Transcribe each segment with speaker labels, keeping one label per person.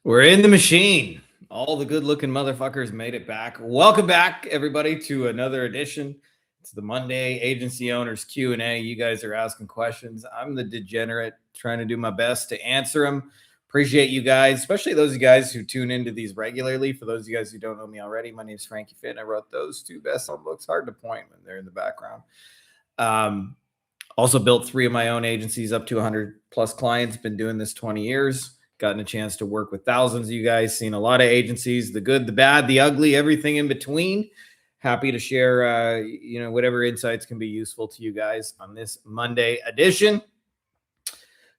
Speaker 1: We're in the machine. All the good-looking motherfuckers made it back. Welcome back, everybody, to another edition. It's the Monday Agency Owners Q&A. You guys are asking questions. I'm the degenerate trying to do my best to answer them. Appreciate you guys, especially those of you guys who tune into these regularly. For those of you guys who don't know me already, my name is Frankie Finn. I wrote those two best-selling books. Hard to point when they're in the background. Also built 3 of my own agencies up to 100 plus clients. Been doing this 20 years. Gotten a chance to work with thousands of you guys, seen a lot of agencies, the good, the bad, the ugly, everything in between. Happy to share, whatever insights can be useful to you guys on this Monday edition.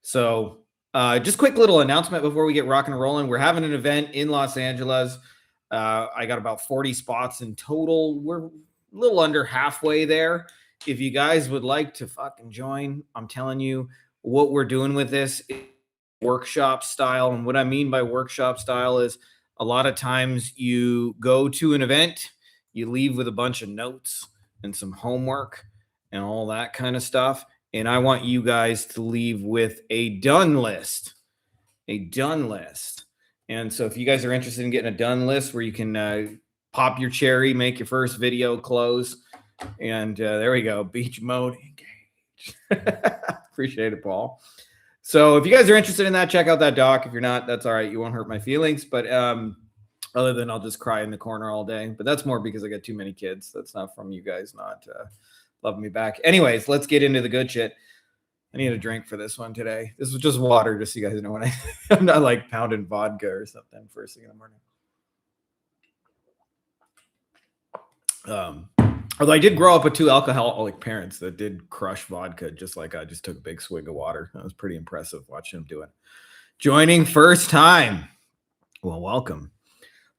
Speaker 1: So just quick little announcement before we get rocking and rolling. We're having an event in Los Angeles. I got about 40 spots in total. We're a little under halfway there. If you guys would like to fucking join, I'm telling you what we're doing with this workshop style. And what I mean by workshop style is a lot of times you go to an event, you leave with a bunch of notes and some homework and all that kind of stuff. And I want you guys to leave with a done list, And so if you guys are interested in getting a done list where you can pop your cherry, make your first video, close, and there we go. Beach mode, engage. Appreciate it, Paul. So if you guys are interested in that, check out that doc. If you're not, that's all right. You won't hurt my feelings. But other than I'll just cry in the corner all day. But that's more because I got too many kids. That's not from you guys not loving me back. Anyways, let's get into the good shit. I need a drink for this one today. This was just water, just so you guys know when I'm not like pounding vodka or something first thing in the morning. Although I did grow up with 2 alcoholic parents that did crush vodka, just like I just took a big swig of water. That was pretty impressive watching them do it. Joining first time. Well, welcome.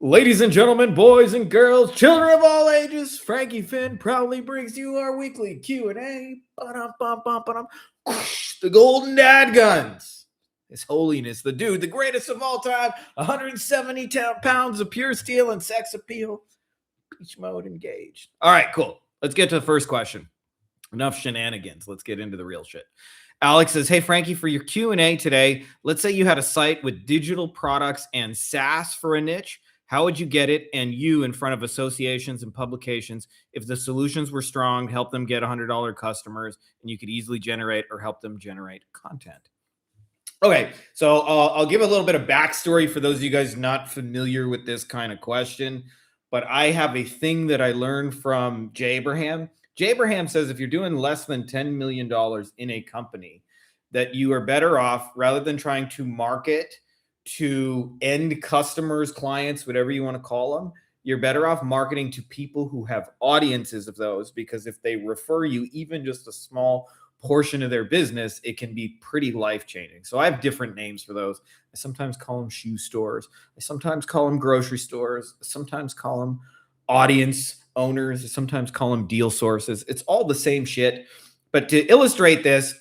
Speaker 1: Ladies and gentlemen, boys and girls, children of all ages, Frankie Finn proudly brings you our weekly Q&A. The Golden Dad Guns. His Holiness, the dude, the greatest of all time, 170 pounds of pure steel and sex appeal. Beach mode engaged. All right, cool. Let's get to the first question. Enough shenanigans. Let's get into the real shit. Alex says, hey, Frankie, for your Q&A today, let's say you had a site with digital products and SaaS for a niche. How would you get it and you in front of associations and publications if the solutions were strong, help them get $100 customers, and you could easily generate or help them generate content? Okay, so I'll give a little bit of backstory for those of you guys not familiar with this kind of question. But I have a thing that I learned from Jay Abraham. Jay Abraham says if you're doing less than $10 million in a company, that you are better off, rather than trying to market to end customers, clients, whatever you want to call them, you're better off marketing to people who have audiences of those, because if they refer you even just a small portion of their business, it can be pretty life-changing. So I have different names for those. I sometimes call them shoe stores. I sometimes call them grocery stores. I sometimes call them audience owners. I sometimes call them deal sources. It's all the same shit. But to illustrate this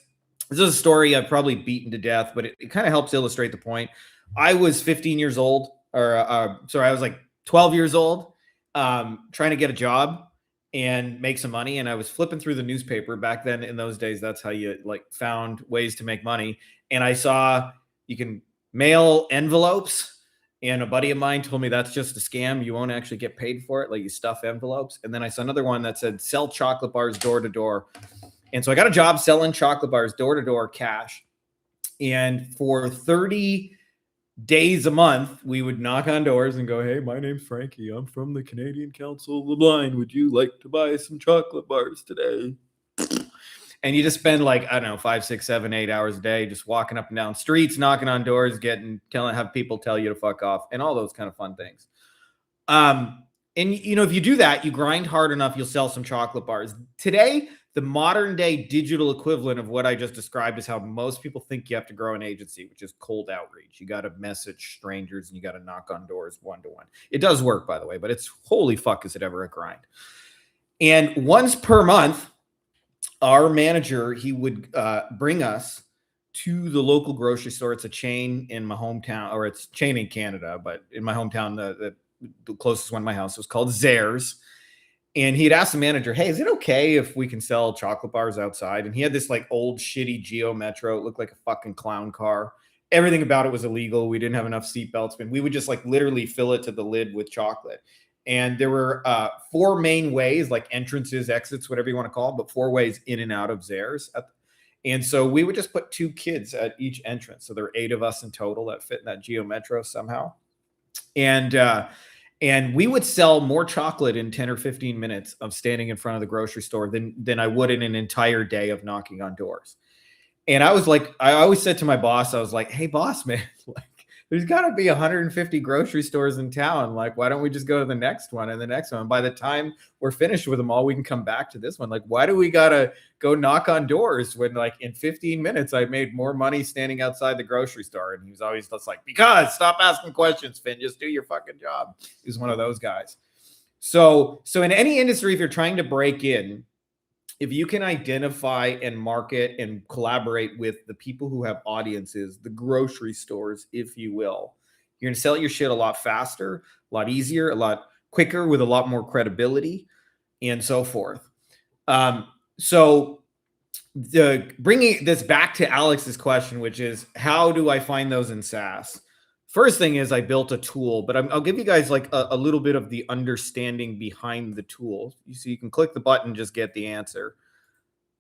Speaker 1: is a story I've probably beaten to death, but it kind of helps illustrate the point. I was 15 years old, I was like 12 years old, trying to get a job and make some money. And I was flipping through the newspaper back then. In those days, that's how you found ways to make money. And I saw you can mail envelopes, and a buddy of mine told me that's just a scam. You won't actually get paid for it. Like, you stuff envelopes. And then I saw another one that said sell chocolate bars door to door. And so I got a job selling chocolate bars door to door, cash. And for 30 days a month, we would knock on doors and go, hey, my name's Frankie. I'm from the Canadian Council of the Blind. Would you like to buy some chocolate bars today? And you just spend 5, 6, 7, 8 hours a day just walking up and down streets, knocking on doors, have people tell you to fuck off, and all those kind of fun things. And if you do that, you grind hard enough, you'll sell some chocolate bars. Today, the modern day digital equivalent of what I just described is how most people think you have to grow an agency, which is cold outreach. You got to message strangers and you got to knock on doors one-to-one. It does work, by the way, but it's holy fuck, is it ever a grind. And once per month, our manager, he would bring us to the local grocery store. It's a chain in my hometown, or it's a chain in Canada, but in my hometown, the closest one to my house was called Zehrs. And he'd asked the manager, hey, is it okay if we can sell chocolate bars outside? And he had this old shitty Geo Metro. It looked like a fucking clown car. everything about it was illegal. We didn't have enough seatbelts, and we would just like literally fill it to the lid with chocolate. And there were 4 main ways, like entrances, exits, whatever you want to call them, but 4 ways in and out of Zehrs. And so we would just put 2 kids at each entrance. So there were 8 of us in total that fit in that Geo Metro somehow. And we would sell more chocolate in 10 or 15 minutes of standing in front of the grocery store than I would in an entire day of knocking on doors. And I was like, I always said to my boss, I was like, hey, boss, man, like, there's got to be 150 grocery stores in town. Like, why don't we just go to the next one and the next one? By the time we're finished with them all, we can come back to this one. Like, why do we got to go knock on doors when, like, in 15 minutes, I made more money standing outside the grocery store? And he was always just like, because stop asking questions, Finn, just do your fucking job. He was one of those guys. So in any industry, if you're trying to break in, if you can identify and market and collaborate with the people who have audiences, the grocery stores, if you will, you're going to sell your shit a lot faster, a lot easier, a lot quicker, with a lot more credibility, and so forth. So bringing this back to Alex's question, which is, how do I find those in SaaS? First thing is I built a tool, but I'll give you guys like a little bit of the understanding behind the tool. So you can click the button, just get the answer.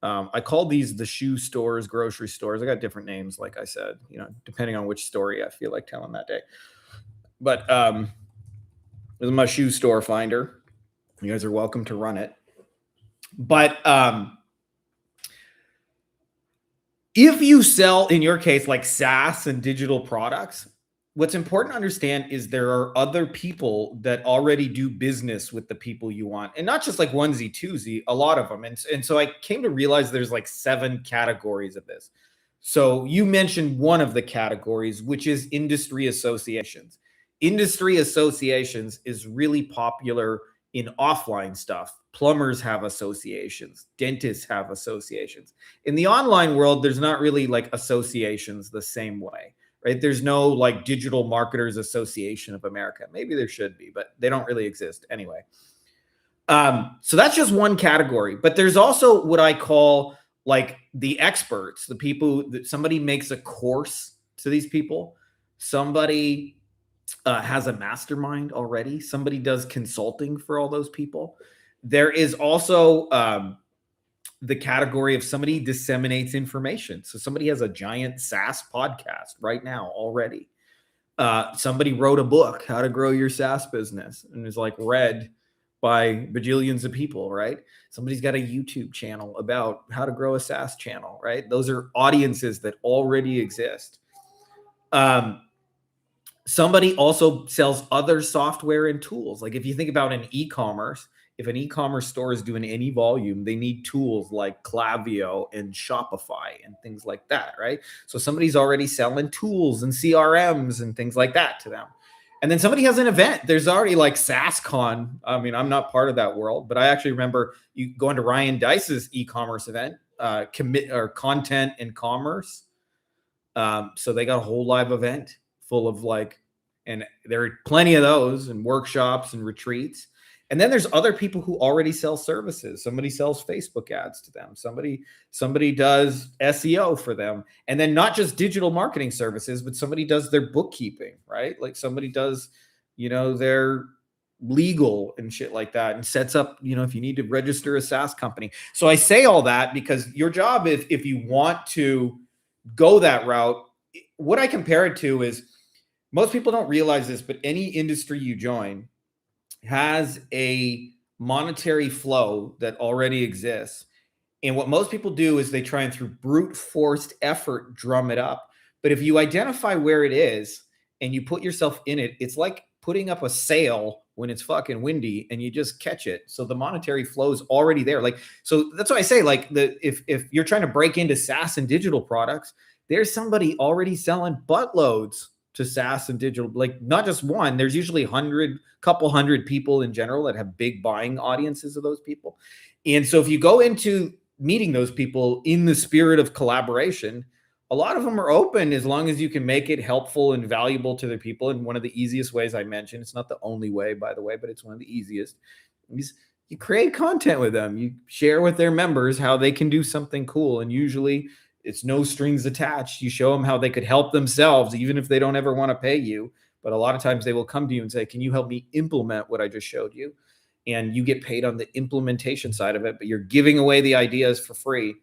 Speaker 1: I call these the shoe stores, grocery stores. I got different names, like I said, depending on which story I feel like telling that day. But this is my shoe store finder. You guys are welcome to run it. But if you sell, in your case, like SaaS and digital products, what's important to understand is there are other people that already do business with the people you want, and not just like onesie twosie, a lot of them. And so I came to realize there's like 7 categories of this. So you mentioned one of the categories, which is industry associations. Industry associations is really popular in offline stuff. Plumbers have associations, dentists have associations. In the online world, there's not really like associations the same way. Right? There's no like Digital Marketers Association of America. Maybe there should be, but they don't really exist anyway. So that's just one category. But there's also what I call like the experts, the people that somebody makes a course to these people. Somebody has a mastermind already. Somebody does consulting for all those people. There is also the category of somebody disseminates information. So somebody has a giant SaaS podcast right now already. Somebody wrote a book, How to Grow Your SaaS Business, and is like read by bajillions of people, right? Somebody's got a YouTube channel about how to grow a SaaS channel, right? Those are audiences that already exist. Somebody also sells other software and tools. Like if you think about an e-commerce, if an e-commerce store is doing any volume, they need tools like Klaviyo and Shopify and things like that, right? So somebody's already selling tools and CRMs and things like that to them. And then somebody has an event. There's already like SaaSCon. I mean, I'm not part of that world, but I actually remember you going to Ryan Dice's e-commerce event, content and commerce. So they got a whole live event full of like, and there are plenty of those and workshops and retreats. And then there's other people who already sell services. Somebody sells Facebook ads to them. Somebody does SEO for them. And then not just digital marketing services, but somebody does their bookkeeping, right? Like somebody does, their legal and shit like that, and sets up, if you need to register a SaaS company. So I say all that because your job, if you want to go that route, what I compare it to is, most people don't realize this, but any industry you join has a monetary flow that already exists. And what most people do is they try and through brute forced effort drum it up. But if you identify where it is and you put yourself in it, it's like putting up a sail when it's fucking windy and you just catch it. So the monetary flow is already there. Like, so that's why I say, like, if you're trying to break into SaaS and digital products, there's somebody already selling buttloads to SaaS and digital, like not just one. There's usually couple hundred people in general that have big buying audiences of those people. And so if you go into meeting those people in the spirit of collaboration, a lot of them are open as long as you can make it helpful and valuable to their people. And one of the easiest ways I mentioned, it's not the only way, by the way, but it's one of the easiest, is you create content with them. You share with their members how they can do something cool. And usually it's no strings attached. You show them how they could help themselves, even if they don't ever want to pay you. But a lot of times they will come to you and say, can you help me implement what I just showed you? And you get paid on the implementation side of it, but you're giving away the ideas for free.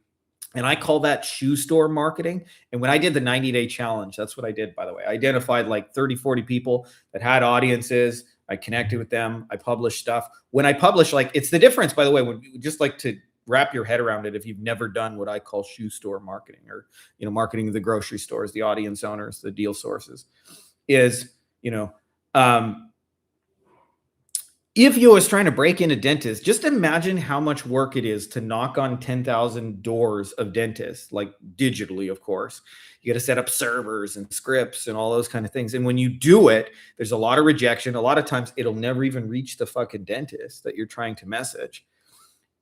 Speaker 1: And I call that shoe store marketing. And when I did the 90-day challenge, that's what I did, by the way. I identified like 30, 40 people that had audiences. I connected with them. I published stuff. When I publish, like, it's the difference, by the way, when just like to wrap your head around it, if you've never done what I call shoe store marketing, or, marketing the grocery stores, the audience owners, the deal sources, is, if you was trying to break in a dentist, just imagine how much work it is to knock on 10,000 doors of dentists, like digitally, of course. You got to set up servers and scripts and all those kind of things. And when you do it, there's a lot of rejection. A lot of times it'll never even reach the fucking dentist that you're trying to message.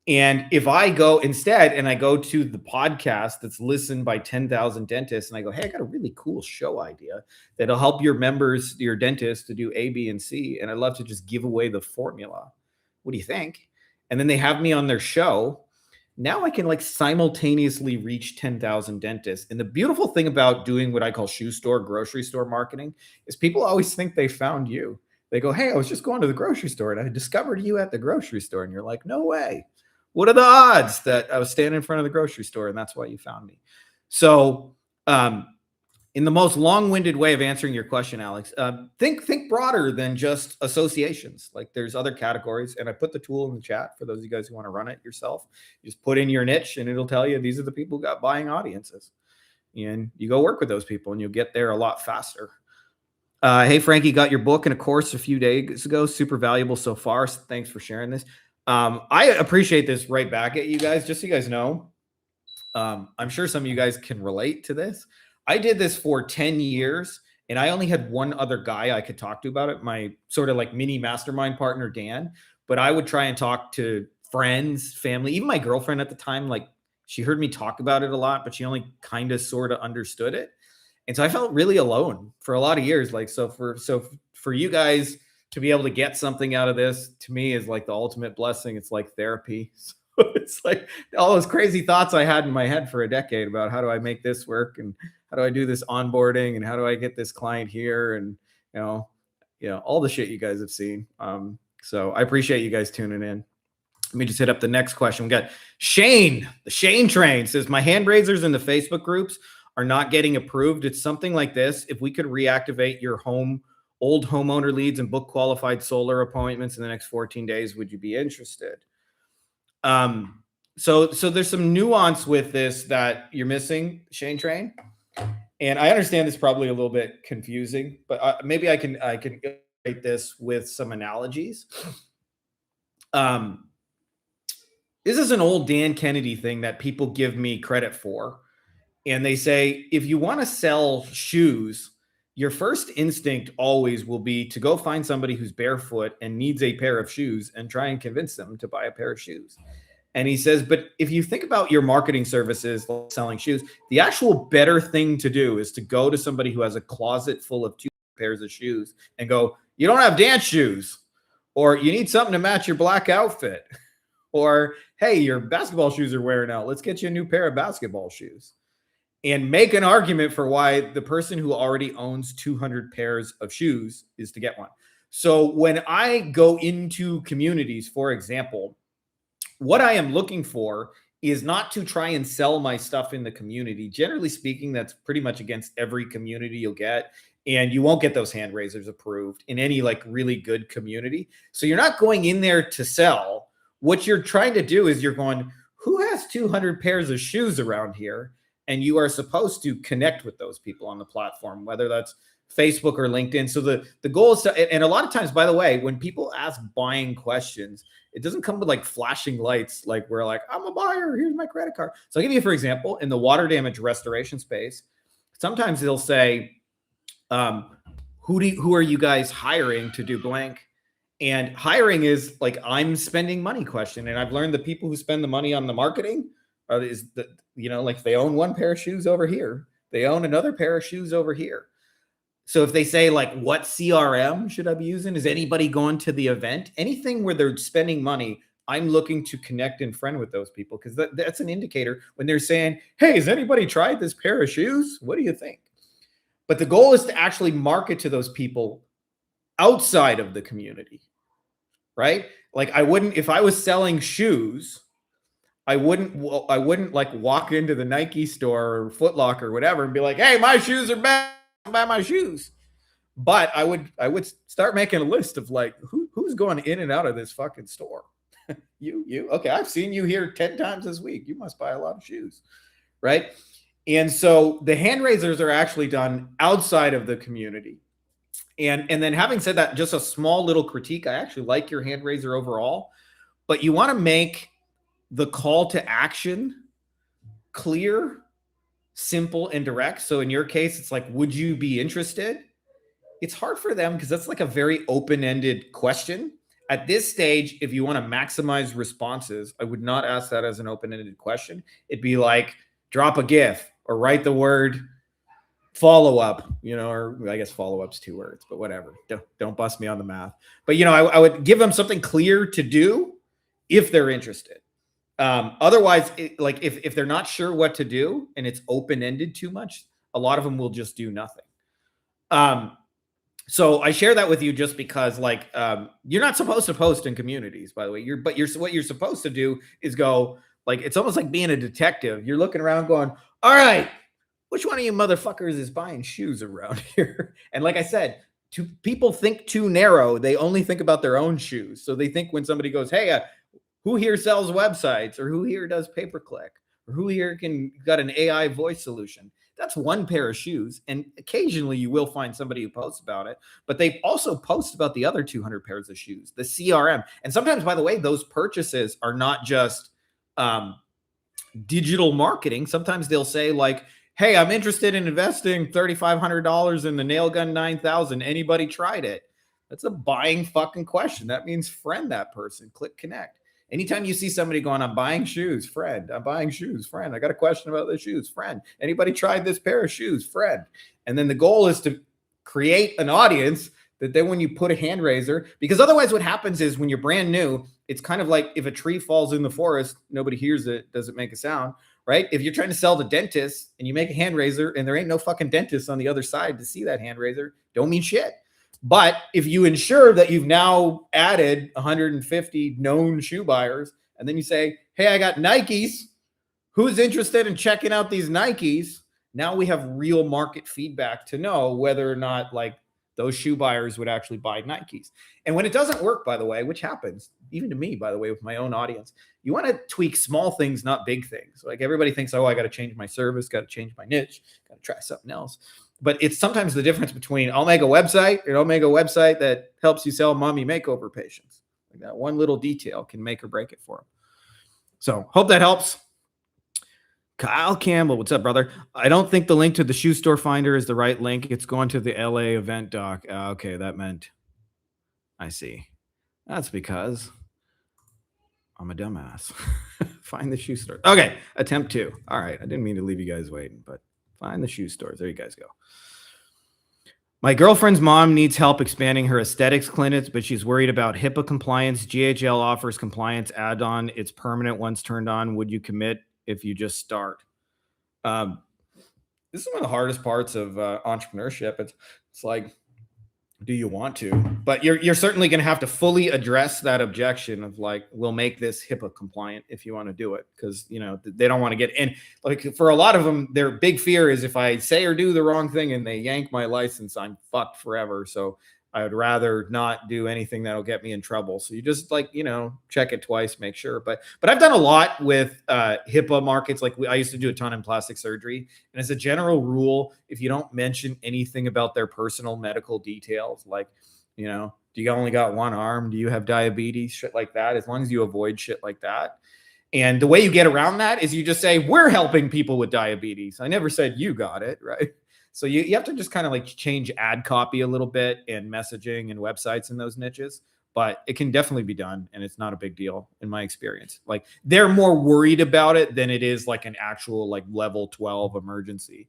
Speaker 1: And if I go instead and I go to the podcast that's listened by 10,000 dentists and I go, hey, I got a really cool show idea that'll help your members, your dentists, to do A, B, and C. And I'd love to just give away the formula. What do you think? And then they have me on their show. Now I can like simultaneously reach 10,000 dentists. And the beautiful thing about doing what I call shoe store, grocery store marketing is people always think they found you. They go, hey, I was just going to the grocery store and I discovered you at the grocery store. And you're like, no way. What are the odds that I was standing in front of the grocery store and that's why you found me? So in the most long-winded way of answering your question, Alex, think broader than just associations. Like there's other categories, and I put the tool in the chat for those of you guys who want to run it yourself. You just put in your niche and it'll tell you these are the people who got buying audiences. And you go work with those people and you'll get there a lot faster. Hey, Frankie, got your book and a course a few days ago. Super valuable so far. So thanks for sharing this. I appreciate this right back at you guys. Just so you guys know, I'm sure some of you guys can relate to this. I did this for 10 years and I only had one other guy I could talk to about it, my sort of like mini mastermind partner, Dan. But I would try and talk to friends, family, even my girlfriend at the time. Like she heard me talk about it a lot, but she only kind of sort of understood it. And so I felt really alone for a lot of years. Like, so for you guys to be able to get something out of this, to me, is like the ultimate blessing. It's like therapy. So it's like all those crazy thoughts I had in my head for a decade about how do I make this work and how do I do this onboarding and how do I get this client here, and all the shit you guys have seen. So I appreciate you guys tuning in. Let me just hit up the next question. We got Shayne, the Shayne train says, my Handraisers in the Facebook groups are not getting approved. It's something like this. If we could reactivate your old homeowner leads and book qualified solar appointments in the next 14 days, would you be interested? So there's some nuance with this that you're missing, Shayne Train. And I understand it's probably a little bit confusing, but maybe I can illustrate this with some analogies. This is an old Dan Kennedy thing that people give me credit for. And they say, if you want to sell shoes, your first instinct always will be to go find somebody who's barefoot and needs a pair of shoes and try and convince them to buy a pair of shoes. And he says, but if you think about your marketing services, like selling shoes, the actual better thing to do is to go to somebody who has a closet full of 2 pairs of shoes and go, you don't have dance shoes, or you need something to match your black outfit, or, hey, your basketball shoes are wearing out. Let's get you a new pair of basketball shoes. And make an argument for why the person who already owns 200 pairs of shoes is to get one. So when I go into communities, for example, what I am looking for is not to try and sell my stuff in the community. Generally speaking, that's pretty much against every community you'll get. And you won't get those Handraisers approved in any like really good community. So you're not going in there to sell. What you're trying to do is you're going, who has 200 pairs of shoes around here? And you are supposed to connect with those people on the platform, whether that's Facebook or LinkedIn. So the goal is to, and a lot of times, by the way, when people ask buying questions, it doesn't come with like flashing lights. Like we're like, I'm a buyer, here's my credit card. So I'll give you, for example, in the water damage restoration space, sometimes they'll say, who are you guys hiring to do blank? And hiring is like, I'm spending money question. And I've learned the people who spend the money on the marketing like they own 1 pair of shoes over here. They own another pair of shoes over here. So if they say like, what CRM should I be using? Is anybody going to the event? Anything where they're spending money I'm looking to connect and friend with those people because that's an indicator when they're saying, hey, has anybody tried this pair of shoes? What do you think? But the goal is to actually market to those people outside of the community, right? Like I wouldn't, if I was selling shoes, I wouldn't like walk into the Nike store or Foot Locker or whatever and be like, hey, my shoes are bad, buy my shoes. But I would start making a list of like who's going in and out of this fucking store. you okay, I've seen you here 10 times this week. You must buy a lot of shoes, right? And so the hand raisers are actually done outside of the community. And then having said that, just a small little critique, I actually like your hand raiser overall, but you want to make the call to action clear, simple, and direct. So in your case, it's like, would you be interested? It's hard for them because that's like a very open-ended question. At this stage, if you want to maximize responses, I would not ask that as an open-ended question. It'd be like, drop a GIF or write the word follow-up, or I guess follow-up's 2 words, but whatever. Don't bust me on the math. But, I would give them something clear to do if they're interested. Otherwise, if they're not sure what to do and it's open-ended too much, a lot of them will just do nothing. So I share that with you just because you're not supposed to post in communities, by the way, what you're supposed to do is go it's almost like being a detective. You're looking around going, all right, which one of you motherfuckers is buying shoes around here? And like I said, people think too narrow. They only think about their own shoes. So they think when somebody goes, hey, who here sells websites, or who here does pay-per-click, or who here got an AI voice solution? That's one pair of shoes. And occasionally you will find somebody who posts about it, but they also post about the other 200 pairs of shoes, the CRM. And sometimes, by the way, those purchases are not just digital marketing. Sometimes they'll say hey, I'm interested in investing $3,500 in the nail gun 9,000. Anybody tried it? That's a buying fucking question. That means friend that person. Click connect. Anytime you see somebody going, I'm buying shoes, friend. I'm buying shoes, friend. I got a question about the shoes, friend. Anybody tried this pair of shoes, friend? And then the goal is to create an audience that then when you put a hand raiser, because otherwise what happens is when you're brand new, it's kind of like if a tree falls in the forest, nobody hears it, doesn't make a sound, right? If you're trying to sell to dentists and you make a hand raiser and there ain't no fucking dentist on the other side to see that hand raiser, don't mean shit. But if you ensure that you've now added 150 known shoe buyers, and then you say, hey, I got Nikes. Who's interested in checking out these Nikes? Now we have real market feedback to know whether or not those shoe buyers would actually buy Nikes. And when it doesn't work, by the way, which happens even to me, by the way, with my own audience, you want to tweak small things, not big things. Everybody thinks, oh, I got to change my service, got to change my niche, got to try something else. But it's sometimes the difference between I'll make a website that helps you sell mommy makeover patients. That one little detail can make or break it for them. So hope that helps. Kyle Campbell, what's up, brother? I don't think the link to the shoe store finder is the right link. It's going to the LA event doc. Okay, that meant I see. That's because I'm a dumbass. Find the shoe store. Okay, attempt 2. All right, I didn't mean to leave you guys waiting, but find the shoe stores. There you guys go. My girlfriend's mom needs help expanding her aesthetics clinics, but she's worried about HIPAA compliance. GHL offers compliance add-on. It's permanent once turned on. Would you commit if you just start? This is one of the hardest parts of entrepreneurship. It's like, do you want to? But you're certainly going to have to fully address that objection of we'll make this HIPAA compliant if you want to do it, because they don't want to get in. For a lot of them, their big fear is if I say or do the wrong thing and they yank my license, I'm fucked forever. So I would rather not do anything that'll get me in trouble. So you just check it twice, make sure. But I've done a lot with HIPAA markets. I used to do a ton in plastic surgery. And as a general rule, if you don't mention anything about their personal medical details, do you only got one arm? Do you have diabetes? Shit like that. As long as you avoid shit like that. And the way you get around that is you just say, we're helping people with diabetes. I never said you got it, right? So you have to just kind of change ad copy a little bit and messaging and websites in those niches, but it can definitely be done. And it's not a big deal in my experience. They're more worried about it than it is an actual level 12 emergency.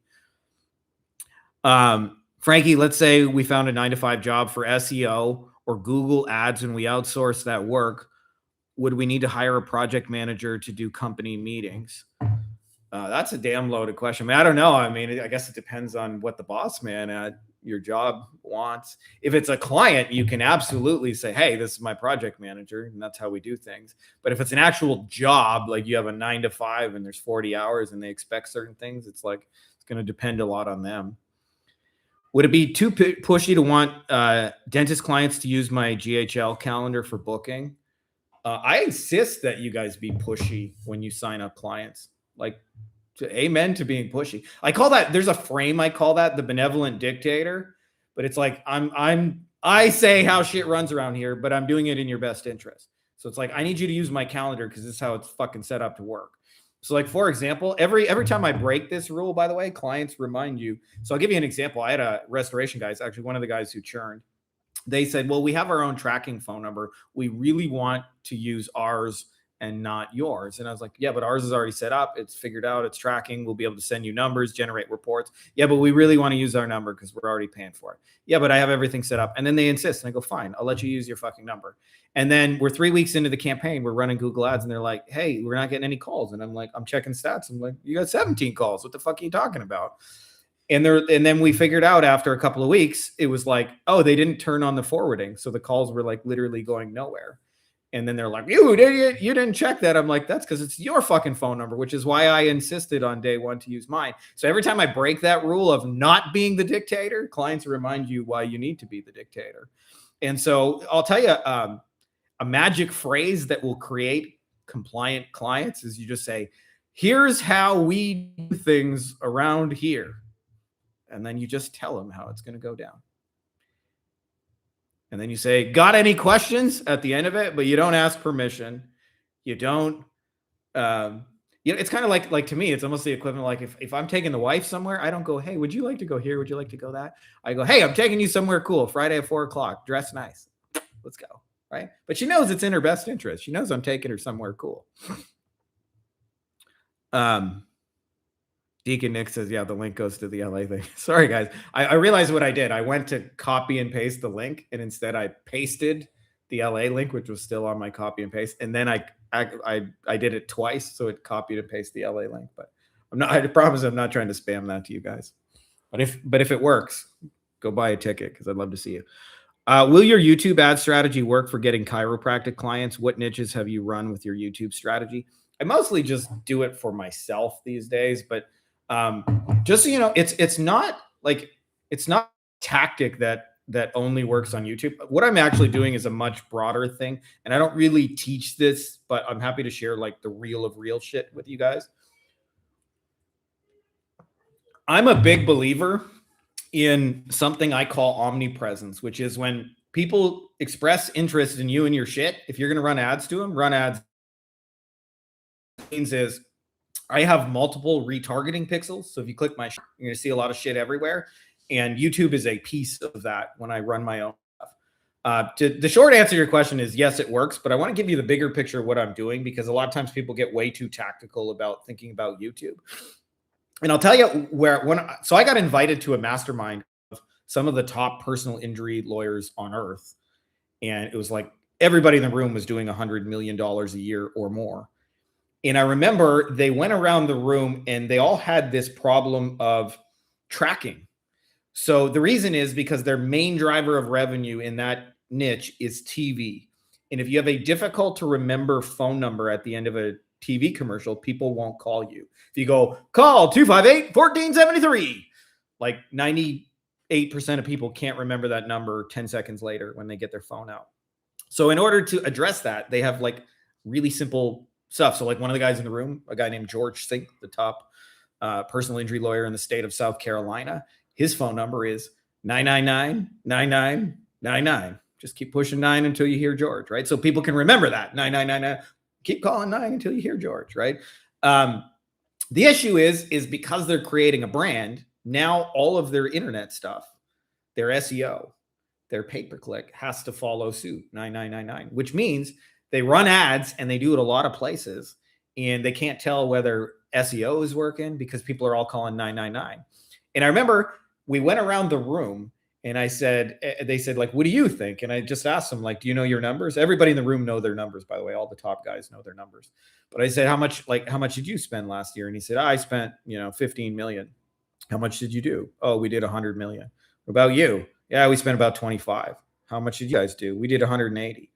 Speaker 1: Frankie, let's say we found a 9-to-5 job for SEO or Google ads and we outsource that work. would we need to hire a project manager to do company meetings? That's a damn loaded question. I mean, I don't know. I mean, I guess it depends on what the boss man at your job wants. If it's a client, you can absolutely say, hey, this is my project manager, and that's how we do things. But if it's an actual job, like you have a 9 to 5 and there's 40 hours and they expect certain things, it's like, it's going to depend a lot on them. Would it be too pushy to want dentist clients to use my GHL calendar for booking? I insist that you guys be pushy when you sign up clients. Like, amen to being pushy. I call that, there's a frame, I call that the benevolent dictator, but it's like, I say how shit runs around here, but I'm doing it in your best interest. So it's like, I need you to use my calendar because this is how it's fucking set up to work. So like, for example, every time I break this rule, by the way, clients remind you. So I'll give you an example. I had a restoration guy, actually one of the guys who churned. They said, well, we have our own tracking phone number. We really want to use ours and not yours. And I was like, yeah, but ours is already set up. It's figured out. It's tracking. We'll be able to send you numbers, generate reports. Yeah, but we really want to use our number because we're already paying for it. Yeah, but I have everything set up. And then they insist. And I go, fine, I'll let you use your fucking number. And then we're 3 weeks into the campaign. We're running Google ads and they're like, hey, we're not getting any calls. And I'm like, I'm checking stats. I'm like, you got 17 calls. What the fuck are you talking about? And then we figured out after a couple of weeks, it was like, oh, they didn't turn on the forwarding. So the calls were like literally going nowhere. And then they're like, you idiot, you didn't check that. I'm like, that's because it's your fucking phone number, which is why I insisted on day one to use mine. So every time I break that rule of not being the dictator, clients remind you why you need to be the dictator. And so I'll tell you a magic phrase that will create compliant clients is you just say, here's how we do things around here. And then you just tell them how it's going to go down. And then you say, got any questions at the end of it, but you don't ask permission. You don't, it's kind of like to me, it's almost the equivalent. Like if I'm taking the wife somewhere, I don't go, hey, would you like to go here? Would you like to go that? I go, hey, I'm taking you somewhere cool. Friday at 4:00, dress nice. Let's go. Right. But she knows it's in her best interest. She knows I'm taking her somewhere cool. Deacon Nick says, yeah, the link goes to the LA thing. Sorry, guys. I realized what I did. I went to copy and paste the link, and instead I pasted the LA link, which was still on my copy and paste. And then I did it twice, so it copied and pasted the LA link. But I promise I'm not trying to spam that to you guys. But if it works, go buy a ticket because I'd love to see you. Will your YouTube ad strategy work for getting chiropractic clients? What niches have you run with your YouTube strategy? I mostly just do it for myself these days, but just so you know, it's not a tactic that only works on YouTube. What I'm actually doing is a much broader thing, and I don't really teach this, but I'm happy to share like the real shit with you guys. I'm a big believer in something I call omnipresence, which is when people express interest in you and your shit. If you're going to run ads to them, run ads. Means is I have multiple retargeting pixels. So if you click my shit, you're going to see a lot of shit everywhere. And YouTube is a piece of that when I run my own stuff. The short answer to your question is yes, it works. But I want to give you the bigger picture of what I'm doing, because a lot of times people get way too tactical about thinking about YouTube. And I'll tell you so I got invited to a mastermind of some of the top personal injury lawyers on earth. And it was like everybody in the room was doing $100 million a year or more. And I remember they went around the room and they all had this problem of tracking. So the reason is because their main driver of revenue in that niche is TV. And if you have a difficult to remember phone number at the end of a TV commercial, people won't call you. If you go, call 258-1473, like 98% of people can't remember that number 10 seconds later when they get their phone out. So in order to address that, they have like really simple stuff. So like one of the guys in the room, a guy named George Sink, the top personal injury lawyer in the state of South Carolina, his phone number is 999-9999. Just keep pushing 9 until you hear George, right? So people can remember that, 9999. Keep calling 9 until you hear George, right? The issue is because they're creating a brand, now all of their internet stuff, their SEO, their pay-per-click has to follow suit, 9999, which means they run ads and they do it a lot of places and they can't tell whether SEO is working because people are all calling 999. And I remember we went around the room And I said, they said, like, what do you think? And I just asked them, like, do you know your numbers? Everybody in the room know their numbers, by the way. All the top guys know their numbers. But I said, how much did you spend last year? And he said, I spent, 15 million. How much did you do? Oh, we did 100 million. What about you? Yeah, we spent about 25. How much did you guys do? We did 180.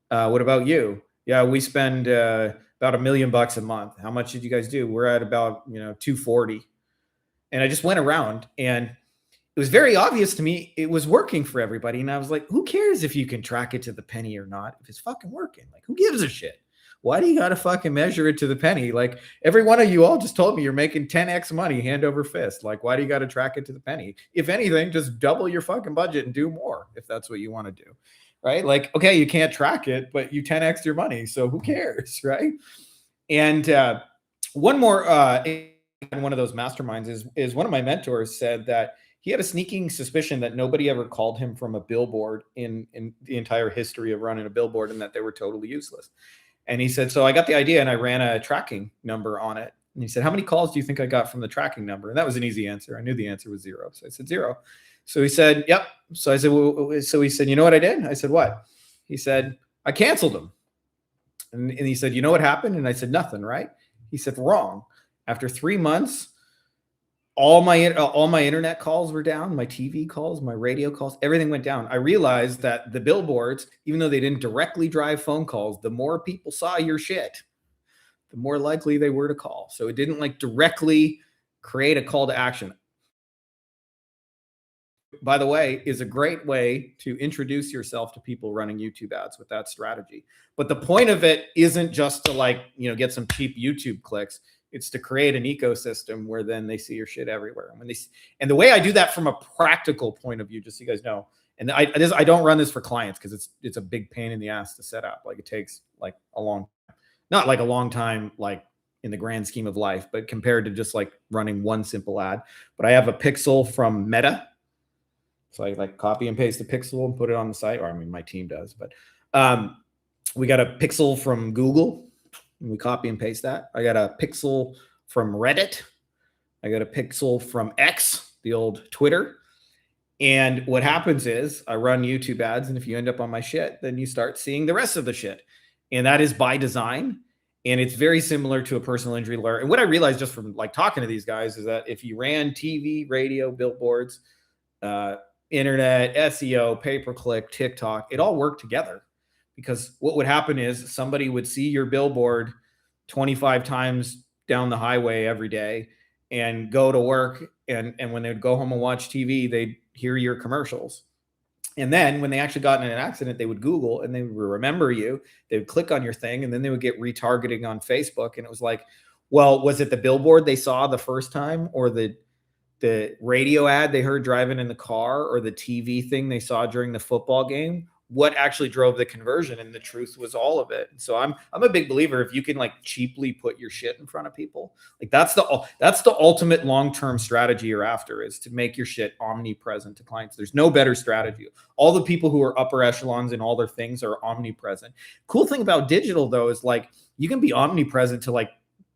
Speaker 1: What about you? Yeah, we spend about $1 million a month. How much did you guys do? We're at about 240. And I just went around, and it was very obvious to me it was working for everybody. And I was like, who cares if you can track it to the penny or not? If it's fucking working, like, who gives a shit? Why do you got to fucking measure it to the penny? Like, every one of you all just told me you're making 10x money hand over fist. Like, why do you got to track it to the penny? If anything, just double your fucking budget and do more if that's what you want to do. Right? Like, okay, you can't track it, but you 10x your money. So who cares? Right? And one more, in one of those masterminds is one of my mentors said that he had a sneaking suspicion that nobody ever called him from a billboard in the entire history of running a billboard, and that they were totally useless. And he said, so I got the idea and I ran a tracking number on it. And he said, how many calls do you think I got from the tracking number? And that was an easy answer. I knew the answer was 0. So I said 0. So he said, yep. So I said, well, so he said, you know what I did? I said, what? He said, I canceled them. And he said, you know what happened? And I said, nothing, right? He said, wrong. After 3 months, all my internet calls were down, my TV calls, my radio calls, everything went down. I realized that the billboards, even though they didn't directly drive phone calls, the more people saw your shit, the more likely they were to call. So it didn't like directly create a call to action. By the way, is a great way to introduce yourself to people running YouTube ads with that strategy. But the point of it isn't just to get some cheap YouTube clicks. It's to create an ecosystem where then they see your shit everywhere. And the way I do that from a practical point of view, just so you guys know, and I don't run this for clients because it's a big pain in the ass to set up. Like, it takes like not like a long time, like in the grand scheme of life, but compared to just like running one simple ad. But I have a pixel from Meta. So I like copy and paste the pixel and put it on the site, or I mean, my team does, but we got a pixel from Google. And we copy and paste that. I got a pixel from Reddit. I got a pixel from X, the old Twitter. And what happens is I run YouTube ads. And if you end up on my shit, then you start seeing the rest of the shit. And that is by design. And it's very similar to a personal injury lawyer. And what I realized just from like talking to these guys is that if you ran TV, radio, billboards, internet, SEO, pay-per-click, TikTok, it all worked together. Because what would happen is somebody would see your billboard 25 times down the highway every day and go to work. And when they would go home and watch TV, they'd hear your commercials. And then when they actually got in an accident, they would Google and they would remember you. They would click on your thing, and then they would get retargeting on Facebook. And it was like, well, was it the billboard they saw the first time, or the radio ad they heard driving in the car, or the TV thing they saw during the football game? What actually drove the conversion? And the truth was all of it. So I'm a big believer, if you can like cheaply put your shit in front of people, like that's the ultimate long-term strategy you're after, is to make your shit omnipresent to clients. There's no better strategy. All the people who are upper echelons in all their things are omnipresent. Cool thing about digital though is like you can be omnipresent to like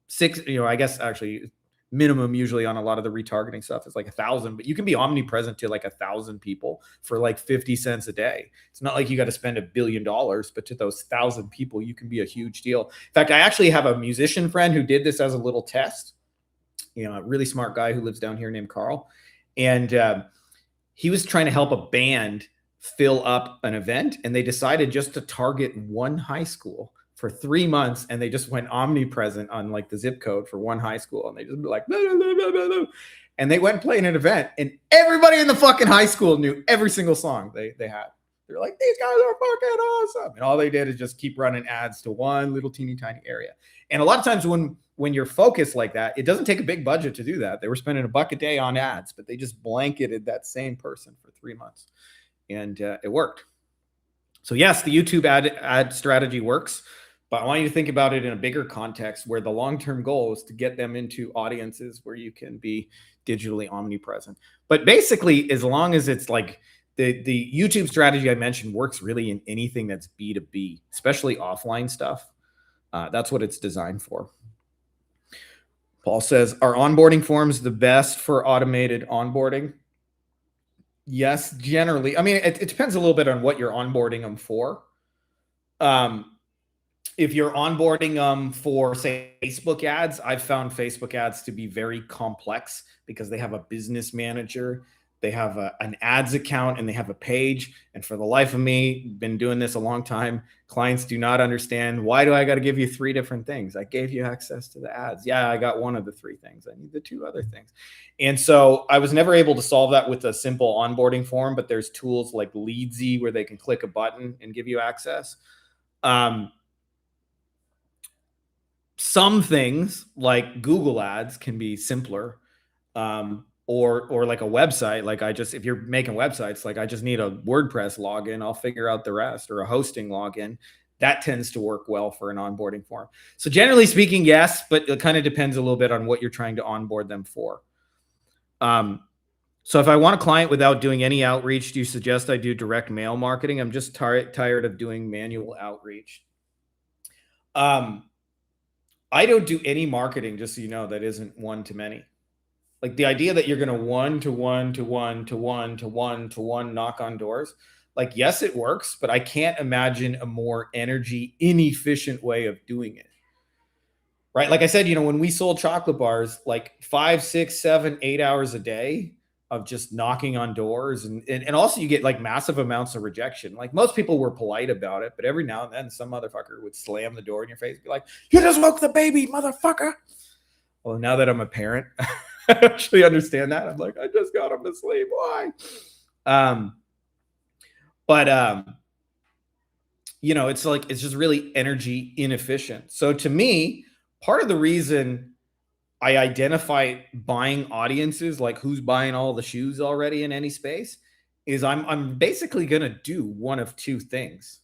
Speaker 1: 6, I guess actually minimum usually on a lot of the retargeting stuff is like 1,000, but you can be omnipresent to like 1,000 people for like 50 cents a day. It's not like you got to spend $1 billion, but to those 1,000 people, you can be a huge deal. In fact, I actually have a musician friend who did this as a little test, a really smart guy who lives down here named Carl. And he was trying to help a band fill up an event, and they decided just to target one high school for 3 months, and they just went omnipresent on like the zip code for one high school, and they just be like, blah, blah, blah, blah, blah. And they went playing an event, and everybody in the fucking high school knew every single song they had. They're like, these guys are fucking awesome. And all they did is just keep running ads to one little teeny tiny area. And a lot of times when you're focused like that, it doesn't take a big budget to do that. They were spending $1 a day on ads, but they just blanketed that same person for 3 months, and it worked. So yes, the YouTube ad strategy works. But I want you to think about it in a bigger context, where the long-term goal is to get them into audiences where you can be digitally omnipresent. But basically, as long as it's like the YouTube strategy I mentioned works really in anything that's B2B, especially offline stuff. That's what it's designed for. Paul says, are onboarding forms the best for automated onboarding? Yes, generally. I mean, it depends a little bit on what you're onboarding them for. If you're onboarding them for, say, Facebook ads, I've found Facebook ads to be very complex because they have a business manager, they have an ads account, and they have a page. And for the life of me, been doing this a long time, clients do not understand, why do I got to give you 3 different things? I gave you access to the ads. Yeah, I got one of the 3 things. I need the 2 other things. And so I was never able to solve that with a simple onboarding form, but there's tools like Leadsy where they can click a button and give you access. Some things like Google ads can be simpler, or like a website. Like if you're making websites, like I just need a WordPress login, I'll figure out the rest, or a hosting login. That tends to work well for an onboarding form. So generally speaking, yes, but it kind of depends a little bit on what you're trying to onboard them for. So if I want a client without doing any outreach, do you suggest I do direct mail marketing? I'm just tired of doing manual outreach. I don't do any marketing, just so you know, that isn't one-to-many. Like the idea that you're going to one-to-one knock on doors. Like, yes, it works, but I can't imagine a more energy inefficient way of doing it. Right? Like I said, when we sold chocolate bars, like 5, 6, 7, 8 hours a day of just knocking on doors. And also you get like massive amounts of rejection. Like most people were polite about it, but every now and then some motherfucker would slam the door in your face and be like, "You just woke the baby, motherfucker." Well, now that I'm a parent, I actually understand that. I'm like, I just got him to sleep. Why? It's like, it's just really energy inefficient. So to me, part of the reason I identify buying audiences, like who's buying all the shoes already in any space, is I'm basically going to do one of 2 things.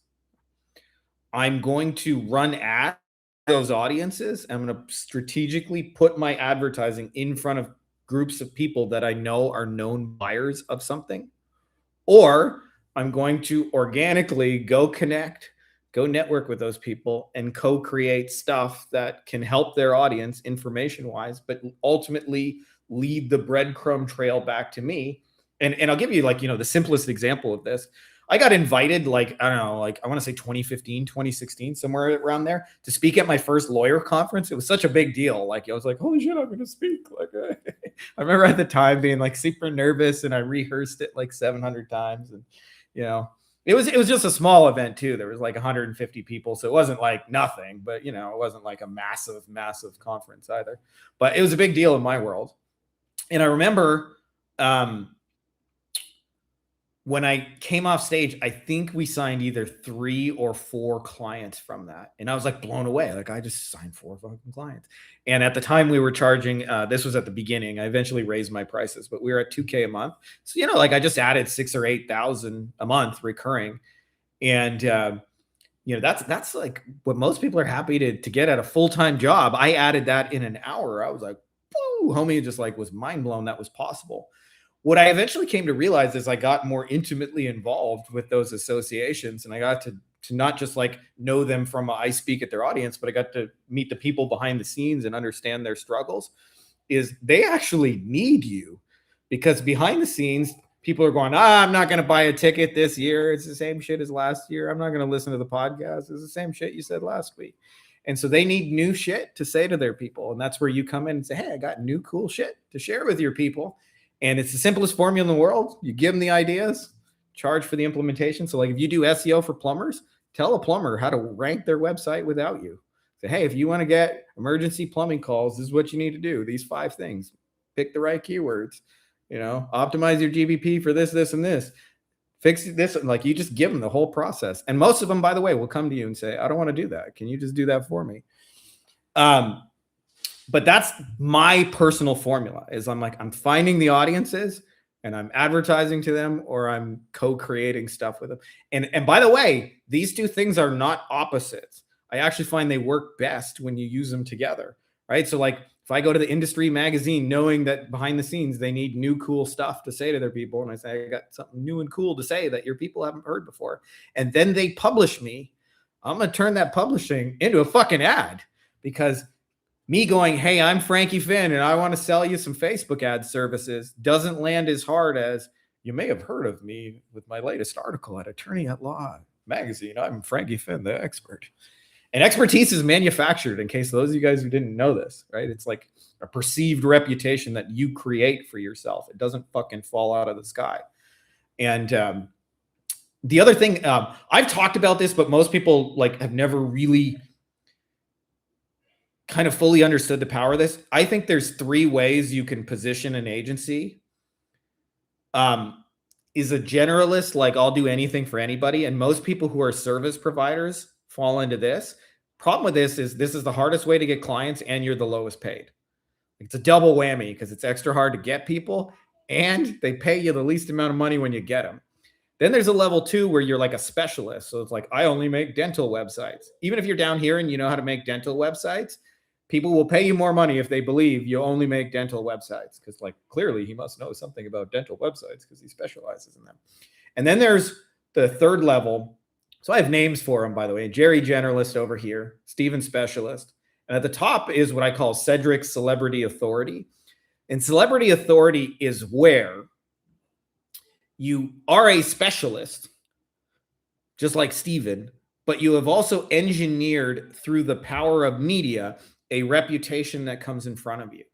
Speaker 1: I'm going to run ads to those audiences. I'm going to strategically put my advertising in front of groups of people that I know are known buyers of something, or I'm going to organically go network with those people and co-create stuff that can help their audience information-wise, but ultimately lead the breadcrumb trail back to me. And I'll give you the simplest example of this. I got invited, I don't know, I want to say 2015, 2016, somewhere around there, to speak at my first lawyer conference. It was such a big deal. I was like, holy shit, I'm going to speak. I remember at the time being super nervous, and I rehearsed it 700 times. And, it was just a small event too. There was 150 people. So it wasn't nothing, but it wasn't a massive conference either, but it was a big deal in my world. And I remember, when I came off stage, I think we signed either 3 or 4 clients from that. And I was blown away. I just signed 4 fucking clients. And at the time we were charging, this was at the beginning. I eventually raised my prices, but we were at $2,000 a month. So, I just added 6,000 or 8,000 a month recurring. And, that's what most people are happy to get at a full-time job. I added that in an hour. I was like, whoa, homie, just was mind blown that was possible. What I eventually came to realize is I got more intimately involved with those associations, and I got to not just know them from I speak at their audience, but I got to meet the people behind the scenes and understand their struggles. Is they actually need you, because behind the scenes, people are going, I'm not going to buy a ticket this year. It's the same shit as last year. I'm not going to listen to the podcast. It's the same shit you said last week. And so they need new shit to say to their people. And that's where you come in and say, hey, I got new cool shit to share with your people. And it's the simplest formula in the world. You give them the ideas, charge for the implementation. So if you do SEO for plumbers, tell a plumber how to rank their website without you. Say, hey, if you want to get emergency plumbing calls, this is what you need to do. These 5 things. Pick the right keywords. Optimize your GBP for this, this, and this. Fix this. You just give them the whole process. And most of them, by the way, will come to you and say, I don't want to do that. Can you just do that for me? But that's my personal formula. Is I'm finding the audiences and I'm advertising to them, or I'm co-creating stuff with them. And by the way, these 2 things are not opposites. I actually find they work best when you use them together, right? So if I go to the industry magazine, knowing that behind the scenes, they need new cool stuff to say to their people. And I say, I got something new and cool to say that your people haven't heard before. And then they publish me. I'm going to turn that publishing into a fucking ad, because me going, hey, I'm Frankie Finn, and I want to sell you some Facebook ad services doesn't land as hard as, You may have heard of me with my latest article at Attorney at Law magazine. I'm Frankie Finn, the expert. And expertise is manufactured, in case those of you guys who didn't know this, right? It's like a perceived reputation that you create for yourself. It doesn't fucking fall out of the sky. And the other thing, I've talked about this, but most people like have never really kind of fully understood the power of this. I think there's 3 ways you can position an agency. Is a generalist, like I'll do anything for anybody. And most people who are service providers fall into this. Problem with this is the hardest way to get clients and you're the lowest paid. It's a double whammy because it's extra hard to get people and they pay you the least amount of money when you get them. Then there's a level 2 where you're like a specialist. So it's like, I only make dental websites. Even if you're down here and you know how to make dental websites, people will pay you more money if they believe you only make dental websites. Because like clearly he must know something about dental websites because he specializes in them. And then there's the 3rd level. So I have names for them, by the way. Jerry Generalist over here, Steven Specialist. And at the top is what I call Cedric Celebrity Authority. And Celebrity Authority is where you are a specialist, just like Steven, but you have also engineered through the power of media a reputation that comes in front of you.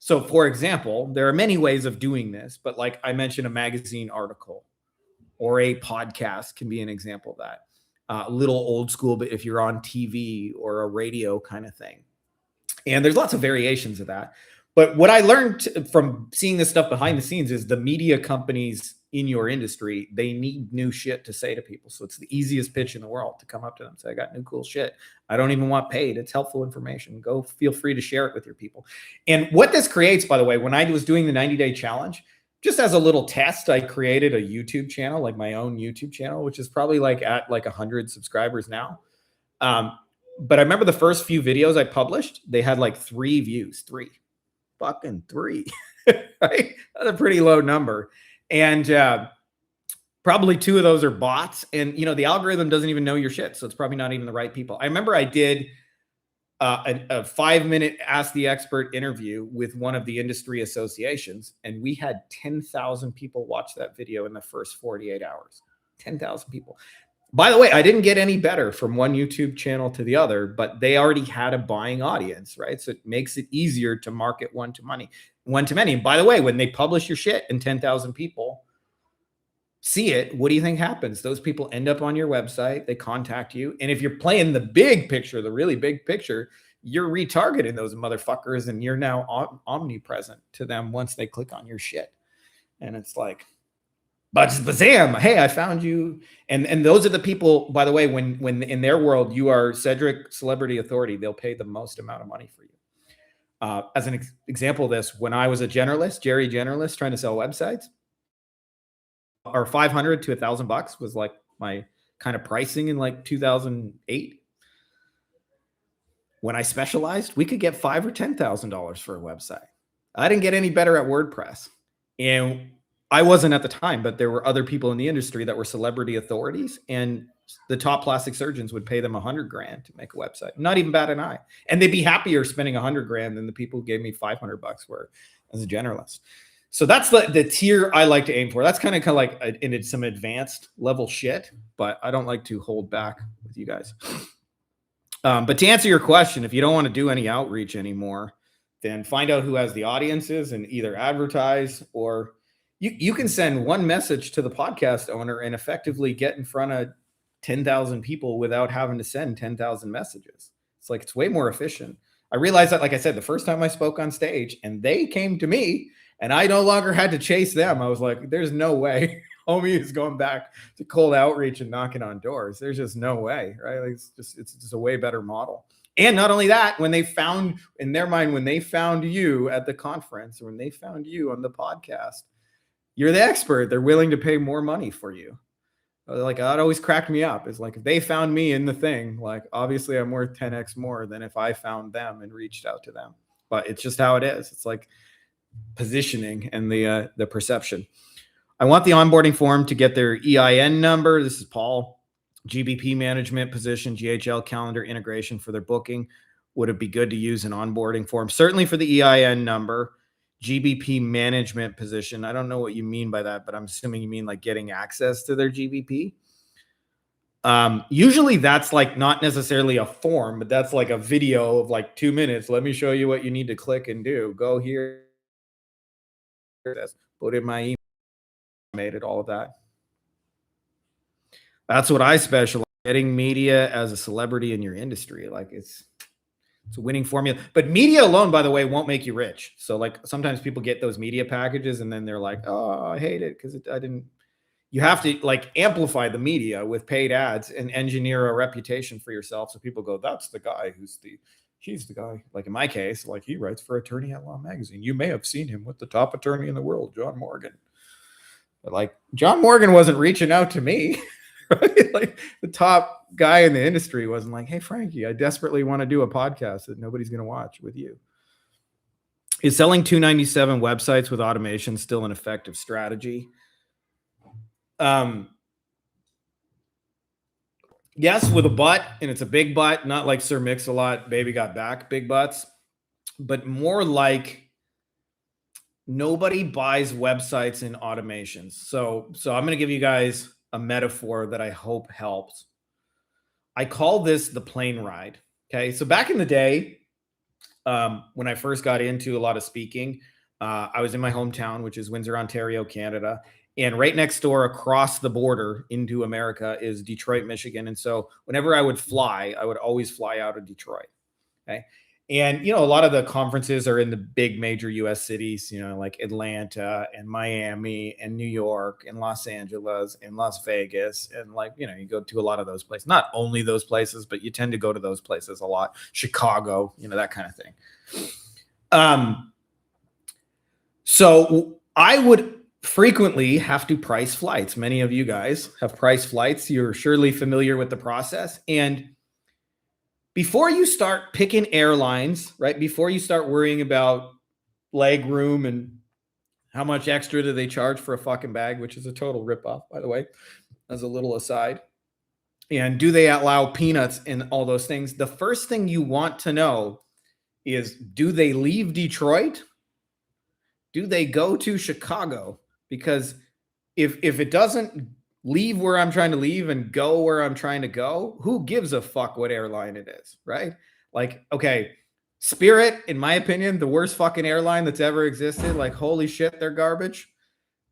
Speaker 1: So for example, there are many ways of doing this, but like I mentioned, a magazine article or a podcast can be an example of that. A little old school, but if you're on TV or a radio kind of thing. And there's lots of variations of that. But what I learned from seeing this stuff behind the scenes is the media companies in your industry, they need new shit to say to people. So it's the easiest pitch in the world to come up to them and say, I got new cool shit. I don't even want paid. It's helpful information. Go feel free to share it with your people. And what this creates, by the way, when I was doing the 90-day challenge, just as a little test, I created a YouTube channel, like my own YouTube channel, which is probably like at like 100 subscribers now. But I remember the first few videos I published, they had like 3 views, 3. Fucking 3, right? That's a pretty low number. And probably 2 of those are bots. And, you know, the algorithm doesn't even know your shit. So it's probably not even the right people. I remember I did a 5-minute Ask the Expert interview with one of the industry associations. And we had 10,000 people watch that video in the first 48 hours. 10,000 people. By the way, I didn't get any better from one YouTube channel to the other, but they already had a buying audience, right? So it makes it easier to market one to many. And by the way, when they publish your shit and 10,000 people see it, what do you think happens? Those people end up on your website, they contact you. And if you're playing the big picture, the really big picture, you're retargeting those motherfuckers and you're now omnipresent to them once they click on your shit. And it's like, but bazam, hey, I found you. And those are the people, by the way, when in their world, you are Cedric Celebrity Authority, they'll pay the most amount of money for you. As an example of this, when I was a generalist, Jerry Generalist, trying to sell websites, or $500 to $1,000 was like my kind of pricing in like 2008. When I specialized, we could get $5,000 or $10,000 for a website. I didn't get any better at WordPress. And I wasn't at the time, but there were other people in the industry that were celebrity authorities, and the top plastic surgeons would pay them $100,000 to make a website. Not even bat an eye. And they'd be happier spending $100,000 than the people who gave me $500 were as a generalist. So that's the tier I like to aim for. That's kind of like into some advanced level shit, but I don't like to hold back with you guys. But to answer your question, if you don't want to do any outreach anymore, then find out who has the audiences and either advertise, or you can send one message to the podcast owner and effectively get in front of 10,000 people without having to send 10,000 messages. It's like, it's way more efficient. I realized that, like I said, the first time I spoke on stage and they came to me and I no longer had to chase them. I was like, there's no way homie is going back to cold outreach and knocking on doors. There's just no way, right? Like it's just a way better model. And not only that, when they found, in their mind, when they found you at the conference or when they found you on the podcast, you're the expert. They're willing to pay more money for you. Like, that always cracked me up. It's like, if they found me in the thing, like, obviously I'm worth 10x more than if I found them and reached out to them. But it's just how it is. It's like positioning and the perception. I want the onboarding form to get their EIN number. This is Paul. GBP management position, GHL calendar integration for their booking. Would it be good to use an onboarding form? Certainly for the EIN number. GBP management position. I don't know what you mean by that, but I'm assuming you mean like getting access to their GBP. Usually that's like not necessarily a form, but that's like a video of like 2 minutes. Let me show you what you need to click and do. Go here, put in my email, made it, all of that. That's what I specialize in, getting media as a celebrity in your industry. Like it's a winning formula. But media alone, by the way, won't make you rich. So like sometimes people get those media packages and then they're like, oh, I hate it because I didn't. You have to like amplify the media with paid ads and engineer a reputation for yourself. So people go, that's the guy he's the guy. Like in my case, like he writes for Attorney at Law magazine. You may have seen him with the top attorney in the world, John Morgan. But like John Morgan wasn't reaching out to me. Right? Like the top guy in the industry wasn't like, hey, Frankie, I desperately want to do a podcast that nobody's going to watch with you. Is selling 297 websites with automation still an effective strategy? Yes, with a butt, and it's a big butt, not like Sir Mix-a-Lot, baby got back, big butts, but more like nobody buys websites in automations. So I'm going to give you guys a metaphor that I hope helps. I call this the plane ride. Okay. So back in the day, when I first got into a lot of speaking, I was in my hometown, which is Windsor, Ontario, Canada. And right next door across the border into America is Detroit, Michigan. And so whenever I would fly, I would always fly out of Detroit. Okay. And, a lot of the conferences are in the big major US cities, like Atlanta and Miami and New York and Los Angeles and Las Vegas. And like, you go to a lot of those places, not only those places, but you tend to go to those places a lot. Chicago, that kind of thing. So I would frequently have to price flights. Many of you guys have priced flights. You're surely familiar with the process. And before you start picking airlines, right? Before you start worrying about leg room and how much extra do they charge for a fucking bag, which is a total ripoff, by the way, as a little aside. And do they allow peanuts and all those things? The first thing you want to know is, do they leave Detroit? Do they go to Chicago? Because if it doesn't leave where I'm trying to leave and go where I'm trying to go, who gives a fuck what airline it is, right? Like, okay, Spirit, in my opinion, the worst fucking airline that's ever existed. Like, holy shit, they're garbage.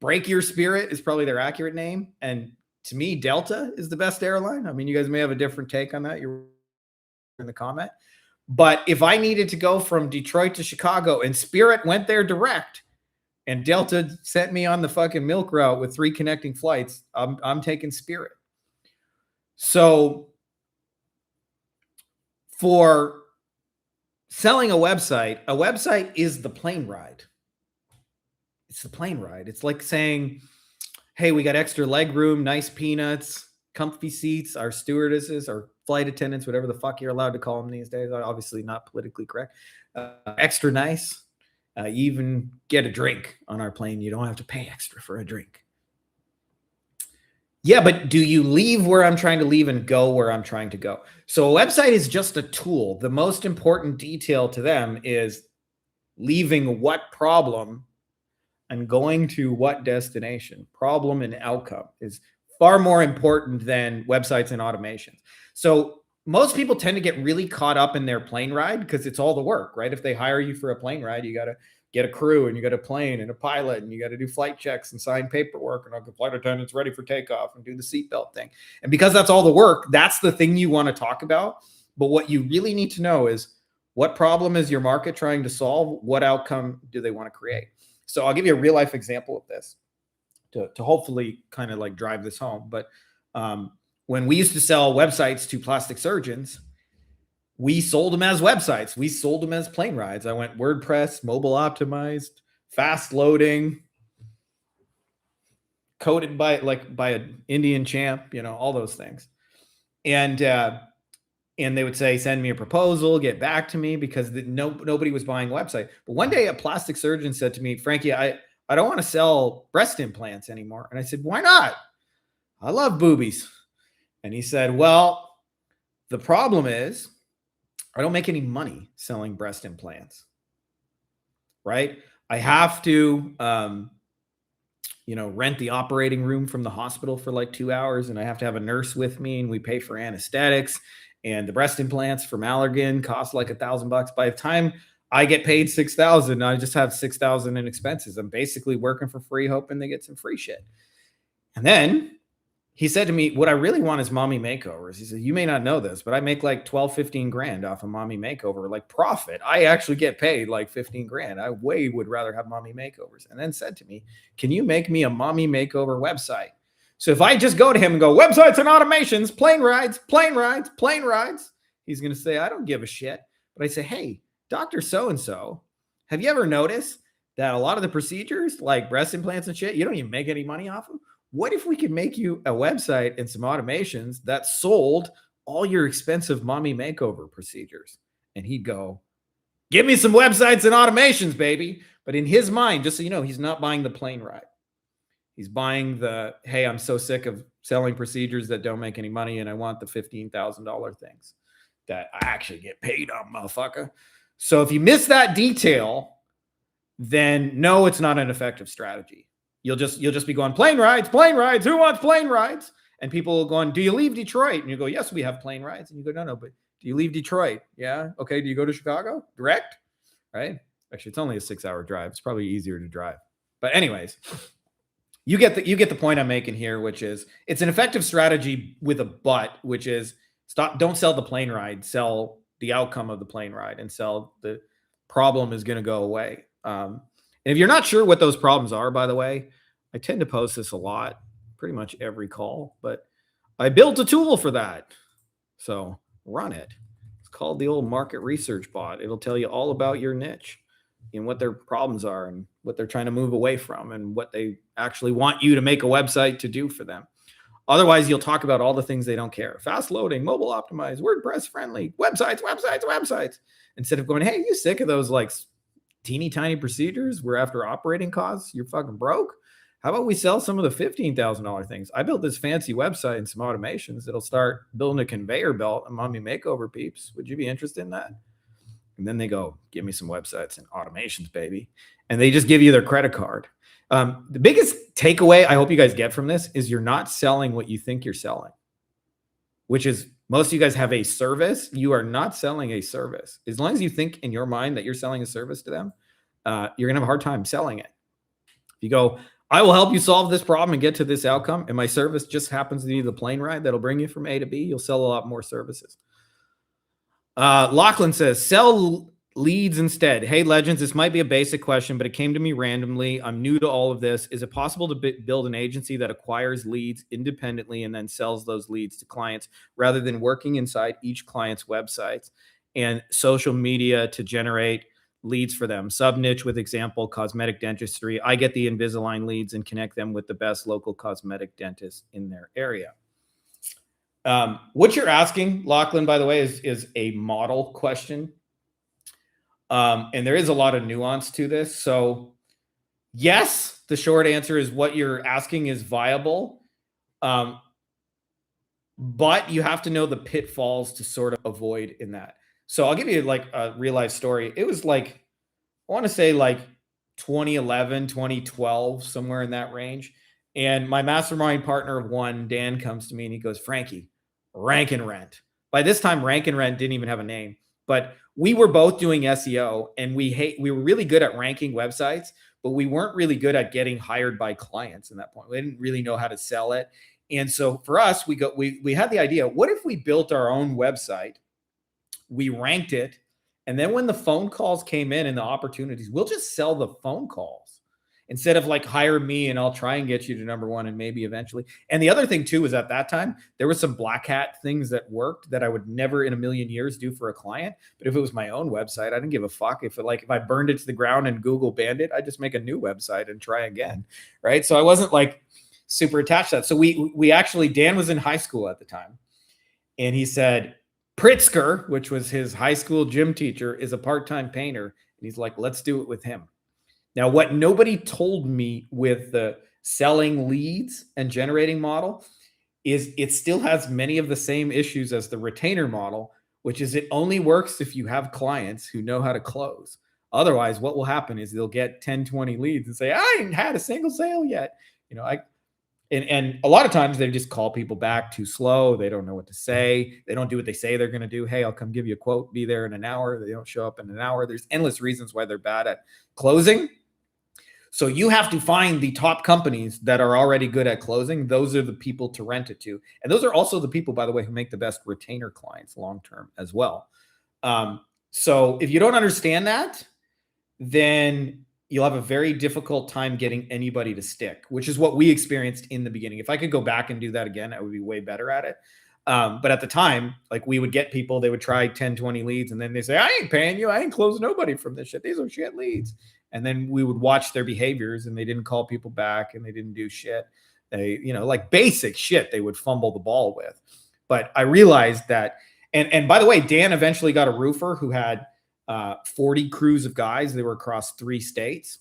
Speaker 1: Break Your Spirit is probably their accurate name. And to me, Delta is the best airline. I mean, you guys may have a different take on that. You're in the comment. But if I needed to go from Detroit to Chicago and Spirit went there direct, and Delta sent me on the fucking milk route with 3 connecting flights, I'm taking Spirit. So for selling a website is the plane ride. It's the plane ride. It's like saying, hey, we got extra leg room, nice peanuts, comfy seats, our stewardesses, our flight attendants, whatever the fuck you're allowed to call them these days. Obviously not politically correct. Extra nice. You even get a drink on our plane. You don't have to pay extra for a drink. Yeah, but do you leave where I'm trying to leave and go where I'm trying to go? So a website is just a tool. The most important detail to them is leaving what problem and going to what destination. Problem and outcome is far more important than websites and automations. So most people tend to get really caught up in their plane ride because it's all the work, right? If they hire you for a plane ride, you got to get a crew and you got a plane and a pilot and you got to do flight checks and sign paperwork and the flight attendant's ready for takeoff and do the seatbelt thing. And because that's all the work, that's the thing you want to talk about. But what you really need to know is, what problem is your market trying to solve? What outcome do they want to create? So I'll give you a real life example of this to hopefully kind of like drive this home. But when we used to sell websites to plastic surgeons, we sold them as websites. We sold them as plane rides. I went WordPress, mobile optimized, fast loading, coded by an Indian champ, all those things. And they would say, send me a proposal, get back to me, because nobody was buying website. But one day a plastic surgeon said to me, Frankie, I don't want to sell breast implants anymore. And I said, why not? I love boobies. And he said, well, the problem is I don't make any money selling breast implants, right? I have to, rent the operating room from the hospital for like 2 hours, and I have to have a nurse with me, and we pay for anesthetics, and the breast implants from Allergan cost like $1,000. By the time I get paid 6,000, I just have 6,000 in expenses. I'm basically working for free, hoping they get some free shit. And then he said to me, what I really want is mommy makeovers. He said, you may not know this, but I make like 12, 15 grand off a mommy makeover, like profit. I actually get paid like 15 grand. I way would rather have mommy makeovers. And then said to me, can you make me a mommy makeover website? So if I just go to him and go, websites and automations, plane rides, plane rides, plane rides, he's going to say, I don't give a shit. But I say, hey, Dr. So-and-so, have you ever noticed that a lot of the procedures like breast implants and shit, you don't even make any money off them? What if we could make you a website and some automations that sold all your expensive mommy makeover procedures? And he'd go, give me some websites and automations, baby. But in his mind, just so you know, he's not buying the plane ride. He's buying the, hey, I'm so sick of selling procedures that don't make any money, and I want the $15,000 things that I actually get paid on, motherfucker. So if you miss that detail, then no, it's not an effective strategy. You'll just be going, plane rides, plane rides. Who wants plane rides? And people will go, do you leave Detroit? And you go, yes, we have plane rides. And you go, no, but do you leave Detroit? Yeah. Okay. Do you go to Chicago direct? Right. Actually, it's only a 6-hour drive. It's probably easier to drive. But anyways, you get the point I'm making here, which is it's an effective strategy with a but, which is don't sell the plane ride, sell the outcome of the plane ride, and sell the problem is going to go away. And if you're not sure what those problems are, by the way, I tend to post this a lot, pretty much every call, but I built a tool for that. So run it. It's called the old market research bot. It'll tell you all about your niche and what their problems are and what they're trying to move away from and what they actually want you to make a website to do for them. Otherwise, you'll talk about all the things they don't care. Fast loading, mobile optimized, WordPress friendly, websites, instead of going, hey, you sick of those like teeny tiny procedures where after operating costs, you're fucking broke? How about we sell some of the $15,000 things? I built this fancy website and some automations that'll start building a conveyor belt and mommy makeover peeps. Would you be interested in that? And then they go, give me some websites and automations, baby. And they just give you their credit card. The biggest takeaway I hope you guys get from this is you're not selling what you think you're selling, which is most of you guys have a service. You are not selling a service. As long as you think in your mind that you're selling a service to them, you're going to have a hard time selling it. If you go, I will help you solve this problem and get to this outcome, and my service just happens to be the plane ride that'll bring you from A to B, you'll sell a lot more services. Lachlan says, sell leads instead. Hey, legends, this might be a basic question, but it came to me randomly. I'm new to all of this. Is it possible to build an agency that acquires leads independently and then sells those leads to clients rather than working inside each client's websites and social media to generate leads for them? Sub niche with example, cosmetic dentistry. I get the Invisalign leads and connect them with the best local cosmetic dentists in their area. What you're asking, Lachlan, by the way, is a model question. And there is a lot of nuance to this. So yes, the short answer is what you're asking is viable. But you have to know the pitfalls to sort of avoid in that. So I'll give you like a real life story. It was like, I want to say like 2011, 2012, somewhere in that range. And my mastermind partner of one, Dan, comes to me and he goes, Frankie, rank and rent. By this time, rank and rent didn't even have a name, but we were both doing SEO and we were really good at ranking websites, but we weren't really good at getting hired by clients in that point. We didn't really know how to sell it. And so for us, we had the idea, what if we built our own website, we ranked it, and then when the phone calls came in and the opportunities, we'll just sell the phone calls instead of like hire me and I'll try and get you to number one and maybe eventually. And the other thing too was at that time, there was some black hat things that worked that I would never in a million years do for a client. But if it was my own website, I didn't give a fuck. If I burned it to the ground and Google banned it, I'd just make a new website and try again. Right. So I wasn't like super attached to that. So we actually, Dan was in high school at the time and he said, Pritzker, which was his high school gym teacher, is a part-time painter. And he's like, let's do it with him. Now, what nobody told me with the selling leads and generating model is it still has many of the same issues as the retainer model, which is it only works if you have clients who know how to close. Otherwise, what will happen is they'll get 10, 20 leads and say, I ain't had a single sale yet. And a lot of times they just call people back too slow. They don't know what to say. They don't do what they say they're going to do. Hey, I'll come give you a quote. Be there in an hour. They don't show up in an hour. There's endless reasons why they're bad at closing. So you have to find the top companies that are already good at closing. Those are the people to rent it to. And those are also the people, by the way, who make the best retainer clients long-term as well. So if you don't understand that, then you'll have a very difficult time getting anybody to stick, which is what we experienced in the beginning. If I could go back and do that again, I would be way better at it. But at the time, like, we would get people, they would try 10, 20 leads, and then they say, I ain't paying you. I ain't closing nobody from this shit. These are shit leads. And then we would watch their behaviors, and they didn't call people back, and they didn't do shit. They, like basic shit they would fumble the ball with. But I realized that, and by the way, Dan eventually got a roofer who had 40 crews of guys. They were across 3 states,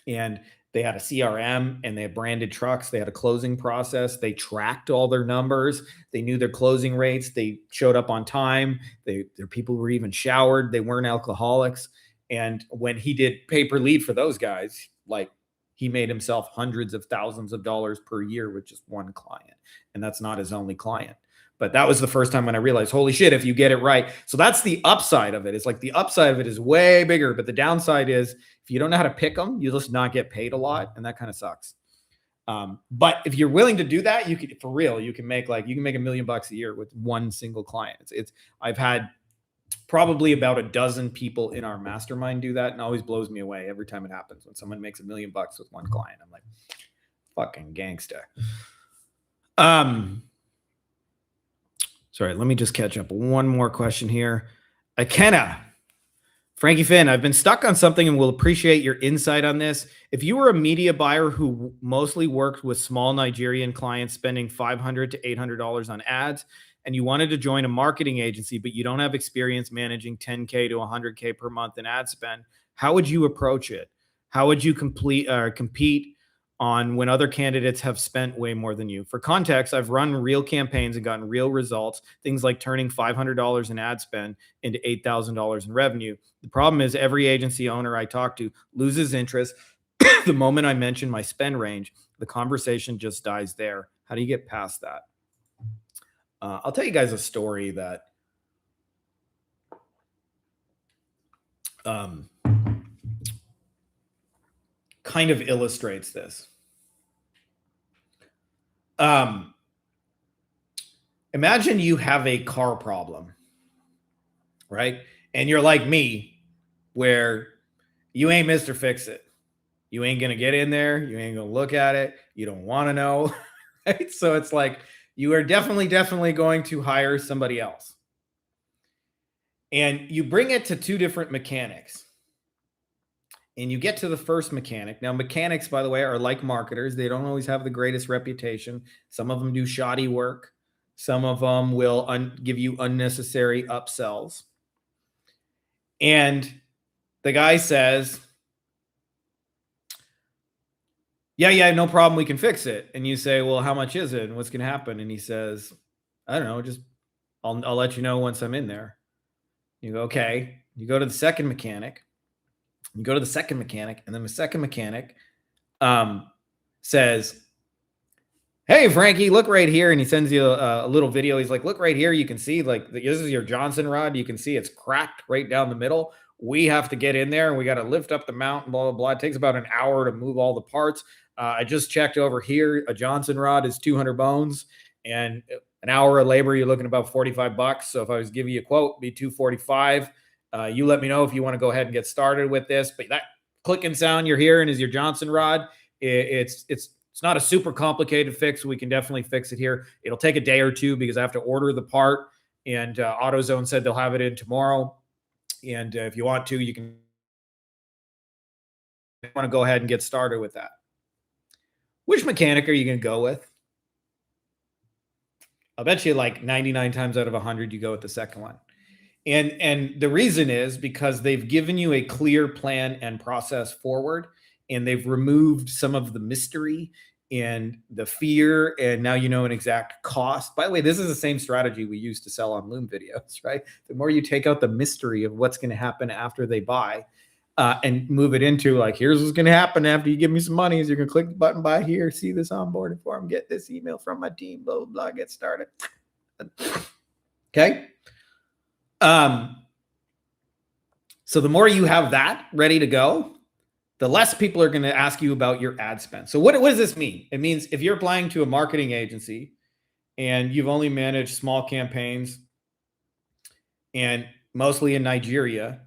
Speaker 1: and they had a CRM, and they had branded trucks. They had a closing process. They tracked all their numbers. They knew their closing rates. They showed up on time. Their people were even showered. They weren't alcoholics. And when he did pay per lead for those guys, like, he made himself hundreds of thousands of dollars per year with just one client. And that's not his only client. But that was the first time when I realized, holy shit, if you get it right. So that's the upside of it. It's like the upside of it is way bigger. But the downside is, if you don't know how to pick them, you'll just not get paid a lot. And that kind of sucks. But if you're willing to do that, you can, for real, you can make $1 million a year with one single client. I've had probably about a dozen people in our mastermind do that, and it always blows me away every time it happens. When someone makes $1 million with one client, I'm like, fucking gangsta. Sorry, let me just catch up. One more question here. Akenna, Frankie Finn, I've been stuck on something and will appreciate your insight on this. If you were a media buyer who mostly worked with small Nigerian clients spending $500 to $800 on ads, and you wanted to join a marketing agency, but you don't have experience managing $10K to $100K per month in ad spend, how would you approach it? How would you compete on when other candidates have spent way more than you? For context, I've run real campaigns and gotten real results, things like turning $500 in ad spend into $8,000 in revenue. The problem is every agency owner I talk to loses interest the moment I mention my spend range. The conversation just dies there. How do you get past that? I'll tell you guys a story that kind of illustrates this. Imagine you have a car problem, right? And you're like me, where you ain't Mr. Fix It. You ain't going to get in there. You ain't going to look at it. You don't want to know, right? So it's like, you are definitely going to hire somebody else. And you bring it to 2 different mechanics. And you get to the first mechanic. Now, mechanics, by the way, are like marketers. They don't always have the greatest reputation. Some of them do shoddy work. Some of them will give you unnecessary upsells. And the guy says, yeah, no problem. We can fix it. And you say, well, how much is it? And what's going to happen? And he says, I don't know. Just I'll let you know once I'm in there. You go, okay. You go to the second mechanic. You go to the second mechanic, and then the second mechanic says, hey, Frankie, look right here. And he sends you a little video. He's like, look right here. You can see, like, this is your Johnson rod. You can see it's cracked right down the middle. We have to get in there, and we got to lift up the mount, blah, blah, blah. It takes about an hour to move all the parts. I just checked over here. A Johnson rod is 200 bones, and an hour of labor, you're looking about $45. So if I was giving you a quote, it'd be $245. You let me know if you want to go ahead and get started with this. But that clicking sound you're hearing is your Johnson rod. It's not a super complicated fix. We can definitely fix it here. It'll take a day or 2 because I have to order the part. And AutoZone said they'll have it in tomorrow. And if you want to, you can want to go ahead and get started with that. Which mechanic are you going to go with? I'll bet you like 99 times out of 100, you go with the second one. And the reason is because they've given you a clear plan and process forward, and they've removed some of the mystery and the fear, and now you know an exact cost. By the way, this is the same strategy we use to sell on Loom videos, right? The more you take out the mystery of what's going to happen after they buy, and move it into like, here's what's going to happen after you give me some money is you're going to click the button buy here, see this onboarding form, get this email from my team, blah, blah, blah, get started. Okay. So the more you have that ready to go, the less people are going to ask you about your ad spend. So what does this mean? It means if you're applying to a marketing agency and you've only managed small campaigns and mostly in Nigeria,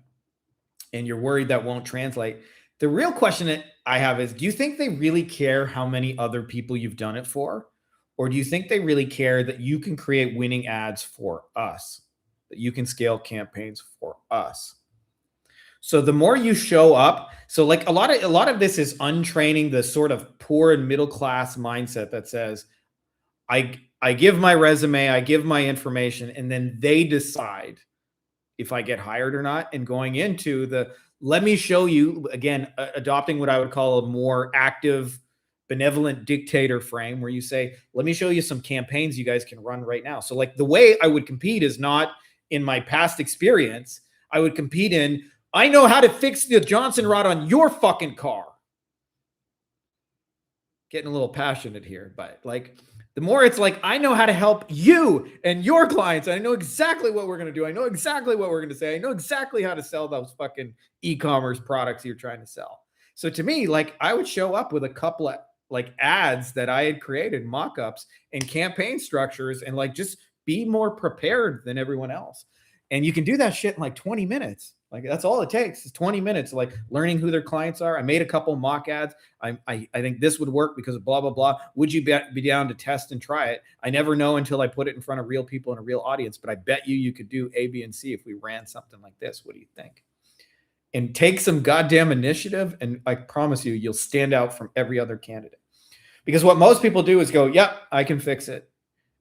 Speaker 1: and you're worried that won't translate, the real question that I have is, do you think they really care how many other people you've done it for? Or do you think they really care that you can create winning ads for us, that you can scale campaigns for us? So the more you show up, so like a lot of this is untraining the sort of poor and middle class mindset that says, I give my resume, I give my information, and then they decide if I get hired or not. And going into the, let me show you, again, adopting what I would call a more active, benevolent dictator frame where you say, let me show you some campaigns you guys can run right now. So like the way I would compete is not in my past experience. I would compete in, I know how to fix the Johnson rod on your fucking car. Getting a little passionate here, but like the more it's like, I know how to help you and your clients. I know exactly what we're going to do. I know exactly what we're going to say. I know exactly how to sell those fucking e-commerce products you're trying to sell. So to me, like I would show up with a couple of like ads that I had created, mock-ups and campaign structures, and like just be more prepared than everyone else. And you can do that shit in like 20 minutes. Like that's all it takes is 20 minutes, like learning who their clients are. I made a couple mock ads. I think this would work because of blah, blah, blah. Would you be down to test and try it? I never know until I put it in front of real people in a real audience, but I bet you could do A, B, and C if we ran something like this. What do you think? And take some goddamn initiative. And I promise you, you'll stand out from every other candidate. Because what most people do is go, yep, I can fix it.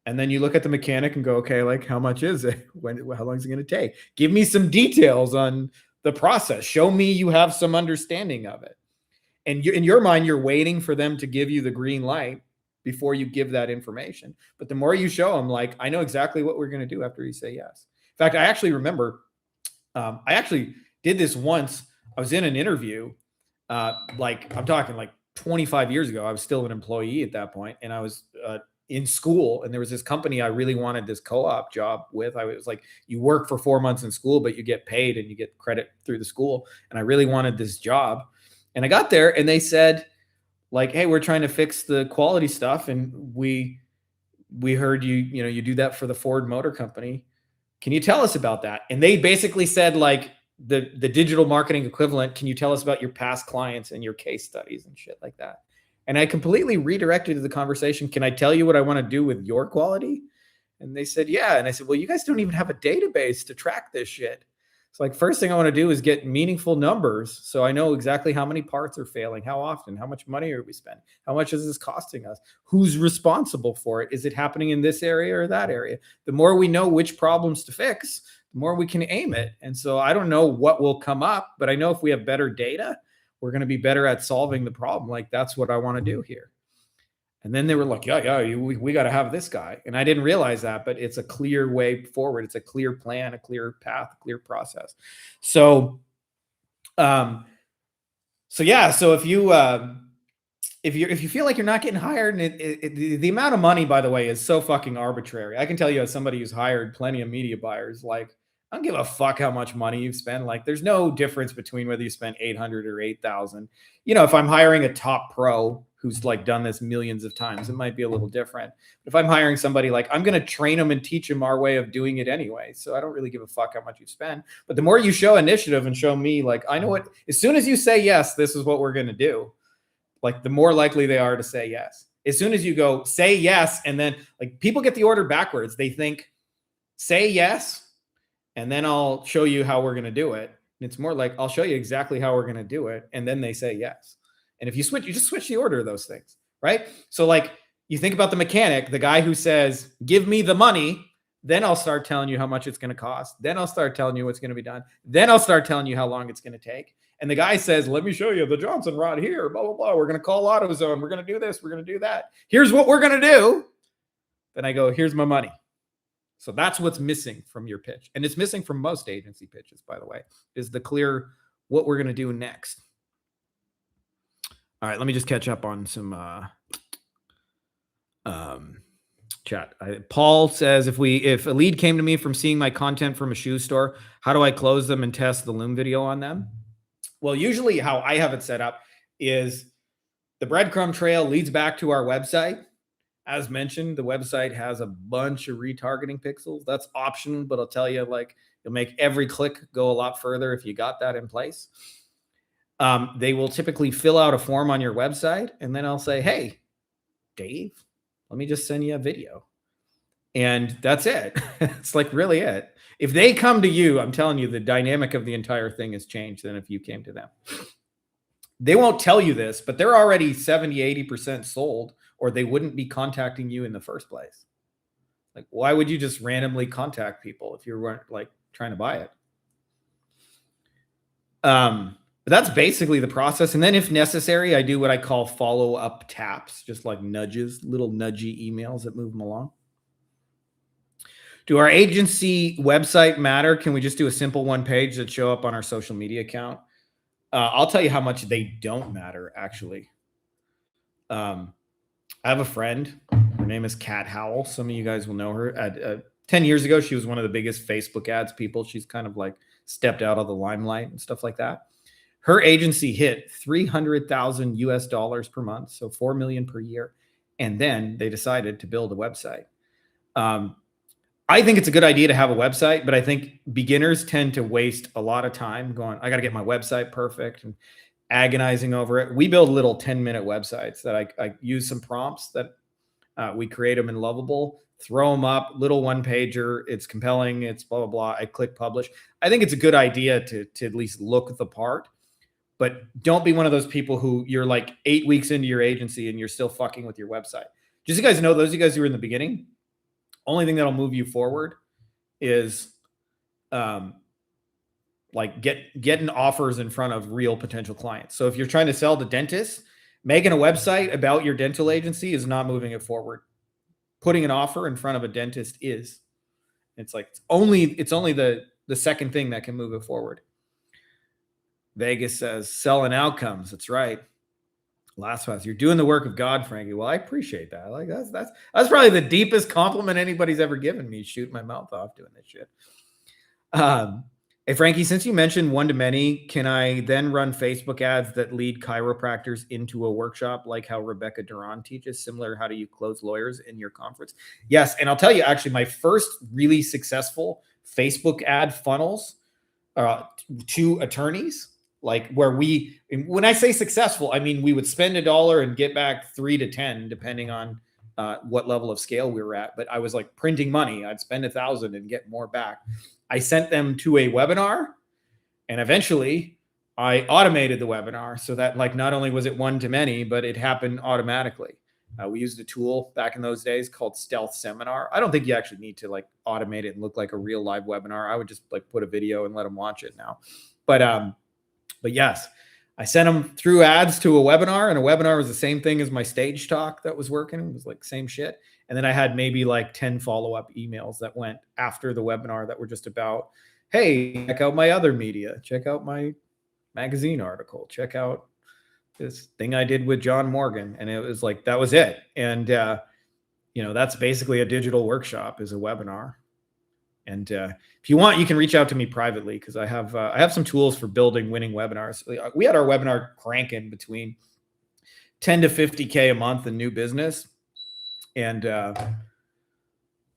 Speaker 1: And then you look at the mechanic and go, okay, like how much is it? How long is it going to take? Give me some details on the process. Show me you have some understanding of it. And in your mind, you're waiting for them to give you the green light before you give that information. But the more you show them, like, I know exactly what we're going to do after you say yes. In fact, I actually remember, I actually did this once. I was in an interview, like I'm talking like 25 years ago. I was still an employee at that point, and I was in school, and there was this company I really wanted this co-op job with. I was like, you work for 4 months in school, but you get paid and you get credit through the school. And I really wanted this job. And I got there and they said like, hey, we're trying to fix the quality stuff. And we heard you do that for the Ford Motor Company. Can you tell us about that? And they basically said like the digital marketing equivalent. Can you tell us about your past clients and your case studies and shit like that? And I completely redirected the conversation. Can I tell you what I want to do with your quality? And they said, yeah. And I said, well, you guys don't even have a database to track this shit. It's like, first thing I want to do is get meaningful numbers. So I know exactly how many parts are failing, how often, how much money are we spending? How much is this costing us? Who's responsible for it? Is it happening in this area or that area? The more we know which problems to fix, the more we can aim it. And so I don't know what will come up, but I know if we have better data, we're going to be better at solving the problem. Like, that's what I want to do here. And then they were like, we got to have this guy. And I didn't realize that, but it's a clear way forward. It's a clear plan, a clear path, a clear process. So, So if you feel like you're not getting hired, and the amount of money, by the way, is so fucking arbitrary. I can tell you as somebody who's hired plenty of media buyers, like, I don't give a fuck how much money you've spent. Like, there's no difference between whether you spent 800 or 8,000. If I'm hiring a top pro who's like done this millions of times, it might be a little different. But if I'm hiring somebody, like, I'm going to train them and teach them our way of doing it anyway. So I don't really give a fuck how much you spend. But the more you show initiative and show me, like, I know what, as soon as you say yes, this is what we're going to do, like, the more likely they are to say yes. As soon as you go say yes, and then like people get the order backwards. They think say yes, and then I'll show you how we're going to do it. And it's more like, I'll show you exactly how we're going to do it. And then they say yes. And if you switch, you just switch the order of those things, right? So like, you think about the mechanic, the guy who says, give me the money, then I'll start telling you how much it's going to cost. Then I'll start telling you what's going to be done. Then I'll start telling you how long it's going to take. And the guy says, let me show you the Johnson rod here, blah, blah, blah. We're going to call AutoZone. We're going to do this. We're going to do that. Here's what we're going to do. Then I go, here's my money. So that's what's missing from your pitch. And it's missing from most agency pitches, by the way, is the clear what we're going to do next. All right, let me just catch up on some chat. Paul says, if a lead came to me from seeing my content from a shoe store, how do I close them and test the Loom video on them? Well, usually how I have it set up is the breadcrumb trail leads back to our website. As mentioned, the website has a bunch of retargeting pixels. That's optional, but I'll tell you, like, you'll make every click go a lot further if you got that in place. They will typically fill out a form on your website, and then I'll say, hey, Dave, let me just send you a video. And that's it. It's like really it. If they come to you, I'm telling you, the dynamic of the entire thing has changed than if you came to them. They won't tell you this, but they're already 70, 80% sold, or they wouldn't be contacting you in the first place. Like, why would you just randomly contact people if you weren't like trying to buy it? But that's basically the process. And then if necessary, I do what I call follow-up taps, just like nudges, little nudgy emails that move them along. Do our agency website matter? Can we just do a simple one page that show up on our social media account? I'll tell you how much they don't matter, actually. I have a friend. Her name is Kat Howell. Some of you guys will know her. 10 years ago, she was one of the biggest Facebook ads people. She's kind of like stepped out of the limelight and stuff like that. Her agency hit $300,000 US per month, so $4 million per year. And then they decided to build a website. I think it's a good idea to have a website, but I think beginners tend to waste a lot of time going, I got to get my website perfect and agonizing over it. We build little 10-minute websites that I use some prompts that we create them in Lovable, throw them up, little one pager. It's compelling. It's blah, blah, blah. I click publish. I think it's a good idea to at least look the part, but don't be one of those people who you're like 8 weeks into your agency and you're still fucking with your website. Just so you guys know, those of you guys who are in the beginning, only thing that'll move you forward is like getting offers in front of real potential clients. So if you're trying to sell to dentists, making a website about your dental agency is not moving it forward. Putting an offer in front of a dentist is. It's like it's only the second thing that can move it forward. Vegas says selling outcomes. That's right. Last one, you're doing the work of God, Frankie. Well, I appreciate that. Like that's probably the deepest compliment anybody's ever given me. Shooting my mouth off doing this shit. Hey, Frankie, since you mentioned one-to-many, can I then run Facebook ads that lead chiropractors into a workshop like how Rebecca Duran teaches, similar how do you close lawyers in your conference? Yes, and I'll tell you, actually, my first really successful Facebook ad funnels to attorneys, like where when I say successful, I mean we would spend $1 and get back 3 to 10, depending on what level of scale we were at. But I was like printing money. I'd spend 1,000 and get more back. I sent them to a webinar, and eventually I automated the webinar so that like not only was it one-to-many, but it happened automatically. We used a tool back in those days called Stealth Seminar. I don't think you actually need to like automate it and look like a real live webinar. I would just like put a video and let them watch it now. But yes, I sent them through ads to a webinar, and a webinar was the same thing as my stage talk that was working. It was like same shit. And then I had maybe like 10 follow-up emails that went after the webinar that were just about, hey, check out my other media, check out my magazine article, check out this thing I did with John Morgan. And it was like, that was it. And, that's basically a digital workshop is a webinar. And if you want, you can reach out to me privately because I have some tools for building winning webinars. We had our webinar cranking between 10 to 50K a month in new business. And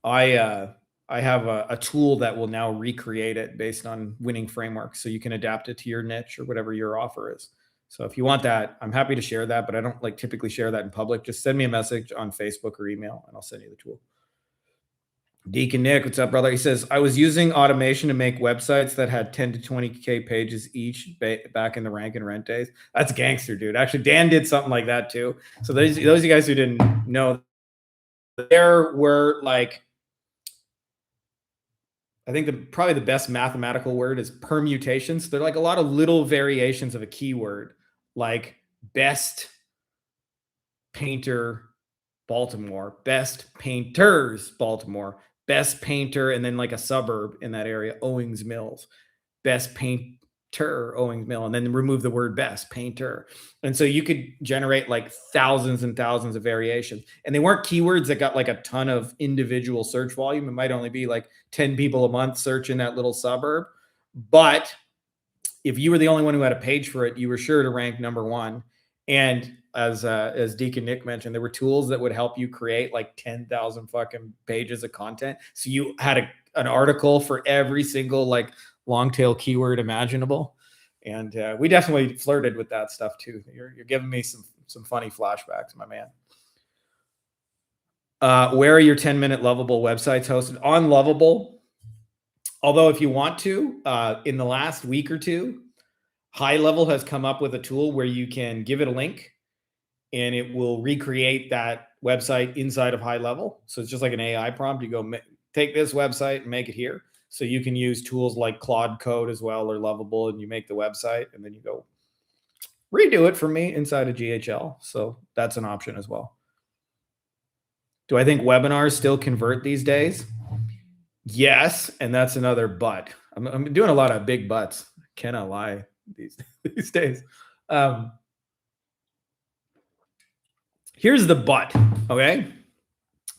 Speaker 1: I have a tool that will now recreate it based on winning frameworks. So you can adapt it to your niche or whatever your offer is. So if you want that, I'm happy to share that, but I don't like typically share that in public. Just send me a message on Facebook or email and I'll send you the tool. Deacon Nick, what's up, brother? He says, I was using automation to make websites that had 10 to 20K pages each back in the rank and rent days. That's gangster, dude. Actually, Dan did something like that too. So those of you guys who didn't know, there were like, I think probably the best mathematical word is permutations. They're like a lot of little variations of a keyword, like best painter Baltimore, best painters Baltimore, best painter, and then like a suburb in that area, Owings Mills, best painter Owings Mill, and then remove the word best, painter. And so you could generate like thousands and thousands of variations. And they weren't keywords that got like a ton of individual search volume. It might only be like 10 people a month searching that little suburb. But if you were the only one who had a page for it, you were sure to rank number one. And as Deacon Nick mentioned, there were tools that would help you create like 10,000 fucking pages of content. So you had an article for every single like long tail keyword imaginable. And we definitely flirted with that stuff too. You're giving me some funny flashbacks, my man. Where are your 10-minute Lovable websites hosted? On Lovable. Although if you want to, in the last week or two, High Level has come up with a tool where you can give it a link and it will recreate that website inside of High Level. So it's just like an AI prompt. You go take this website and make it here. So you can use tools like Claude Code as well, or Lovable, and you make the website and then you go redo it for me inside of GHL. So that's an option as well. Do I think webinars still convert these days? Yes. And that's another but. I'm doing a lot of big buts. Cannot lie these days. Here's the but. Okay.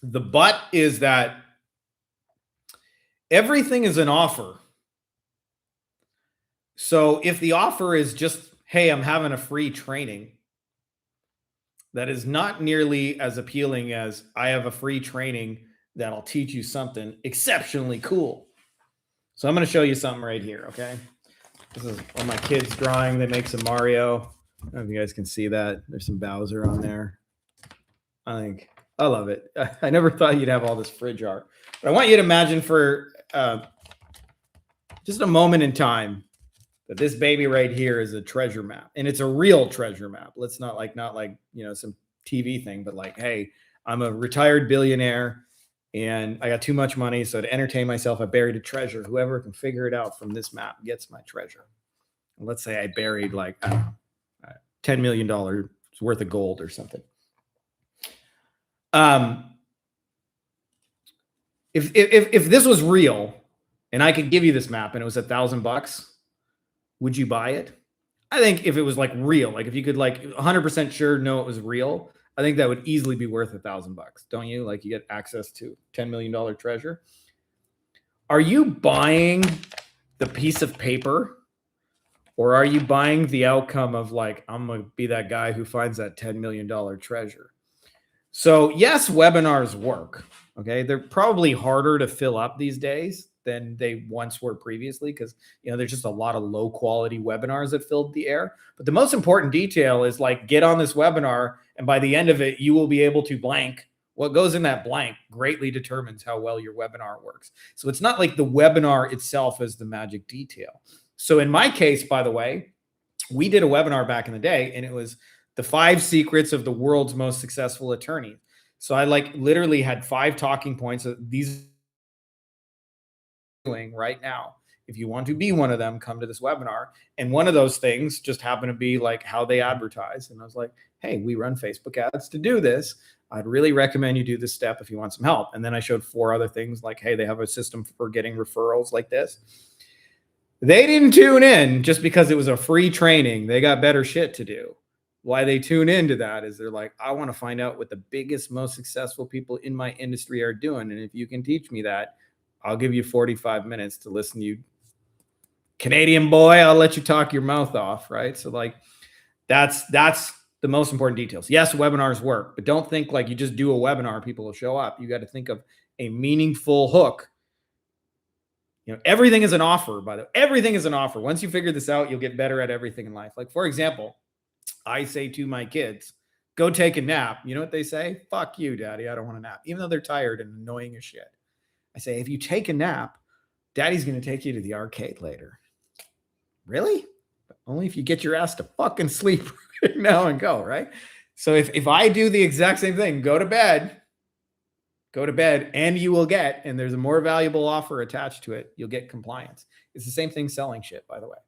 Speaker 1: The but is that everything is an offer. So if the offer is just, hey, I'm having a free training, that is not nearly as appealing as I have a free training that'll teach you something exceptionally cool. So I'm going to show you something right here. Okay. This is one of my kids' drawing. They make some Mario. I don't know if you guys can see that. There's some Bowser on there. I love it. I never thought you'd have all this fridge art, but I want you to imagine for just a moment in time that this baby right here is a treasure map, and it's a real treasure map. Let's not like some TV thing, but like, hey, I'm a retired billionaire and I got too much money, so to entertain myself, I buried a treasure. Whoever can figure it out from this map gets my treasure. And let's say I buried like $10 million worth of gold or something. If this was real and I could give you this map and it was $1,000, would you buy it? I think if it was like real, like if you could like 100% sure know it was real, I think that would easily be worth $1,000. Don't you? Like you get access to $10 million treasure. Are you buying the piece of paper, or are you buying the outcome of like, I'm going to be that guy who finds that $10 million treasure? So yes, webinars work. Okay. They're probably harder to fill up these days than they once were previously, because there's just a lot of low quality webinars that filled the air. But the most important detail is like, get on this webinar, and by the end of it, you will be able to blank. What goes in that blank greatly determines how well your webinar works. So it's not like the webinar itself is the magic detail. So in my case, by the way, we did a webinar back in the day, and it was the 5 secrets of the world's most successful attorneys. So I like literally had 5 talking points of these right now. If you want to be one of them, come to this webinar. And one of those things just happened to be like how they advertise. And I was like, hey, we run Facebook ads to do this. I'd really recommend you do this step if you want some help. And then I showed 4 other things like, hey, they have a system for getting referrals like this. They didn't tune in just because it was a free training. They got better shit to do. Why they tune into that is they're like, I want to find out what the biggest, most successful people in my industry are doing. And if you can teach me that, I'll give you 45 minutes to listen to you. Canadian boy, I'll let you talk your mouth off, right? So like, that's the most important details. Yes, webinars work, but don't think like you just do a webinar, people will show up. You got to think of a meaningful hook. Everything is an offer, by the way. Everything is an offer. Once you figure this out, you'll get better at everything in life. Like, for example, I say to my kids, go take a nap. You know what they say? Fuck you, daddy. I don't want a nap. Even though they're tired and annoying as shit. I say, if you take a nap, daddy's going to take you to the arcade later. Really? But only if you get your ass to fucking sleep right now and go, right? So if I do the exact same thing, go to bed, and you will get, and there's a more valuable offer attached to it, you'll get compliance. It's the same thing selling shit, by the way.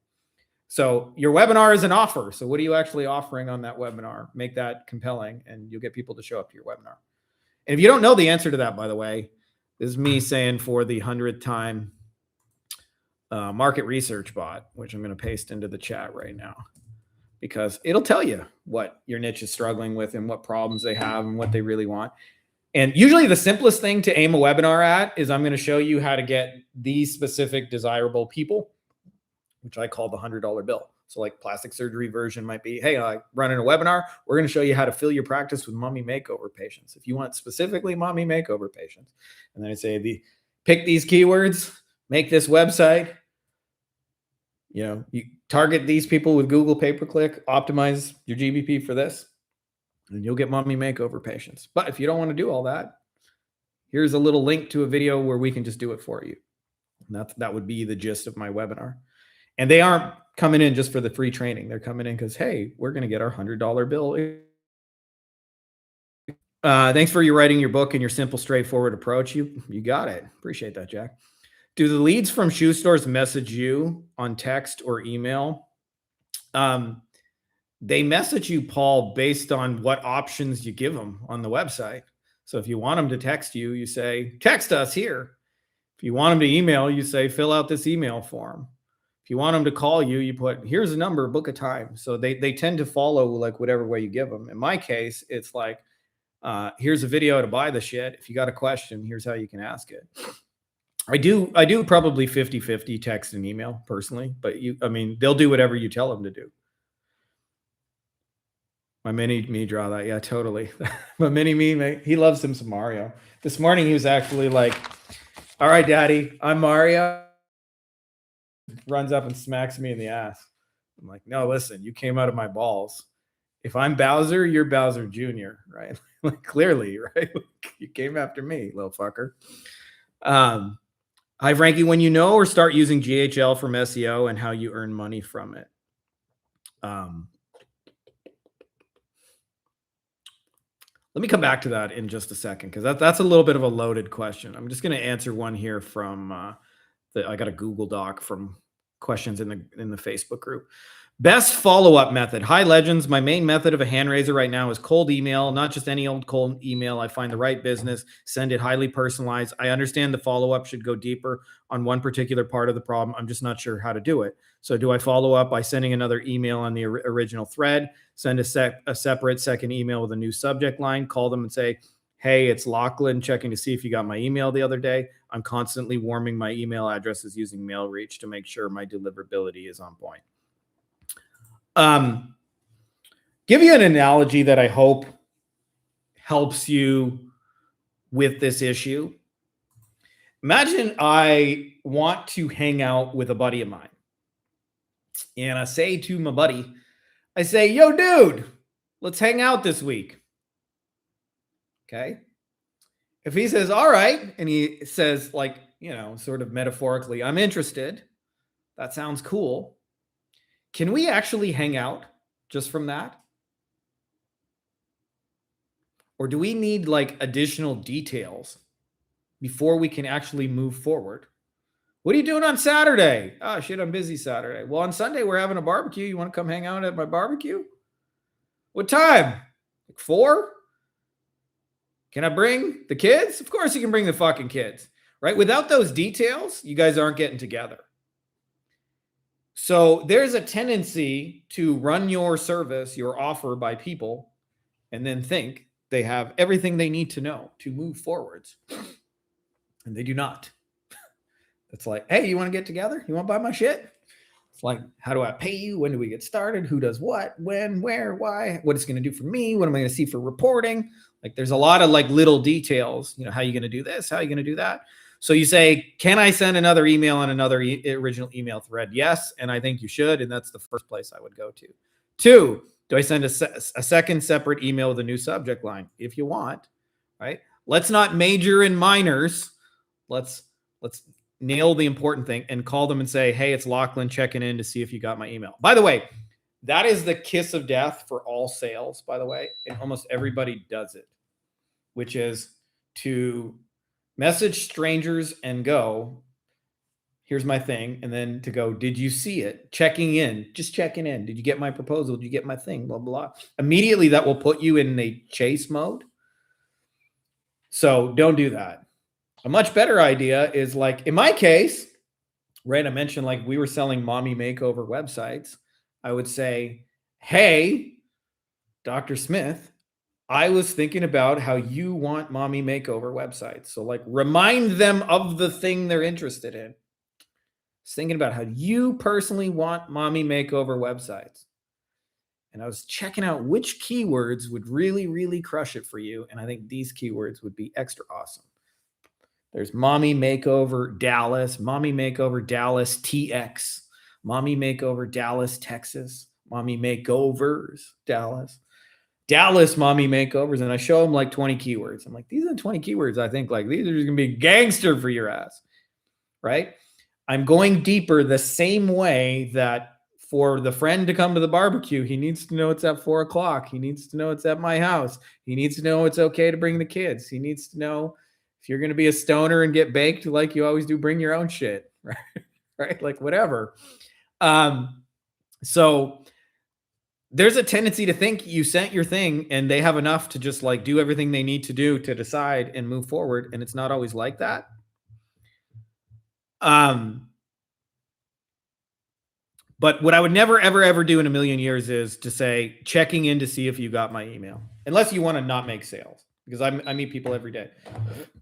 Speaker 1: So your webinar is an offer. So what are you actually offering on that webinar? Make that compelling, and you'll get people to show up to your webinar. And if you don't know the answer to that, by the way, this is me saying for the 100th time, market research bot, which I'm going to paste into the chat right now, because it'll tell you what your niche is struggling with and what problems they have and what they really want. And usually the simplest thing to aim a webinar at is I'm going to show you how to get these specific desirable people, which I call the $100 bill. So like plastic surgery version might be, hey, I running a webinar. We're going to show you how to fill your practice with mommy makeover patients. If you want specifically mommy makeover patients. And then I say, pick these keywords, make this website. You target these people with Google pay-per-click, optimize your GBP for this, and you'll get mommy makeover patients. But if you don't want to do all that, here's a little link to a video where we can just do it for you. And that would be the gist of my webinar. And they aren't coming in just for the free training. They're coming in because, hey, we're going to get our $100 bill. Thanks for writing your book and your simple, straightforward approach. You got it. Appreciate that, Jack. Do the leads from shoe stores message you on text or email? They message you, Paul, based on what options you give them on the website. So if you want them to text you, you say, text us here. If you want them to email, you say, fill out this email form. If you want them to call you, you put, here's a number, book a time. So they tend to follow like whatever way you give them. In my case, it's like, here's a video to buy the shit. If you got a question, here's how you can ask it. I do probably 50-50 text and email personally, but they'll do whatever you tell them to do. My mini me draw that. Yeah, totally. My mini me, he loves him some Mario. This morning he was actually like, all right, daddy, I'm Mario. Runs up and smacks me in the ass. I'm like, no, listen, you came out of my balls. If I'm Bowser, you're Bowser Jr., right? Like, clearly, right? You came after me, little fucker. Hi, Frankie. When you know or start using GHL from SEO and how you earn money from it. Let me come back to that in just a second, because that's a little bit of a loaded question. I'm just going to answer one here from I got a Google Doc from questions in the Facebook group. Best follow-up method. Hi, legends. My main method of a hand raiser right now is cold email, not just any old cold email. I find the right business, send it highly personalized. I understand the follow-up should go deeper on one particular part of the problem. I'm just not sure how to do it. So do I follow up by sending another email on the original thread, send a separate second email with a new subject line, call them and say, hey, it's Lachlan, checking to see if you got my email the other day. I'm constantly warming my email addresses using MailReach to make sure my deliverability is on point. Give you an analogy that I hope helps you with this issue. Imagine I want to hang out with a buddy of mine. And I say to my buddy, I say, yo, dude, let's hang out this week. Okay. If he says, all right, and he says, like, sort of metaphorically, I'm interested. That sounds cool. Can we actually hang out just from that? Or do we need like additional details before we can actually move forward? What are you doing on Saturday? Oh, shit, I'm busy Saturday. Well, on Sunday, we're having a barbecue. You want to come hang out at my barbecue? What time? Like 4? Can I bring the kids? Of course you can bring the fucking kids, right? Without those details, you guys aren't getting together. So there's a tendency to run your service, your offer by people, and then think they have everything they need to know to move forwards. And they do not. It's like, hey, you want to get together? You want to buy my shit? It's like, how do I pay you? When do we get started? Who does what? When, where, why? What it's going to do for me? What am I going to see for reporting? Like, there's a lot of like little details. How are you going to do this? How are you going to do that? So you say, can I send another email on another original email thread? Yes. And I think you should. And that's the first place I would go to. 2, do I send a second separate email with a new subject line? If you want, right? Let's not major in minors. Let's nail the important thing and call them and say, hey, it's Lachlan checking in to see if you got my email. By the way, that is the kiss of death for all sales, by the way. And almost everybody does it, which is to message strangers and go, here's my thing. And then to go, did you see it? Checking in, just checking in. Did you get my proposal? Did you get my thing? Blah, blah, blah. Immediately that will put you in a chase mode. So don't do that. A much better idea is like, in my case, right? I mentioned like we were selling mommy makeover websites. I would say, hey, Dr. Smith, I was thinking about how you want mommy makeover websites. So like remind them of the thing they're interested in. I was thinking about how you personally want mommy makeover websites. And I was checking out which keywords would really, really crush it for you. And I think these keywords would be extra awesome. There's mommy makeover Dallas, mommy makeover Dallas TX, mommy makeover Dallas, Texas, mommy makeovers Dallas, Dallas mommy makeovers. And I show them like 20 keywords. I'm like, these are the 20 keywords. I think like these are just gonna be gangster for your ass, right? I'm going deeper the same way that for the friend to come to the barbecue, he needs to know it's at 4:00. He needs to know it's at my house. He needs to know it's okay to bring the kids. He needs to know if you're going to be a stoner and get baked like you always do, bring your own shit, right? Right? Like whatever. So there's a tendency to think you sent your thing and they have enough to just like do everything they need to do to decide and move forward. And it's not always like that. But what I would never, ever, ever do in a million years is to say checking in to see if you got my email, unless you want to not make sales. Because I meet people every day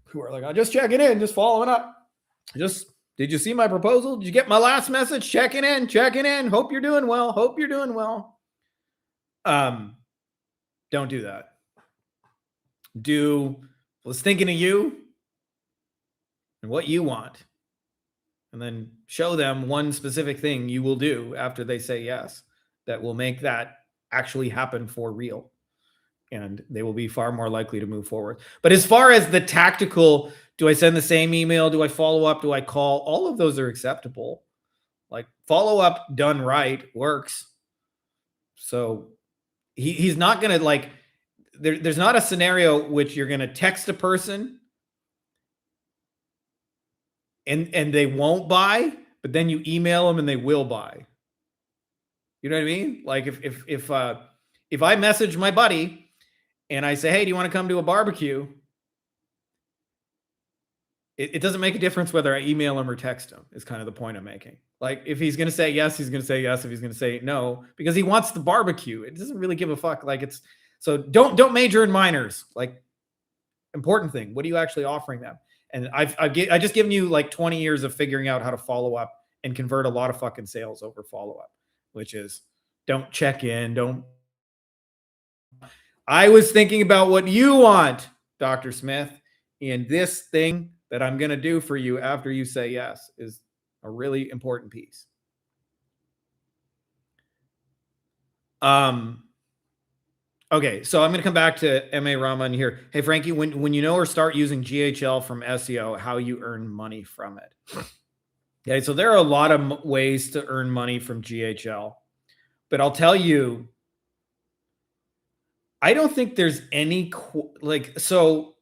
Speaker 1: who are like, I'm just checking in, just following up. Did you see my proposal? Did you get my last message? Checking in. Hope you're doing well. Don't do that. Was thinking of you and what you want. And then show them one specific thing you will do after they say yes that will make that actually happen for real. And they will be far more likely to move forward. But as far as the tactical, do I send the same email? Do I follow up? Do I call? All of those are acceptable. Like follow up done right works. So he's not going to like, there's not a scenario which you're going to text a person and they won't buy, but then you email them and they will buy. You know what I mean? Like if I message my buddy and I say, hey, do you want to come to a barbecue? It doesn't make a difference whether I email him or text him, is kind of the point I'm making. Like if he's going to say yes, he's going to say yes. If he's going to say no, because he wants the barbecue, it doesn't really give a fuck. Like so don't major in minors. Like important thing. What are you actually offering them? And I just given you like 20 years of figuring out how to follow up and convert a lot of fucking sales over follow up, which is don't check in. I was thinking about what you want, Dr. Smith, and this thing that I'm going to do for you after you say yes is a really important piece. Okay, so I'm going to come back to M.A. Rahman here. Hey, Frankie, when you know or start using GHL from SEO, how you earn money from it. Okay, so there are a lot of ways to earn money from GHL, but I'll tell you, I don't think there's any so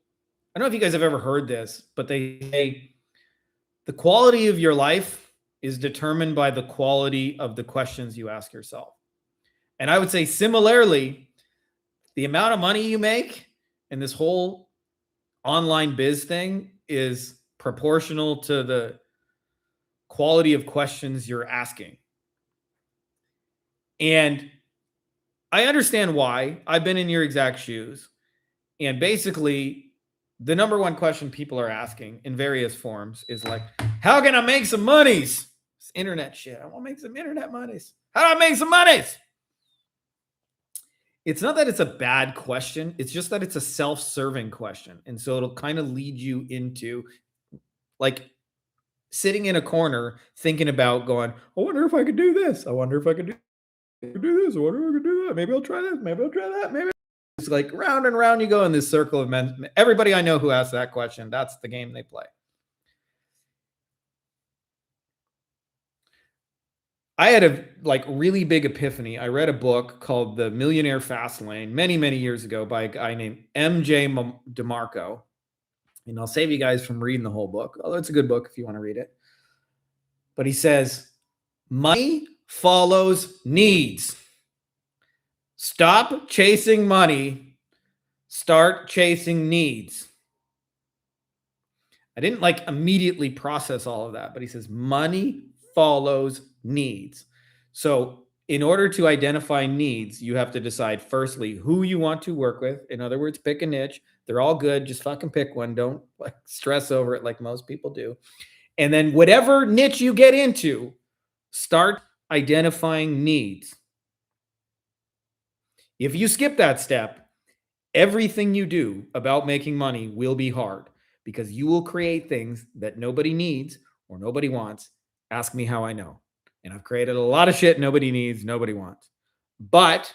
Speaker 1: I don't know if you guys have ever heard this, but they say the quality of your life is determined by the quality of the questions you ask yourself. And I would say similarly, the amount of money you make in this whole online biz thing is proportional to the quality of questions you're asking. And I understand why. I've been in your exact shoes. And basically, the number one question people are asking in various forms is like, how can I make some monies? It's internet shit. I want to make some internet monies. How do I make some monies? It's not that it's a bad question. It's just that it's a self-serving question. And so it'll kind of lead you into like sitting in a corner thinking about going, I wonder if I could do this. I wonder if I could do this. I wonder if I could do that. Maybe I'll try this. Maybe I'll try that. Maybe it's like round and round you go in this circle of men. Everybody I know who asks that question, that's the game they play. I had a really big epiphany. I read a book called The Millionaire Fast Lane many, many years ago by a guy named M.J. DeMarco. And I'll save you guys from reading the whole book, although it's a good book if you want to read it. But he says, money follows needs. Stop chasing money. Start chasing needs. I didn't like immediately process all of that, but he says money follows needs. So in order to identify needs, you have to decide firstly who you want to work with. In other words, pick a niche. They're all good. Just fucking pick one. Don't like stress over it like most people do. And then whatever niche you get into, start identifying needs. If you skip that step, everything you do about making money will be hard because you will create things that nobody needs or nobody wants. Ask me how I know. And I've created a lot of shit nobody needs, nobody wants. But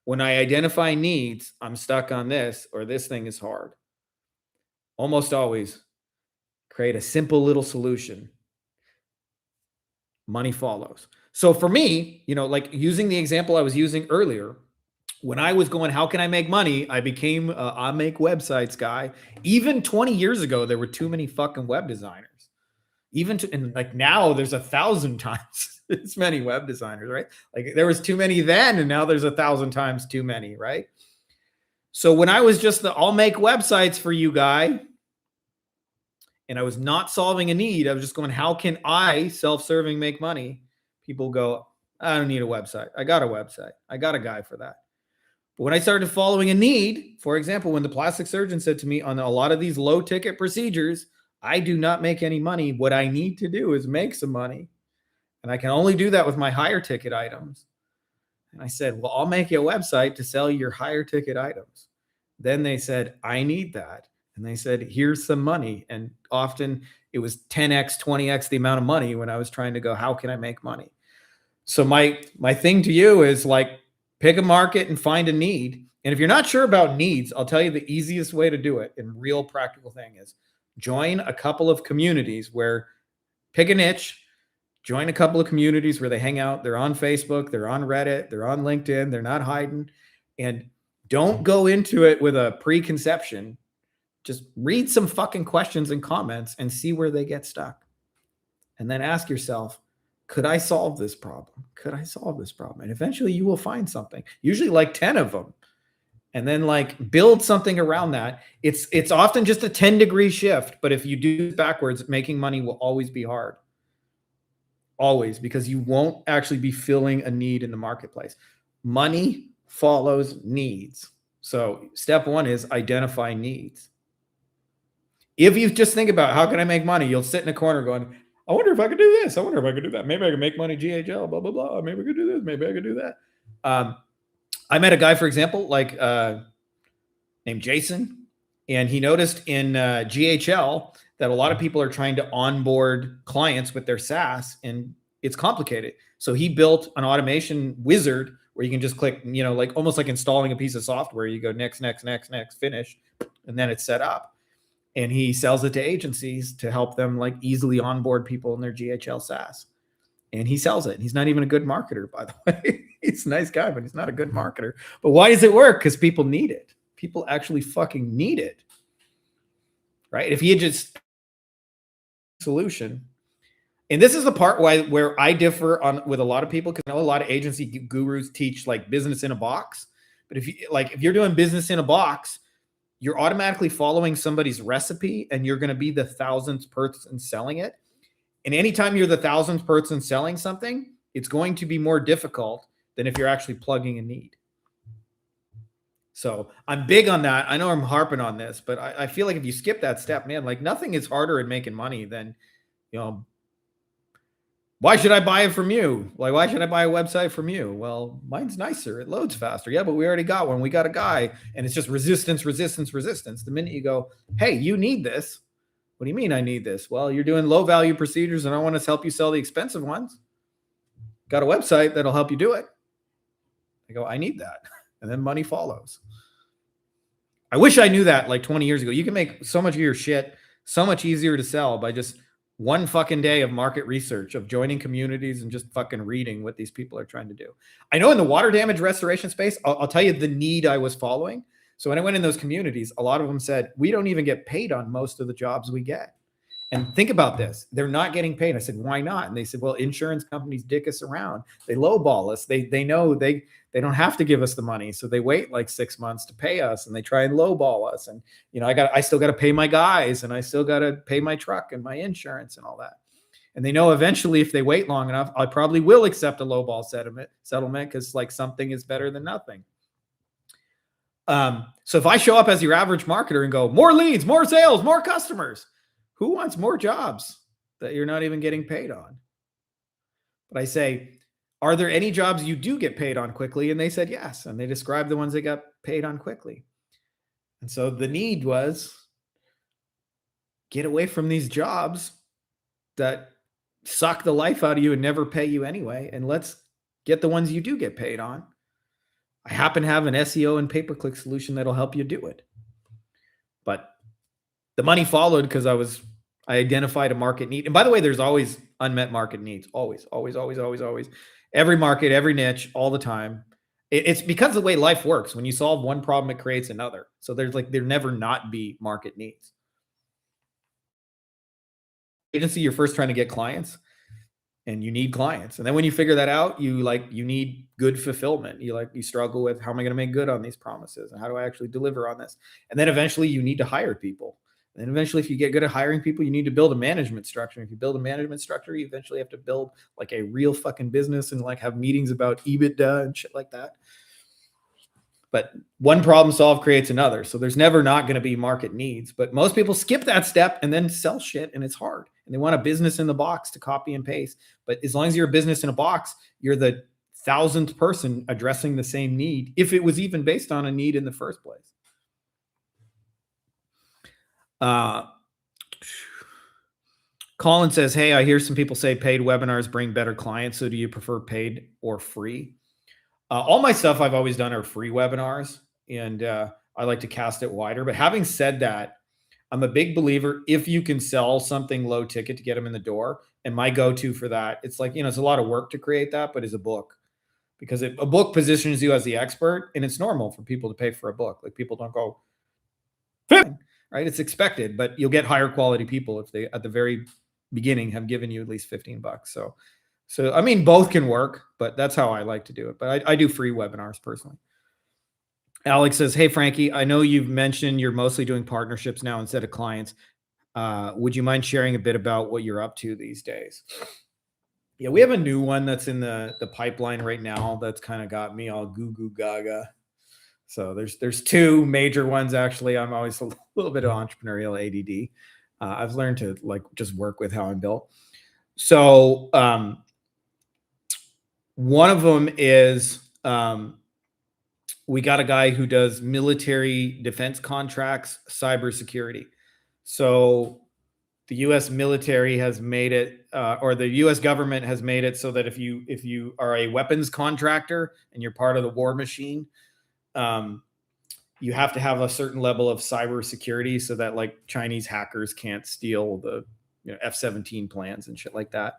Speaker 1: when I identify needs, I'm stuck on this or this thing is hard. Almost always create a simple little solution. Money follows. So for me, like using the example I was using earlier, when I was going, how can I make money? I became I make websites guy. Even 20 years ago, there were too many fucking web designers. And like now there's 1,000 times as many web designers, right? Like there was too many then, and now there's 1,000 times too many, right? So when I was just I'll make websites for you guy, and I was not solving a need, I was just going, how can I self-serving make money? People go, I don't need a website. I got a website. I got a guy for that. But when I started following a need, for example, when the plastic surgeon said to me on a lot of these low ticket procedures, I do not make any money. What I need to do is make some money. And I can only do that with my higher ticket items. And I said, well, I'll make you a website to sell your higher ticket items. Then they said, I need that. And they said, here's some money. And often it was 10x, 20x the amount of money when I was trying to go, how can I make money? So my thing to you is like, pick a market and find a need. And if you're not sure about needs, I'll tell you the easiest way to do it in real practical thing is join a couple of communities where pick a niche, join a couple of communities where they hang out. They're on Facebook, they're on Reddit, they're on LinkedIn, they're not hiding. And don't go into it with a preconception. Just read some fucking questions and comments and see where they get stuck. And then ask yourself, could I solve this problem? Could I solve this problem? And eventually you will find something, usually like 10 of them. And then like build something around that. It's often just a 10-degree shift, but if you do it backwards, making money will always be hard. Always, because you won't actually be filling a need in the marketplace. Money follows needs. So step one is identify needs. If you just think about how can I make money, you'll sit in a corner going, I wonder if I could do this. I wonder if I could do that. Maybe I could make money GHL, blah, blah, blah. Maybe I could do this. Maybe I could do that. I met a guy, for example, like named Jason, and he noticed in GHL that a lot of people are trying to onboard clients with their SaaS, and it's complicated. So he built an automation wizard where you can just click, like almost like installing a piece of software. You go next, next, next, next, finish, and then it's set up. And he sells it to agencies to help them like easily onboard people in their GHL SaaS. And he sells it. He's not even a good marketer, by the way. He's a nice guy, but he's not a good marketer. But why does it work? Because people need it. People actually fucking need it. Right? If he had just solution. And this is the part where I differ with a lot of people, because I know a lot of agency gurus teach like business in a box. But if you're doing business in a box, you're automatically following somebody's recipe and you're going to be the 1,000th person selling it. And anytime you're the 1,000th person selling something, it's going to be more difficult than if you're actually plugging a need. So I'm big on that. I know I'm harping on this, but I feel like if you skip that step, man, like nothing is harder at making money than, why should I buy it from you? Like, why should I buy a website from you? Well, mine's nicer. It loads faster. Yeah, but we already got one. We got a guy, and it's just resistance, resistance, resistance. The minute you go, hey, you need this. What do you mean I need this? Well, you're doing low value procedures and I want to help you sell the expensive ones. Got a website that'll help you do it. I go, I need that. And then money follows. I wish I knew that like 20 years ago. You can make so much of your shit so much easier to sell by just one fucking day of market research, of joining communities and just fucking reading what these people are trying to do. I know in the water damage restoration space, I'll tell you the need I was following. So when I went in those communities, a lot of them said, we don't even get paid on most of the jobs we get. And think about this. They're not getting paid. I said, why not? And they said, well, insurance companies dick us around. They lowball us. They know they don't have to give us the money. So they wait like 6 months to pay us, and they try and lowball us. And, I still got to pay my guys, and I still got to pay my truck and my insurance and all that. And they know eventually if they wait long enough, I probably will accept a lowball settlement because like something is better than nothing. So if I show up as your average marketer and go, more leads, more sales, more customers, who wants more jobs that you're not even getting paid on? But I say, are there any jobs you do get paid on quickly? And they said yes. And they described the ones they got paid on quickly. And so the need was get away from these jobs that suck the life out of you and never pay you anyway. And let's get the ones you do get paid on. I happen to have an SEO and pay-per-click solution that'll help you do it. But the money followed because I identified a market need. And by the way, there's always unmet market needs. Always. Every market, every niche, all the time. It's because of the way life works. When you solve one problem, it creates another. So there never not be market needs. Agency, you're first trying to get clients. And you need clients. And then when you figure that out, you need good fulfillment. You struggle with, how am I going to make good on these promises? And how do I actually deliver on this? And then eventually you need to hire people. And eventually, if you get good at hiring people, you need to build a management structure. If you build a management structure, you eventually have to build like a real fucking business and like have meetings about EBITDA and shit like that. But one problem solved creates another. So there's never not going to be market needs. But most people skip that step and then sell shit, and it's hard. And they want a business in the box to copy and paste. But as long as you're a business in a box, you're the 1,000th person addressing the same need, if it was even based on a need in the first place. Colin says, hey, I hear some people say paid webinars bring better clients. So do you prefer paid or free? All my stuff I've always done are free webinars, and I like to cast it wider. But having said that, I'm a big believer if you can sell something low ticket to get them in the door. And my go-to for that, it's like, it's a lot of work to create that, but is a book. Because a book positions you as the expert, and it's normal for people to pay for a book. Like, people don't go, right? It's expected, but you'll get higher quality people if they, at the very beginning, have given you at least $15. So I mean, both can work, but that's how I like to do it. But I do free webinars personally. Alex says, hey, Frankie, I know you've mentioned you're mostly doing partnerships now instead of clients. Would you mind sharing a bit about what you're up to these days? Yeah, we have a new one that's in the pipeline right now that's kind of got me all goo goo gaga. So there's two major ones, actually. I'm always a little bit of entrepreneurial ADD. I've learned to just work with how I'm built. So one of them is we got a guy who does military defense contracts, cybersecurity. So the U.S. military has made it, or the U.S. government has made it so that if you are a weapons contractor and you're part of the war machine, you have to have a certain level of cybersecurity so that like Chinese hackers can't steal the F-17 plans and shit like that.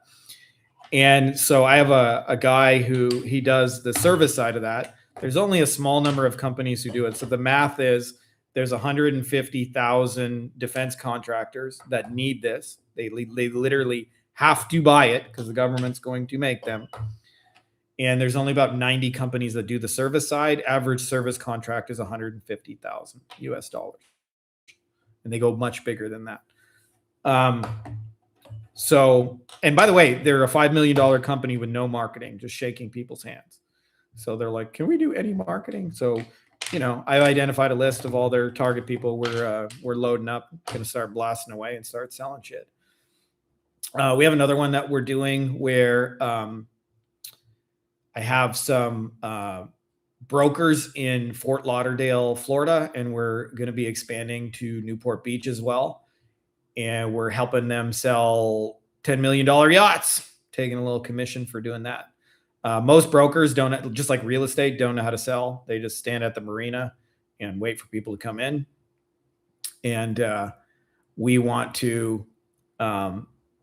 Speaker 1: And so I have a guy who he does the service side of that. There's only a small number of companies who do it. So the math is there's 150,000 defense contractors that need this. They literally have to buy it because the government's going to make them. And there's only about 90 companies that do the service side. Average service contract is $150,000 US dollars. And they go much bigger than that. So, and by the way, they're a $5 million company with no marketing, just shaking people's hands. So they're like, can we do any marketing? So, I've identified a list of all their target people. We're loading up, going to start blasting away and start selling shit. We have another one that we're doing where I have some brokers in Fort Lauderdale, Florida, and we're going to be expanding to Newport Beach as well. And we're helping them sell $10 million yachts, taking a little commission for doing that. Most brokers don't, just like real estate, don't know how to sell. They just stand at the marina and wait for people to come in. And we want to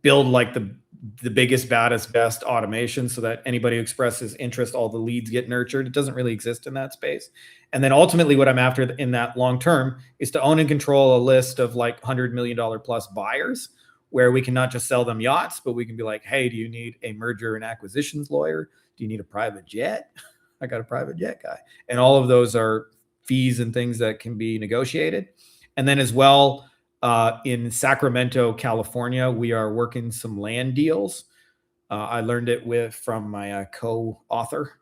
Speaker 1: build like the biggest, baddest, best automation so that anybody who expresses interest, all the leads get nurtured. It doesn't really exist in that space. And then ultimately what I'm after in that long term is to own and control a list of like $100 million plus buyers where we can not just sell them yachts, but we can be like, hey, do you need a merger and acquisitions lawyer? Do you need a private jet? I got a private jet guy. And all of those are fees and things that can be negotiated. And then as well, in Sacramento, California, we are working some land deals. I learned it from my co-author,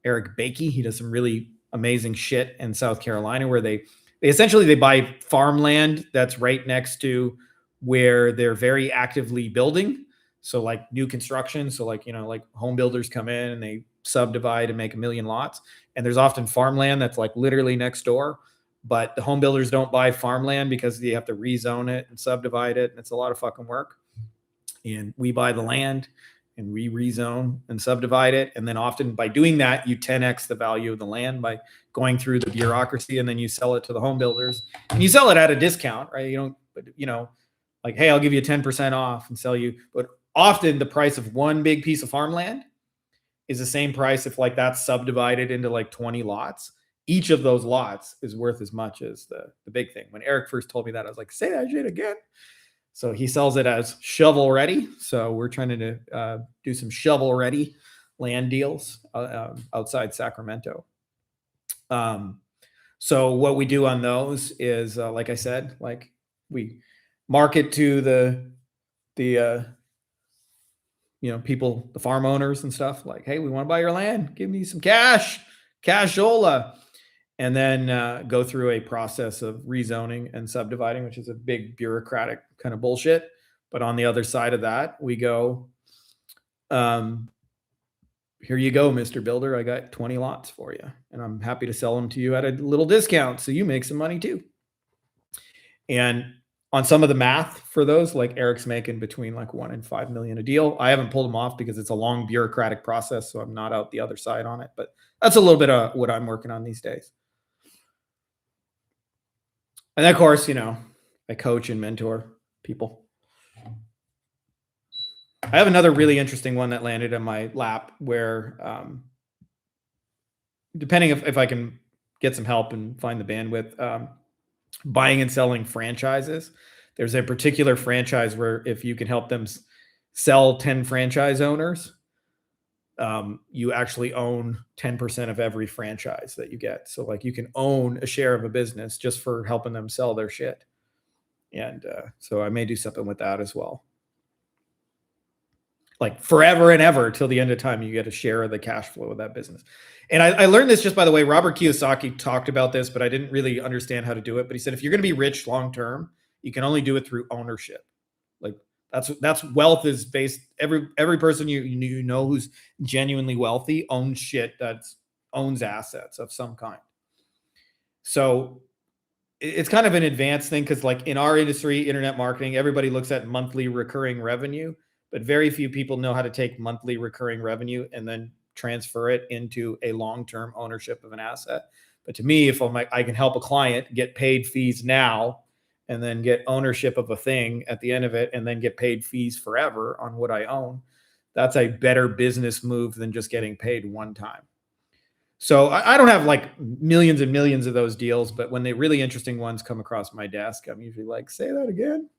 Speaker 1: Eric Bakey. He does some really amazing shit in South Carolina where they essentially buy farmland that's right next to where they're very actively building. So like new construction. So like, like home builders come in and they subdivide and make 1 million lots. And there's often farmland that's like literally next door, but the home builders don't buy farmland because they have to rezone it and subdivide it. And it's a lot of fucking work. And we buy the land and we rezone and subdivide it. And then often by doing that, you 10x the value of the land by going through the bureaucracy, and then you sell it to the home builders and you sell it at a discount, right? Like, hey, I'll give you 10% off and sell you. But often the price of one big piece of farmland is the same price if like that's subdivided into like 20 lots. Each of those lots is worth as much as the big thing. When Eric first told me that, I was like, say that shit again. So he sells it as shovel ready. So we're trying to do some shovel ready land deals outside Sacramento. So what we do on those is, like I said, like we market to the people, the farm owners and stuff, like, hey, we want to buy your land. Give me some cashola. And then go through a process of rezoning and subdividing, which is a big bureaucratic kind of bullshit. But on the other side of that, we go, here you go, Mr. Builder. I got 20 lots for you, and I'm happy to sell them to you at a little discount so you make some money too. And on some of the math for those, like Eric's making between like 1 and 5 million a deal. I haven't pulled them off because it's a long bureaucratic process, so I'm not out the other side on it. But that's a little bit of what I'm working on these days. And of course, I coach and mentor people. I have another really interesting one that landed in my lap where, depending if I can get some help and find the bandwidth, buying and selling franchises. There's a particular franchise where if you can help them sell 10 franchise owners, you actually own 10% of every franchise that you get. So like you can own a share of a business just for helping them sell their shit. And so I may do something with that as well. Like forever and ever till the end of time, you get a share of the cash flow of that business. And I learned this just by the way. Robert Kiyosaki talked about this, but I didn't really understand how to do it. But he said, if you're going to be rich long-term, you can only do it through ownership. Like that's wealth is based. Every person you know who's genuinely wealthy owns shit owns assets of some kind. So it's kind of an advanced thing because like in our industry, internet marketing, everybody looks at monthly recurring revenue, but very few people know how to take monthly recurring revenue and then transfer it into a long-term ownership of an asset. But to me, if I can help a client get paid fees now and then get ownership of a thing at the end of it and then get paid fees forever on what I own, that's a better business move than just getting paid one time. So I don't have like millions and millions of those deals, but when the really interesting ones come across my desk, I'm usually like, say that again.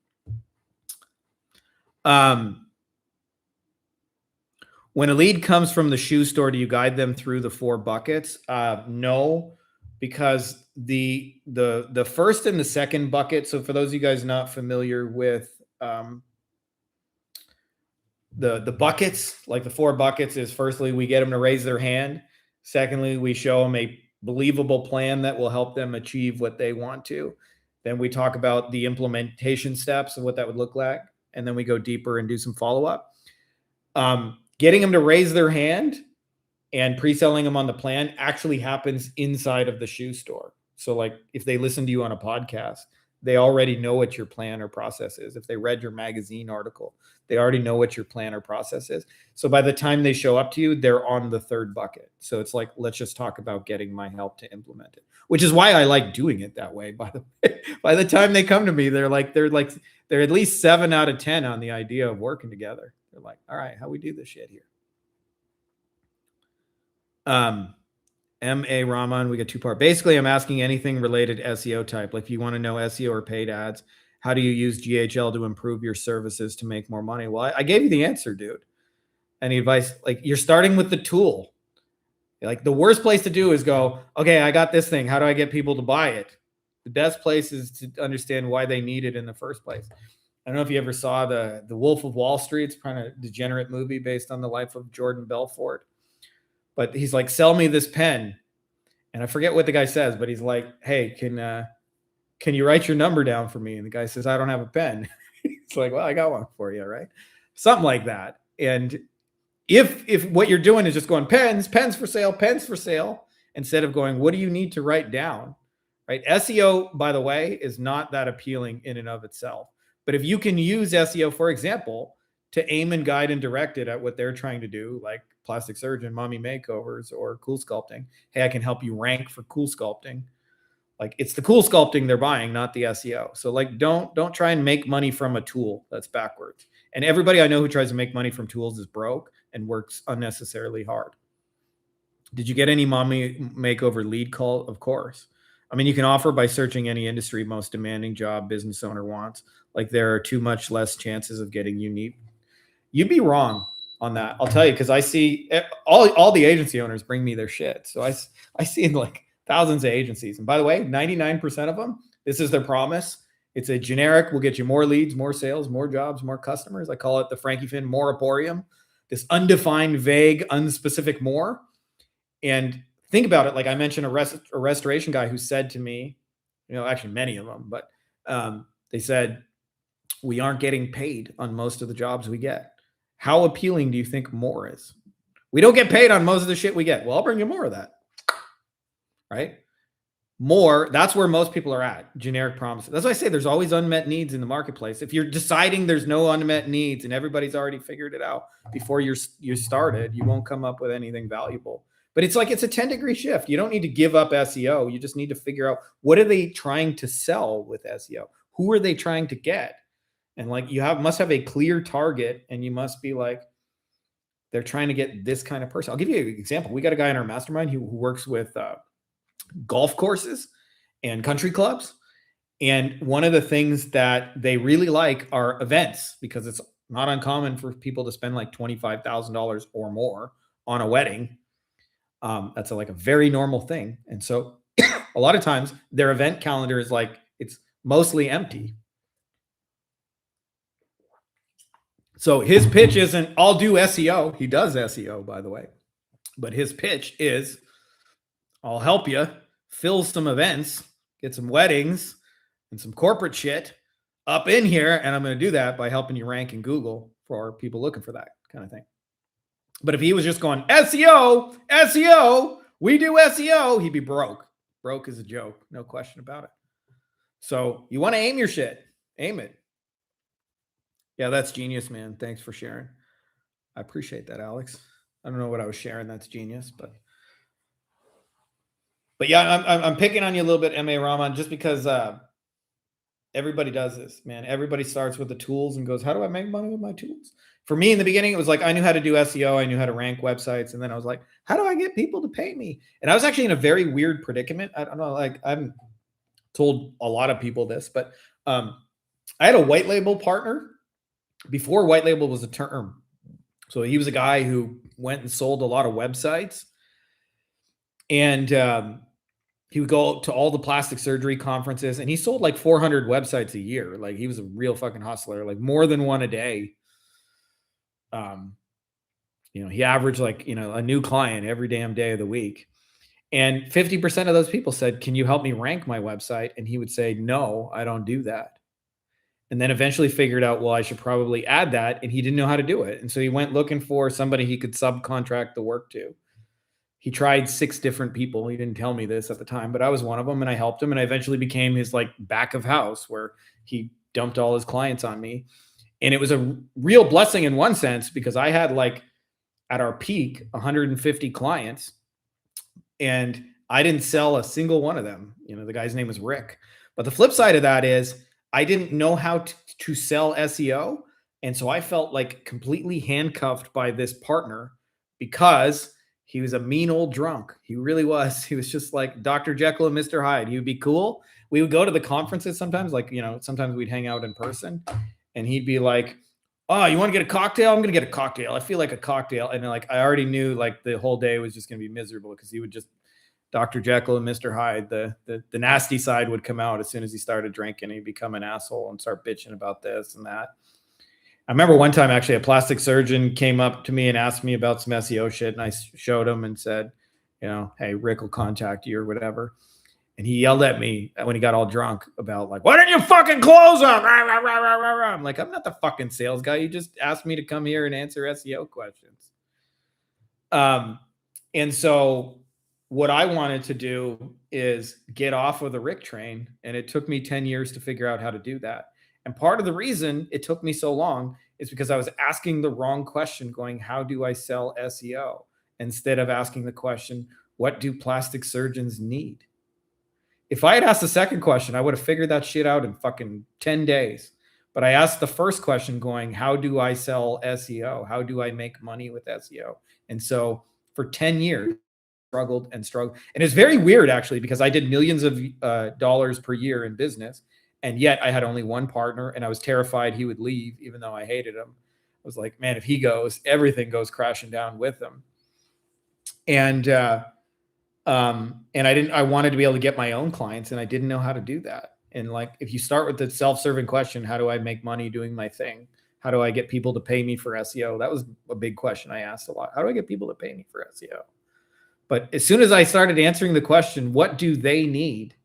Speaker 1: When a lead comes from the shoe store, do you guide them through the 4 buckets? No, because the first and the second bucket. So for those of you guys not familiar with the buckets, like the 4 buckets is firstly, we get them to raise their hand. Secondly, we show them a believable plan that will help them achieve what they want to. Then we talk about the implementation steps and what that would look like. And then we go deeper and do some follow-up. Getting them to raise their hand and pre-selling them on the plan actually happens inside of the shoe store. So like if they listen to you on a podcast, they already know what your plan or process is. If they read your magazine article, they already know what your plan or process is. So by the time they show up to you, they're on the 3rd bucket. So it's like, let's just talk about getting my help to implement it, which is why I like doing it that way. By the way, by the time they come to me, they're at least 7 out of 10 on the idea of working together. They're like, all right, how we do this shit here. M.A. Rahman, we got 2-part. Basically, I'm asking anything related to SEO type. Like if you want to know SEO or paid ads, how do you use GHL to improve your services to make more money? Well, I gave you the answer, dude. Any advice? Like, you're starting with the tool. Like, the worst place to do is go, okay, I got this thing. How do I get people to buy it? The best place is to understand why they need it in the first place. I don't know if you ever saw the Wolf of Wall Street. It's kind of degenerate movie based on the life of Jordan Belfort. But he's like, sell me this pen. And I forget what the guy says, but he's like, hey, can you write your number down for me? And the guy says, I don't have a pen. It's like, well, I got one for you, right? Something like that. And if what you're doing is just going pens for sale, instead of going, what do you need to write down, right? SEO, by the way, is not that appealing in and of itself. But if you can use SEO, for example, to aim and guide and direct it at what they're trying to do, like plastic surgeon, mommy makeovers, or cool sculpting. Hey, I can help you rank for cool sculpting. Like, it's the cool sculpting they're buying, not the SEO. So like, don't try and make money from a tool. That's backwards. And everybody I know who tries to make money from tools is broke and works unnecessarily hard. Did you get any mommy makeover lead call? Of course. I mean, you can offer by searching any industry most demanding job business owner wants. Like, there are too much less chances of getting unique. You'd be wrong on that. I'll tell you, because I see all the agency owners bring me their shit. So I see like thousands of agencies. And by the way, 99% of them, this is their promise. It's a generic, we'll get you more leads, more sales, more jobs, more customers. I call it the Frankie Finn moratorium, this undefined, vague, unspecific more. And think about it. Like, I mentioned a restoration guy who said to me, actually many of them, but they said, we aren't getting paid on most of the jobs we get. How appealing do you think more is? We don't get paid on most of the shit we get. Well, I'll bring you more of that. Right? More, that's where most people are at. Generic promises. That's why I say there's always unmet needs in the marketplace. If you're deciding there's no unmet needs and everybody's already figured it out before you started, you won't come up with anything valuable. But it's like, it's a 10-degree shift. You don't need to give up SEO. You just need to figure out, what are they trying to sell with SEO? Who are they trying to get? And like, must have a clear target, and you must be like, they're trying to get this kind of person. I'll give you an example. We got a guy in our mastermind who works with golf courses and country clubs. And one of the things that they really like are events, because it's not uncommon for people to spend like $25,000 or more on a wedding. That's a very normal thing. And so a lot of times their event calendar is like, it's mostly empty. So his pitch isn't, I'll do SEO. He does SEO, by the way. But his pitch is, I'll help you fill some events, get some weddings and some corporate shit up in here. And I'm going to do that by helping you rank in Google for people looking for that kind of thing. But if he was just going, SEO, we do SEO, he'd be broke. Broke is a joke. No question about it. So you want to aim your shit. Aim it. Yeah, that's genius, man. Thanks for sharing. I appreciate that, Alex. I don't know what I was sharing. That's genius, but yeah, I'm picking on you a little bit, M.A. Rahman, just because everybody does this, man. Everybody starts with the tools and goes, how do I make money with my tools? For me in the beginning, it was like, I knew how to do SEO. I knew how to rank websites. And then I was like, how do I get people to pay me? And I was actually in a very weird predicament. I don't know, like, I've told a lot of people this, but I had a white label partner before white label was a term. So he was a guy who went and sold a lot of websites. And he would go to all the plastic surgery conferences, and he sold like 400 websites a year. Like, he was a real fucking hustler, like more than one a day. He averaged like, a new client every damn day of the week. And 50% of those people said, can you help me rank my website? And he would say, no, I don't do that. And then eventually figured out, well, I should probably add that. And he didn't know how to do it. And so he went looking for somebody he could subcontract the work to. He tried 6 different people. He didn't tell me this at the time, but I was one of them, and I helped him. And I eventually became his like back of house, where he dumped all his clients on me. And it was a real blessing in one sense, because I had like at our peak 150 clients, and I didn't sell a single one of them. The guy's name was Rick. But the flip side of that is I didn't know how to sell SEO. And so I felt like completely handcuffed by this partner, because he was a mean old drunk. He really was. He was just like Dr. Jekyll and Mr. Hyde. He would be cool, we would go to the conferences sometimes, like, sometimes we'd hang out in person, and he'd be like, oh, you want to get a cocktail? I'm going to get a cocktail. I feel like a cocktail. And then, like, I already knew like the whole day was just going to be miserable because he would just Dr. Jekyll and Mr. Hyde, the nasty side would come out as soon as he started drinking. He'd become an asshole and start bitching about this and that. I remember one time actually a plastic surgeon came up to me and asked me about some SEO shit, and I showed him and said, hey, Rick will contact you or whatever. And he yelled at me when he got all drunk about like, why didn't you fucking close them? I'm like, I'm not the fucking sales guy. You just asked me to come here and answer SEO questions. And so what I wanted to do is get off of the Rick train. And it took me 10 years to figure out how to do that. And part of the reason it took me so long is because I was asking the wrong question, going, how do I sell SEO? Instead of asking the question, what do plastic surgeons need? If I had asked the second question, I would have figured that shit out in fucking 10 days. But I asked the first question going, how do I sell SEO? How do I make money with SEO? And so for 10 years, struggled. And it's very weird, actually, because I did millions of dollars per year in business. And yet I had only one partner, and I was terrified he would leave, even though I hated him. I was like, man, if he goes, everything goes crashing down with him. And I wanted to be able to get my own clients, and I didn't know how to do that. And like, if you start with the self-serving question, how do I make money doing my thing? How do I get people to pay me for SEO? That was a big question I asked a lot. How do I get people to pay me for SEO? But as soon as I started answering the question, what do they need?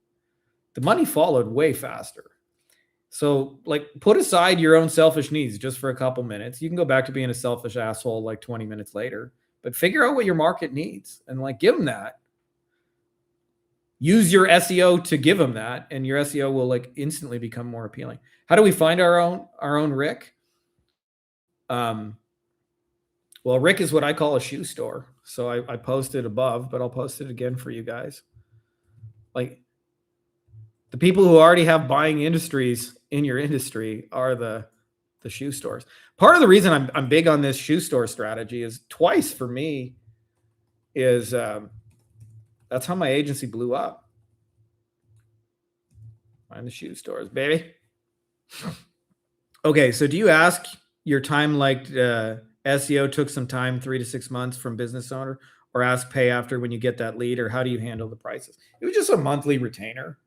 Speaker 1: The money followed way faster. So like, put aside your own selfish needs just for a couple minutes. You can go back to being a selfish asshole like 20 minutes later, but figure out what your market needs and like give them that. Use your SEO to give them that, and your SEO will like instantly become more appealing. How do we find our own Rick? Well, Rick is what I call a shoe store. So I posted above, but I'll post it again for you guys. Like, the people who already have buying industries in your industry are the shoe stores. Part of the reason I'm big on this shoe store strategy is twice for me is that's how my agency blew up. Find the shoe stores, baby. Okay, so do you ask your time like SEO took some time, 3 to 6 months from business owner, or ask pay after when you get that lead, or how do you handle the prices? It was just a monthly retainer,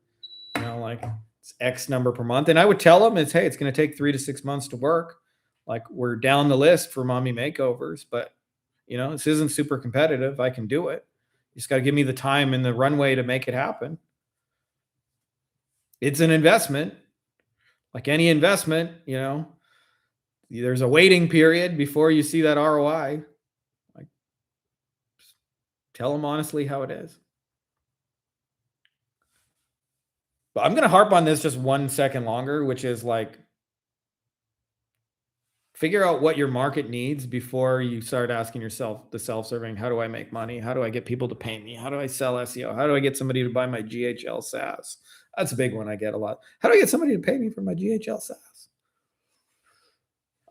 Speaker 1: like it's X number per month. And I would tell them hey, it's going to take 3 to 6 months to work. Like, we're down the list for mommy makeovers, but this isn't super competitive. I can do it. You just got to give me the time and the runway to make it happen. It's an investment. Like any investment, there's a waiting period before you see that ROI. Like, tell them honestly how it is. But I'm going to harp on this just 1 second longer, which is like, figure out what your market needs before you start asking yourself the self-serving, how do I make money? How do I get people to pay me? How do I sell SEO? How do I get somebody to buy my GHL SaaS? That's a big one I get a lot. How do I get somebody to pay me for my GHL SaaS?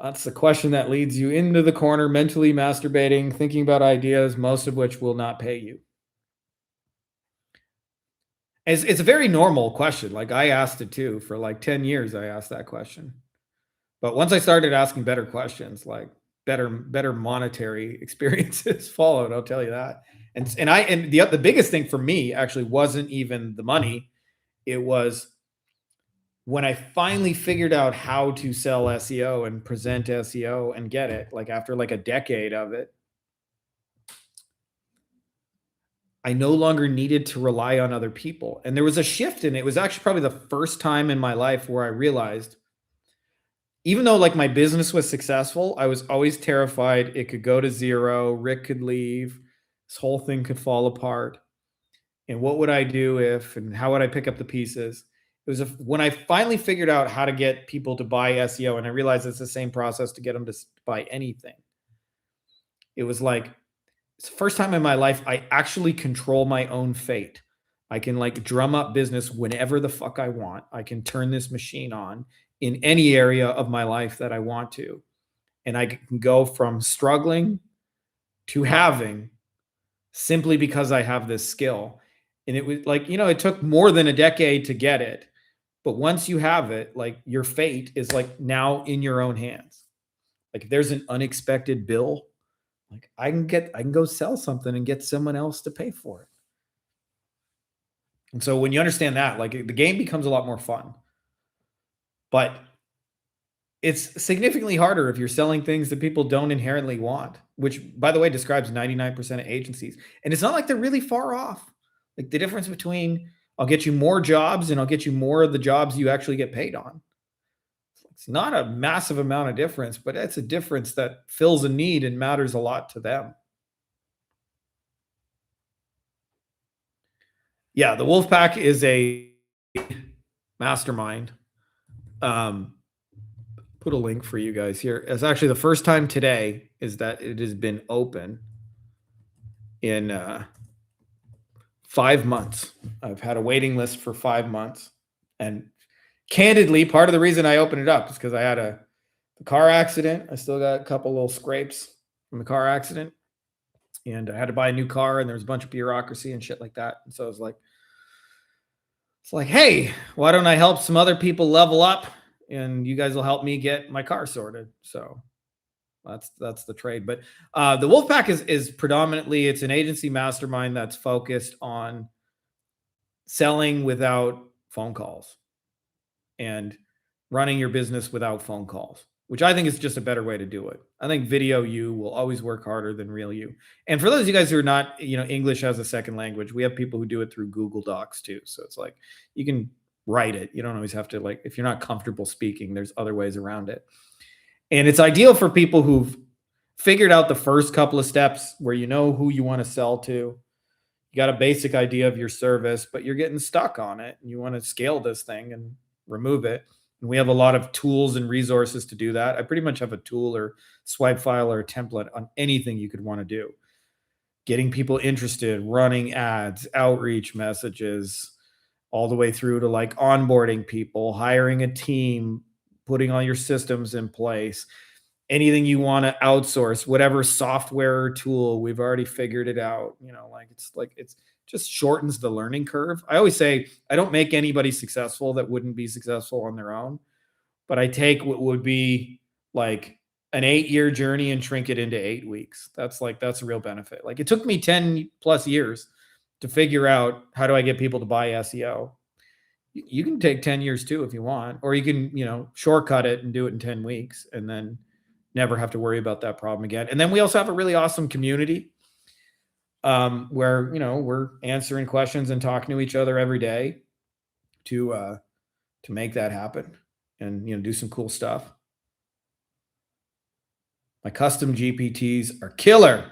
Speaker 1: That's the question that leads you into the corner, mentally masturbating, thinking about ideas, most of which will not pay you. It's a very normal question. Like, I asked it too. For like 10 years, I asked that question. But once I started asking better questions, like better monetary experiences followed, I'll tell you that. And the biggest thing for me actually wasn't even the money. It was when I finally figured out how to sell SEO and present SEO and get it, like after like a decade of it, I no longer needed to rely on other people. And there was a shift in it. It was actually probably the first time in my life where I realized, even though like my business was successful, I was always terrified it could go to zero, Rick could leave, this whole thing could fall apart. And what would I do if, and how would I pick up the pieces? It was when I finally figured out how to get people to buy SEO, and I realized it's the same process to get them to buy anything. It was like, it's the first time in my life I actually control my own fate. I can like drum up business whenever the fuck I want. I can turn this machine on in any area of my life that I want to. And I can go from struggling to having simply because I have this skill. And it was like, it took more than a decade to get it. But once you have it, like your fate is like now in your own hands. Like if there's an unexpected bill, like I can go sell something and get someone else to pay for it. And so when you understand that, like the game becomes a lot more fun. But it's significantly harder if you're selling things that people don't inherently want, which by the way describes 99% of agencies. And it's not like they're really far off. Like the difference between I'll get you more jobs and I'll get you more of the jobs you actually get paid on. It's not a massive amount of difference, but it's a difference that fills a need and matters a lot to them. Yeah, the Wolfpack is a mastermind. Put a link for you guys here. It's actually the first time today is that it has been open in 5 months. I've had a waiting list for 5 months. And candidly, part of the reason I opened it up is because I had a car accident. I still got a couple little scrapes from the car accident. And I had to buy a new car, and there was a bunch of bureaucracy and shit like that. And so I was like, hey, why don't I help some other people level up, and you guys will help me get my car sorted. So that's the trade. But the Wolfpack is predominantly, it's an agency mastermind that's focused on selling without phone calls and running your business without phone calls, which I think is just a better way to do it. I think video you will always work harder than real you. And for those of you guys who are not, English as a second language, we have people who do it through Google Docs too. So it's like you can write it. You don't always have to, like, if you're not comfortable speaking, there's other ways around it. And it's ideal for people who've figured out the first couple of steps where you know who you want to sell to. You got a basic idea of your service, but you're getting stuck on it and you want to scale this thing and remove it. And we have a lot of tools and resources to do that. I pretty much have a tool or swipe file or a template on anything you could want to do. Getting people interested, running ads, outreach messages, all the way through to like onboarding people, hiring a team, putting all your systems in place, anything you want to outsource, whatever software or tool, we've already figured it out. It's just shortens the learning curve. I always say I don't make anybody successful that wouldn't be successful on their own, but I take what would be like an 8-year journey and shrink it into 8 weeks. That's a real benefit. Like it took me 10 plus years to figure out how do I get people to buy SEO. You can take 10 years too if you want, or you can, shortcut it and do it in 10 weeks and then never have to worry about that problem again. And then we also have a really awesome community where, we're answering questions and talking to each other every day to make that happen and, do some cool stuff. My custom GPTs are killer.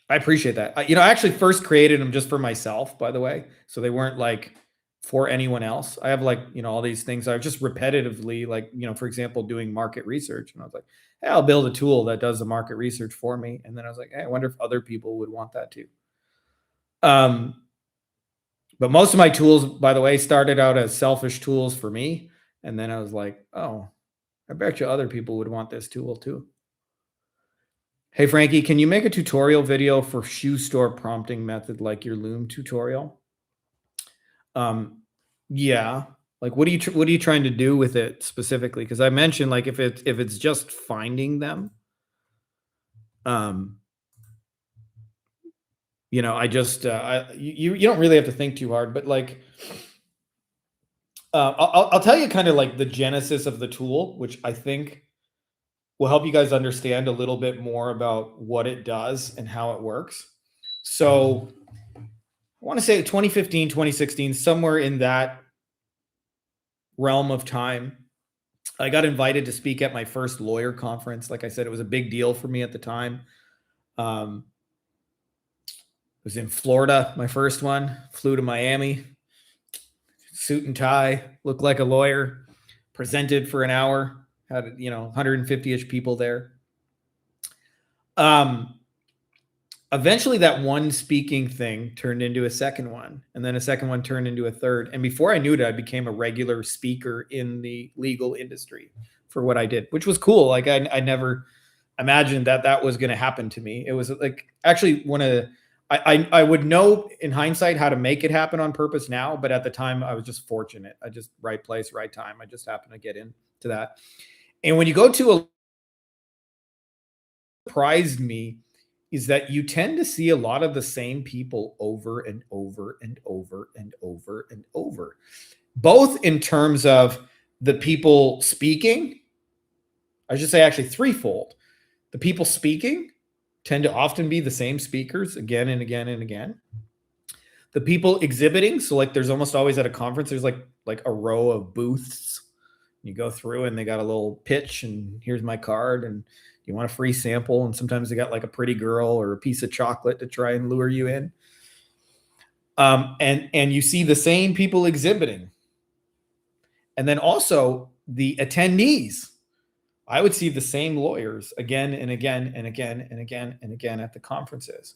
Speaker 1: I appreciate that. I actually first created them just for myself, by the way. So they weren't like for anyone else. I have like, all these things I just repetitively, like, for example, doing market research. And I was like, hey, I'll build a tool that does the market research for me. And then I was like, hey, I wonder if other people would want that too. But most of my tools, by the way, started out as selfish tools for me. And then I was like, oh, I bet you other people would want this tool too. Hey, Frankie, can you make a tutorial video for shoe store prompting method like your Loom tutorial? Yeah. Like, what are you trying to do with it specifically? Because I mentioned like if it's just finding them, I just you don't really have to think too hard, but like I'll tell you kind of like the genesis of the tool, which I think will help you guys understand a little bit more about what it does and how it works. So I want to say 2015, 2016, somewhere in that realm of time, I got invited to speak at my first lawyer conference. Like I said, it was a big deal for me at the time. It was in Florida, my first one. Flew to Miami, suit and tie, looked like a lawyer, presented for an hour. Had 150-ish people there. Eventually that one speaking thing turned into a second one, and then a second one turned into a third. And before I knew it, I became a regular speaker in the legal industry for what I did, which was cool. Like I never imagined that was going to happen to me. It was like actually one of I would know in hindsight how to make it happen on purpose now, but at the time I was just fortunate. I just right place, right time. I just happened to get into that. And when you go to a surprised me is that you tend to see a lot of the same people over and over and over and over and over, both in terms of the people speaking. I should say actually threefold. The people speaking tend to often be the same speakers again and again and again. The people exhibiting, so like there's almost always at a conference, there's like a row of booths. You go through and they got a little pitch and here's my card and you want a free sample. And sometimes they got like a pretty girl or a piece of chocolate to try and lure you in. And you see the same people exhibiting. And then also the attendees. I would see the same lawyers again and again and again and again and again at the conferences.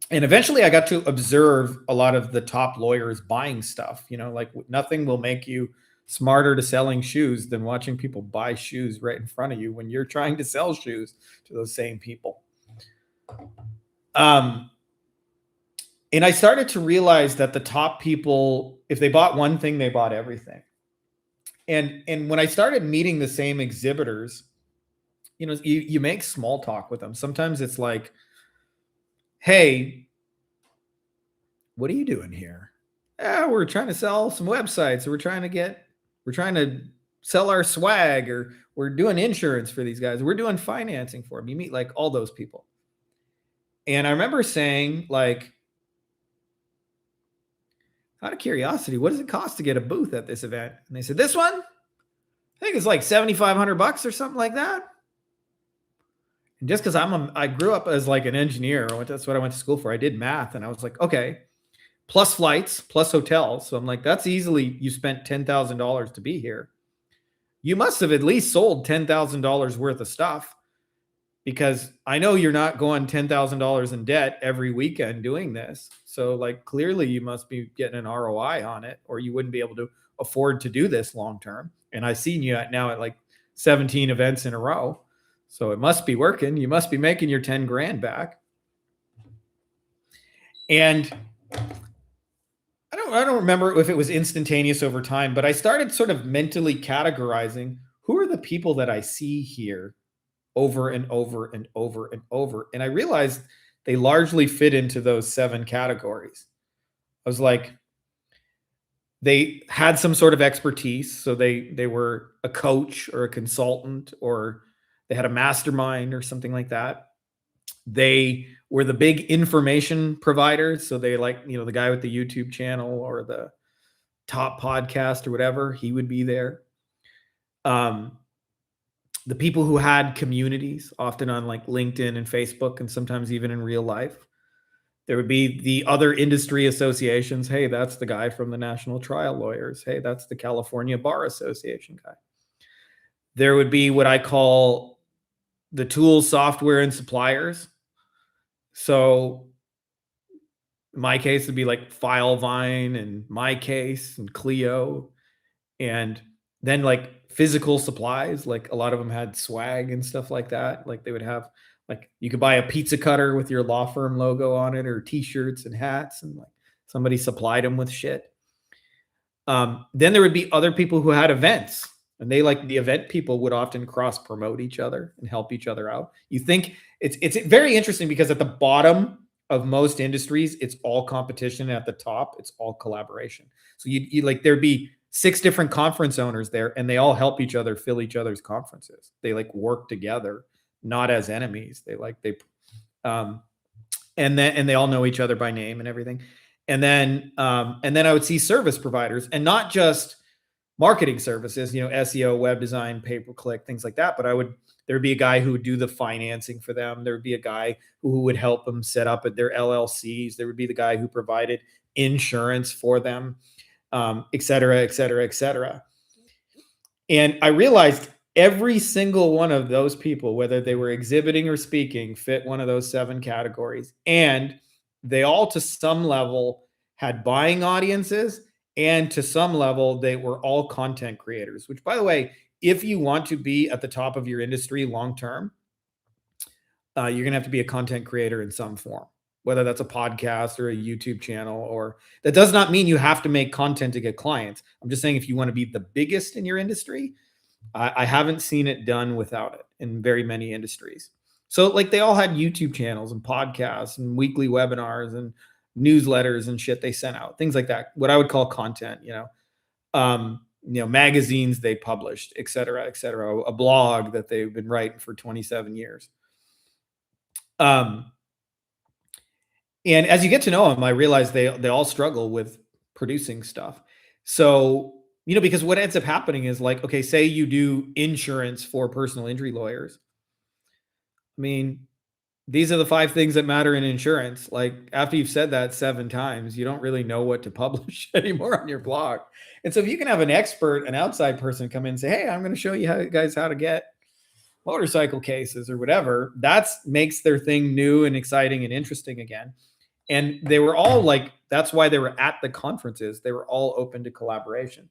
Speaker 1: And eventually I got to observe a lot of the top lawyers buying stuff. You know, like nothing will make you smarter to selling shoes than watching people buy shoes right in front of you when you're trying to sell shoes to those same people. And I started to realize that the top people, if they bought one thing, they bought everything. And when I started meeting the same exhibitors, you know, you make small talk with them. Sometimes it's like, hey, what are you doing here? Yeah, we're trying to sell some websites. Or we're trying to sell our swag, or we're doing insurance for these guys. We're doing financing for them. You meet like all those people. And I remember saying, like, out of curiosity, what does it cost to get a booth at this event? And they said, this one, I think it's like $7,500 or something like that. And just because I grew up as like an engineer, that's what I went to school for. I did math, and I was like, okay, plus flights, plus hotels. So I'm like, that's easily, you spent $10,000 to be here. You must have at least sold $10,000 worth of stuff, because I know you're not going $10,000 in debt every weekend doing this. So like, clearly you must be getting an ROI on it, or you wouldn't be able to afford to do this long-term. And I've seen you now at like 17 events in a row. So it must be working. You must be making your 10 grand back. And I don't remember if it was instantaneous over time, but I started sort of mentally categorizing who are the people that I see here over and over and over and over. And I realized they largely fit into those 7 categories. I was like, they had some sort of expertise. So they were a coach or a consultant, or they had a mastermind or something like that. They were the big information providers. So they, like, you know, the guy with the YouTube channel or the top podcast or whatever, he would be there. The people who had communities, often on like LinkedIn and Facebook, and sometimes even in real life. There would be the other industry associations. Hey, that's the guy from the National Trial Lawyers. Hey, that's the California Bar Association guy. There would be what I call the tools, software, and suppliers. So in my case, it'd be like Filevine and MyCase and Clio. And then like physical supplies, like a lot of them had swag and stuff like that. Like they would have, like, you could buy a pizza cutter with your law firm logo on it, or t-shirts and hats, and like somebody supplied them with shit. Then there would be other people who had events, and they, like, the event people would often cross promote each other and help each other out. You think it's very interesting, because at the bottom of most industries, it's all competition. At the top, it's all collaboration. So you like, there'd be 6 different conference owners there, and they all help each other fill each other's conferences. They like work together, not as enemies. And they all know each other by name and everything. And then I would see service providers, and not just marketing services, you know, SEO, web design, pay-per-click, things like that. But there would be a guy who would do the financing for them. There would be a guy who would help them set up at their LLCs. There would be the guy who provided insurance for them, et cetera, et cetera, et cetera. And I realized every single one of those people, whether they were exhibiting or speaking, fit one of those 7 categories. And they all, to some level, had buying audiences, and to some level, they were all content creators, which, by the way, if you want to be at the top of your industry long-term, you're going to have to be a content creator in some form. whether that's a podcast or a YouTube channel, or that does not mean you have to make content to get clients. I'm just saying if you want to be the biggest in your industry, I haven't seen it done without it in very many industries. So like they all had YouTube channels and podcasts and weekly webinars and newsletters and shit they sent out, things like that. What I would call content, magazines they published, et cetera, a blog that they've been writing for 27 years. And as you get to know them, I realize they all struggle with producing stuff. So, because what ends up happening is like, okay, say you do insurance for personal injury lawyers. I mean, these are the 5 things that matter in insurance. Like after you've said that 7 times, you don't really know what to publish anymore on your blog. And so if you can have an expert, an outside person come in and say, hey, I'm going to show you how to get motorcycle cases or whatever, that makes their thing new and exciting and interesting again. And they were all like, that's why they were at the conferences. They were all open to collaboration.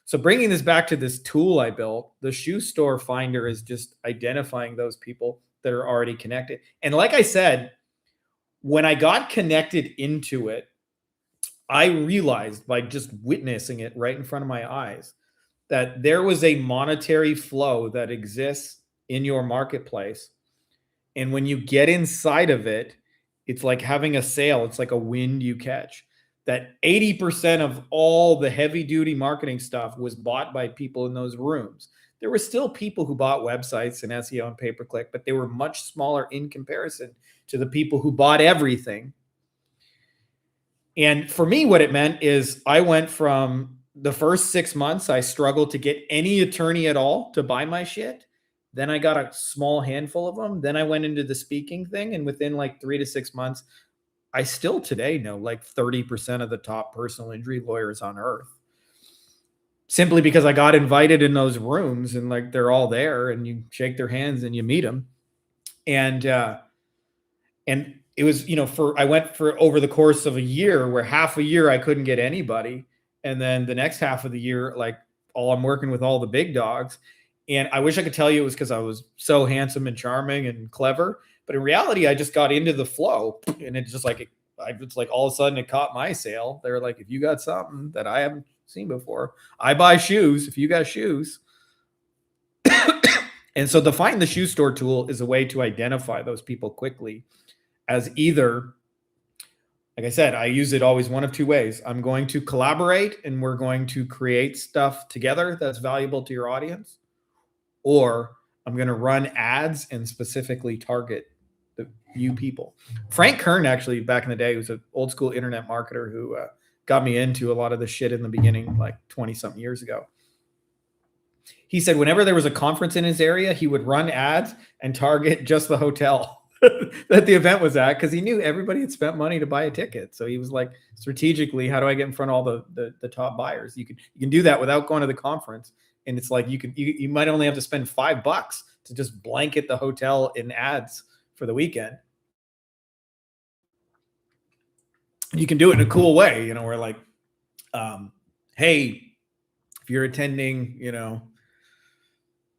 Speaker 1: So bringing this back to this tool I built, the shoe store finder is just identifying those people that are already connected. And like I said, when I got connected into it, I realized by just witnessing it right in front of my eyes that there was a monetary flow that exists in your marketplace. And when you get inside of it, it's like having a sail. It's like a wind you catch. That 80% of all the heavy duty marketing stuff was bought by people in those rooms. There were still people who bought websites and SEO and pay-per-click, but they were much smaller in comparison to the people who bought everything. And for me, what it meant is I went from the first 6 months, I struggled to get any attorney at all to buy my shit. Then I got a small handful of them. Then I went into the speaking thing. And within like 3 to 6 months, I still today know like 30% of the top personal injury lawyers on earth. Simply because I got invited in those rooms and like they're all there and you shake their hands and you meet them. And it was, I went for over the course of a year where half a year I couldn't get anybody. And then the next half of the year, like I'm working with all the big dogs. And I wish I could tell you it was because I was so handsome and charming and clever. But in reality, I just got into the flow and it's just like, it's like all of a sudden it caught my sale. They're like, if you got something that I haven't seen before, I buy shoes. If you got shoes. And so the Find the Shoe Store tool is a way to identify those people quickly as either, like I said, I use it always one of 2 ways. I'm going to collaborate and we're going to create stuff together that's valuable to your audience, or I'm going to run ads and specifically target the few people. Frank Kern, actually, back in the day, was an old school internet marketer who got me into a lot of the shit in the beginning, like 20 something years ago. He said whenever there was a conference in his area, he would run ads and target just the hotel that the event was at, because he knew everybody had spent money to buy a ticket. So he was like, strategically, how do I get in front of all the top buyers? You can do that without going to the conference. And it's like you might only have to spend $5 to just blanket the hotel in ads for the weekend. You can do it in a cool way, where like, hey, if you're attending,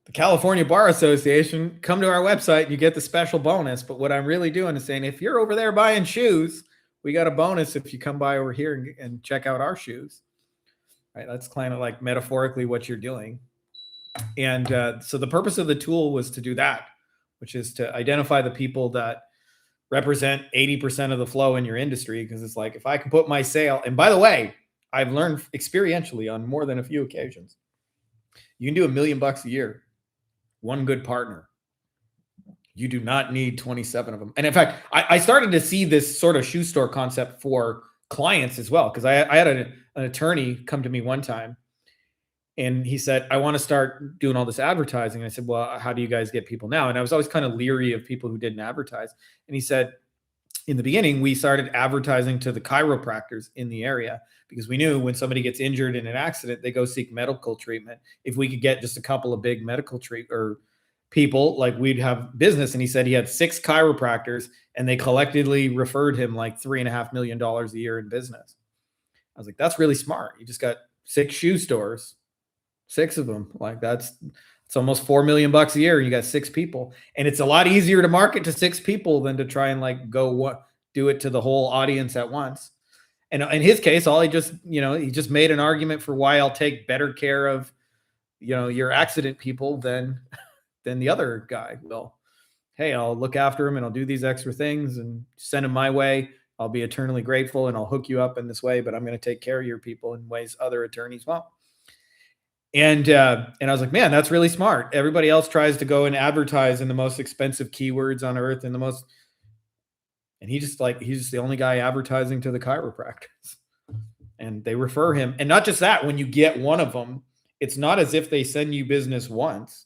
Speaker 1: the California Bar Association, come to our website and you get the special bonus. But what I'm really doing is saying, if you're over there buying shoes, we got a bonus if you come by over here and check out our shoes. Right? That's kind of like metaphorically what you're doing. And so the purpose of the tool was to do that, which is to identify the people that represent 80% of the flow in your industry. Because it's like, if I can put my sale, and by the way, I've learned experientially on more than a few occasions, you can do $1 million a year. One good partner. You do not need 27 of them. And in fact, I started to see this sort of shoe store concept for clients as well. Because I had an attorney come to me one time and he said, I want to start doing all this advertising. And I said, well, how do you guys get people now? And I was always kind of leery of people who didn't advertise. And he said, in the beginning, we started advertising to the chiropractors in the area because we knew when somebody gets injured in an accident, they go seek medical treatment. If we could get just a couple of big medical or people, like we'd have business. And he said he had 6 chiropractors and they collectively referred him like $3.5 million a year in business. I was like, that's really smart. You just got 6 shoe stores, 6 of them. Like it's almost $4 million a year. You got 6 people, and it's a lot easier to market to 6 people than to try and like go do it to the whole audience at once. And in his case, all he just, he just made an argument for why I'll take better care of, your accident people than the other guy will. Hey, I'll look after him and I'll do these extra things and send him my way. I'll be eternally grateful and I'll hook you up in this way, but I'm going to take care of your people in ways other attorneys won't. And I was like, man, that's really smart. Everybody else tries to go and advertise in the most expensive keywords on earth and he's just the only guy advertising to the chiropractors. And they refer him. And not just that, when you get one of them, it's not as if they send you business once.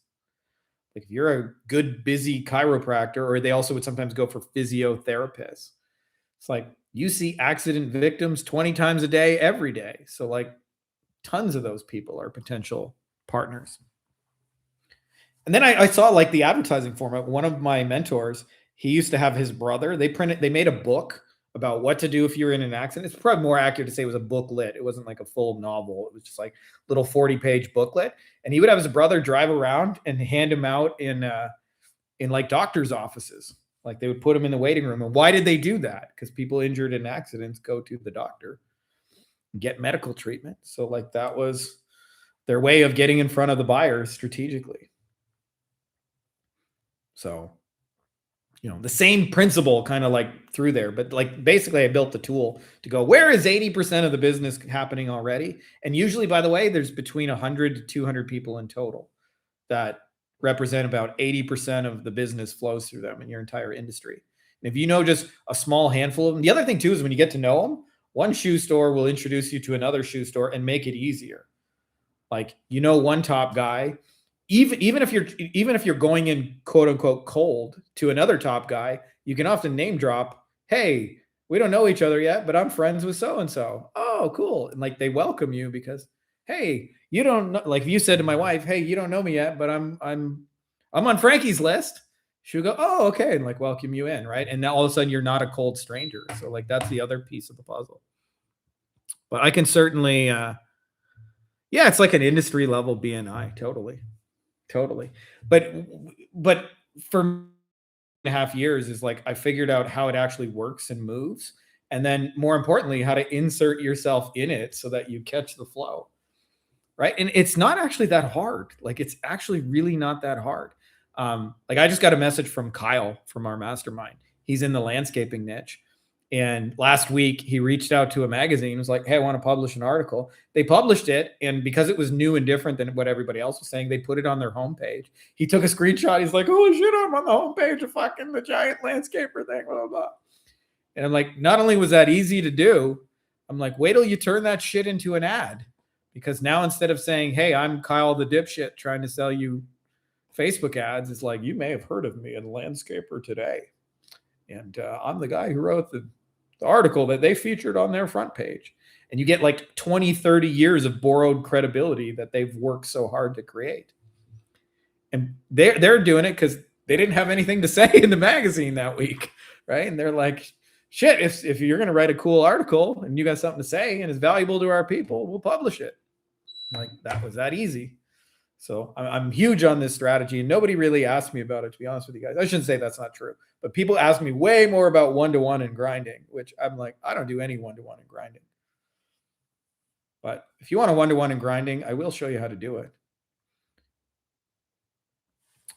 Speaker 1: Like if you're a good, busy chiropractor, or they also would sometimes go for physiotherapists. It's like you see accident victims 20 times a day, every day. So like tons of those people are potential partners. And then I saw like the advertising format. One of my mentors, he used to have his brother. They made a book about what to do if you're in an accident. It's probably more accurate to say it was a booklet. It wasn't like a full novel. It was just like little 40-page booklet. And he would have his brother drive around and hand him out in like doctor's offices. Like they would put him in the waiting room. And why did they do that? Because people injured in accidents go to the doctor and get medical treatment. So like that was their way of getting in front of the buyers strategically. So the same principle kind of like through there, but like basically I built the tool to go, where is 80% of the business happening already? And usually, by the way, there's between 100 to 200 people in total that represent about 80% of the business flows through them in your entire industry. And if you know just a small handful of them, the other thing too is when you get to know them, one shoe store will introduce you to another shoe store and make it easier. Like, one top guy, even if you're going in quote unquote cold to another top guy, you can often name drop, hey, we don't know each other yet, but I'm friends with so-and-so. Oh, cool. And like they welcome you because, hey, you don't know, like if you said to my wife, hey, you don't know me yet, but I'm on Frankie's list. She'll go, oh, okay. And like welcome you in. Right. And now all of a sudden you're not a cold stranger. So like, that's the other piece of the puzzle. But I can certainly, it's like an industry level BNI. Totally. But for 2.5 years is like, I figured out how it actually works and moves. And then more importantly, how to insert yourself in it so that you catch the flow. Right. And it's not actually that hard. Like it's actually really not that hard. Like I just got a message from Kyle from our mastermind. He's in the landscaping niche. And last week he reached out to a magazine, was like, hey, I want to publish an article. They published it. And because it was new and different than what everybody else was saying, they put it on their homepage. He took a screenshot. He's like, holy shit, I'm on the homepage of fucking the giant landscaper thing, blah, blah, blah. And I'm like, not only was that easy to do, I'm like, wait till you turn that shit into an ad. Because now instead of saying, hey, I'm Kyle the dipshit trying to sell you Facebook ads, it's like, you may have heard of me in Landscaper Today. And I'm the guy who wrote the article that they featured on their front page. And you get like 20, 30 years of borrowed credibility that they've worked so hard to create. And they're doing it because they didn't have anything to say in the magazine that week, right? And they're like, shit, if you're going to write a cool article and you got something to say and it's valuable to our people, we'll publish it. Like that was that easy. So I'm huge on this strategy, and nobody really asked me about it, to be honest with you guys. I shouldn't say that's not true, but people ask me way more about one-to-one and grinding, which I'm like, I don't do any one-to-one and grinding. But if you want a one-to-one and grinding, I will show you how to do it.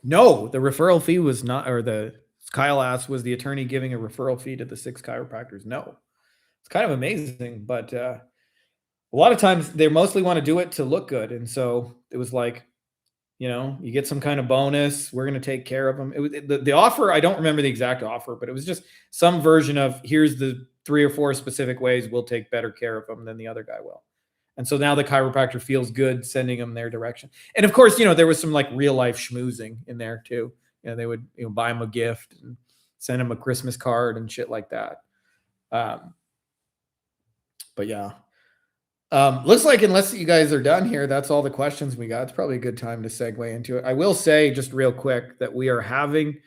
Speaker 1: No, the referral fee was not, or Kyle asked, was the attorney giving a referral fee to the 6 chiropractors? No. It's kind of amazing, but a lot of times they mostly want to do it to look good. And so it was like, you get some kind of bonus. We're going to take care of them. It was the offer. I don't remember the exact offer, but it was just some version of here's the 3 or 4 specific ways we'll take better care of them than the other guy will. And so now the chiropractor feels good sending them their direction. And of course, there was some like real life schmoozing in there too. They would buy them a gift and send them a Christmas card and shit like that. But yeah. Looks like unless you guys are done here, that's all the questions we got. It's probably a good time to segue into it. I will say just real quick that we are having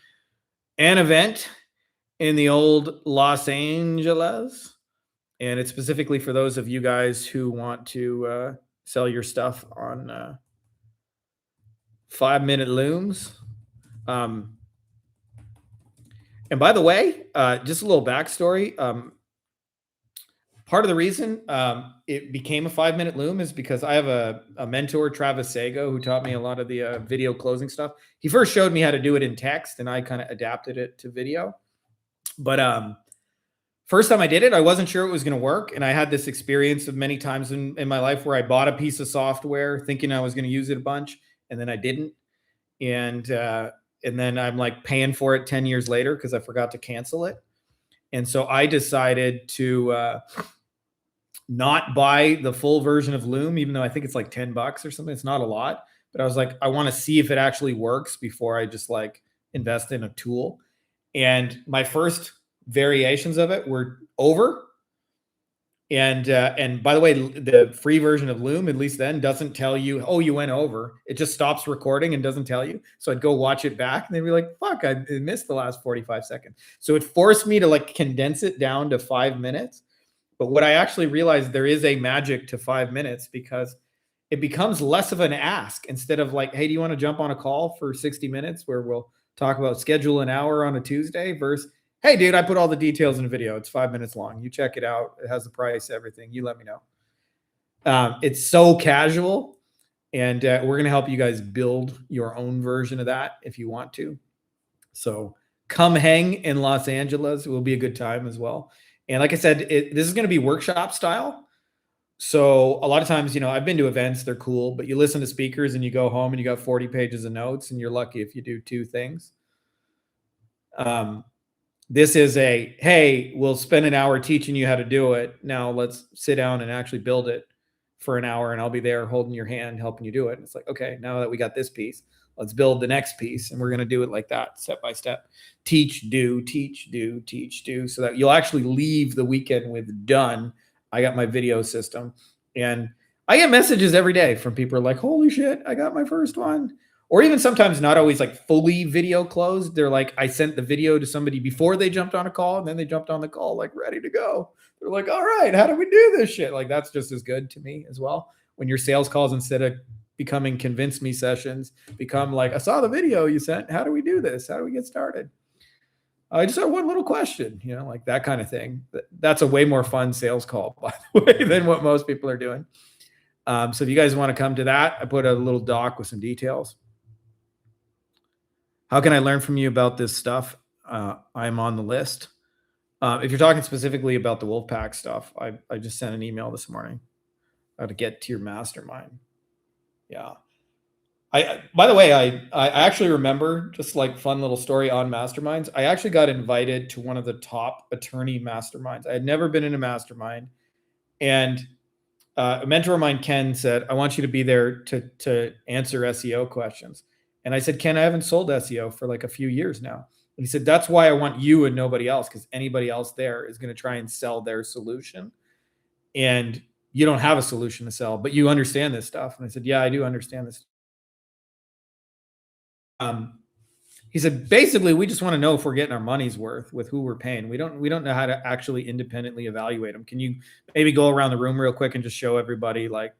Speaker 1: an event in the old Los Angeles, and it's specifically for those of you guys who want to sell your stuff on 5-minute looms. And by the way, just a little backstory. Part of the reason it became a 5-minute loom is because I have a mentor, Travis Sago, who taught me a lot of the video closing stuff. He first showed me how to do it in text, and I kind of adapted it to video. But first time I did it, I wasn't sure it was going to work. And I had this experience of many times in my life where I bought a piece of software thinking I was going to use it a bunch, and then I didn't. And then I'm like paying for it 10 years later because I forgot to cancel it. And so I decided to not buy the full version of Loom, even though I think it's like $10 or something. It's not a lot, but I was like, I want to see if it actually works before I just like invest in a tool. And my first variations of it were over. And by the way, the free version of Loom, at least then, doesn't tell you, oh, you went over. It just stops recording and doesn't tell you. So I'd go watch it back and they'd be like, fuck, I missed the last 45 seconds. So it forced me to like condense it down to 5 minutes. But what I actually realized, there is a magic to 5 minutes because it becomes less of an ask instead of like, hey, do you want to jump on a call for 60 minutes where we'll talk about schedule an hour on a Tuesday versus, hey, dude, I put all the details in a video. It's 5 minutes long. You check it out. It has the price, everything. You let me know. It's so casual. And we're going to help you guys build your own version of that if you want to. So come hang in Los Angeles. It will be a good time as well. And like I said, this is going to be workshop style. So a lot of times, I've been to events, they're cool, but you listen to speakers and you go home and you got 40 pages of notes and you're lucky if you do 2 things. This is hey, we'll spend an hour teaching you how to do it. Now let's sit down and actually build it for an hour and I'll be there holding your hand, helping you do it. And it's like, okay, now that we got this piece, let's build the next piece. And we're going to do it like that, step by step. Teach, do, teach, do, teach, do, so that you'll actually leave the weekend with done. I got my video system. And I get messages every day from people like, holy shit, I got my first one. Or even sometimes not always like fully video closed. They're like, I sent the video to somebody before they jumped on a call, and then they jumped on the call like ready to go. They're like, all right, how do we do this shit? Like, that's just as good to me as well. When your sales calls, instead of becoming convince me sessions, become like, I saw the video you sent. How do we do this? How do we get started? I just have one little question, like that kind of thing. That's a way more fun sales call, by the way, than what most people are doing. So if you guys want to come to that, I put a little doc with some details. How can I learn from you about this stuff? I'm on the list. If you're talking specifically about the Wolfpack stuff, I just sent an email this morning how to get to your mastermind. Yeah. By the way, I actually remember, just like fun little story on masterminds. I actually got invited to one of the top attorney masterminds. I had never been in a mastermind. And a mentor of mine, Ken, said, I want you to be there to answer SEO questions. And I said, Ken, I haven't sold SEO for like a few years now. And he said, that's why I want you and nobody else, because anybody else there is going to try and sell their solution. And you don't have a solution to sell, but you understand this stuff. And I said, yeah, I do understand this. He said, basically, we just want to know if we're getting our money's worth with who we're paying. We don't know how to actually independently evaluate them. Can you maybe go around the room real quick and just show everybody like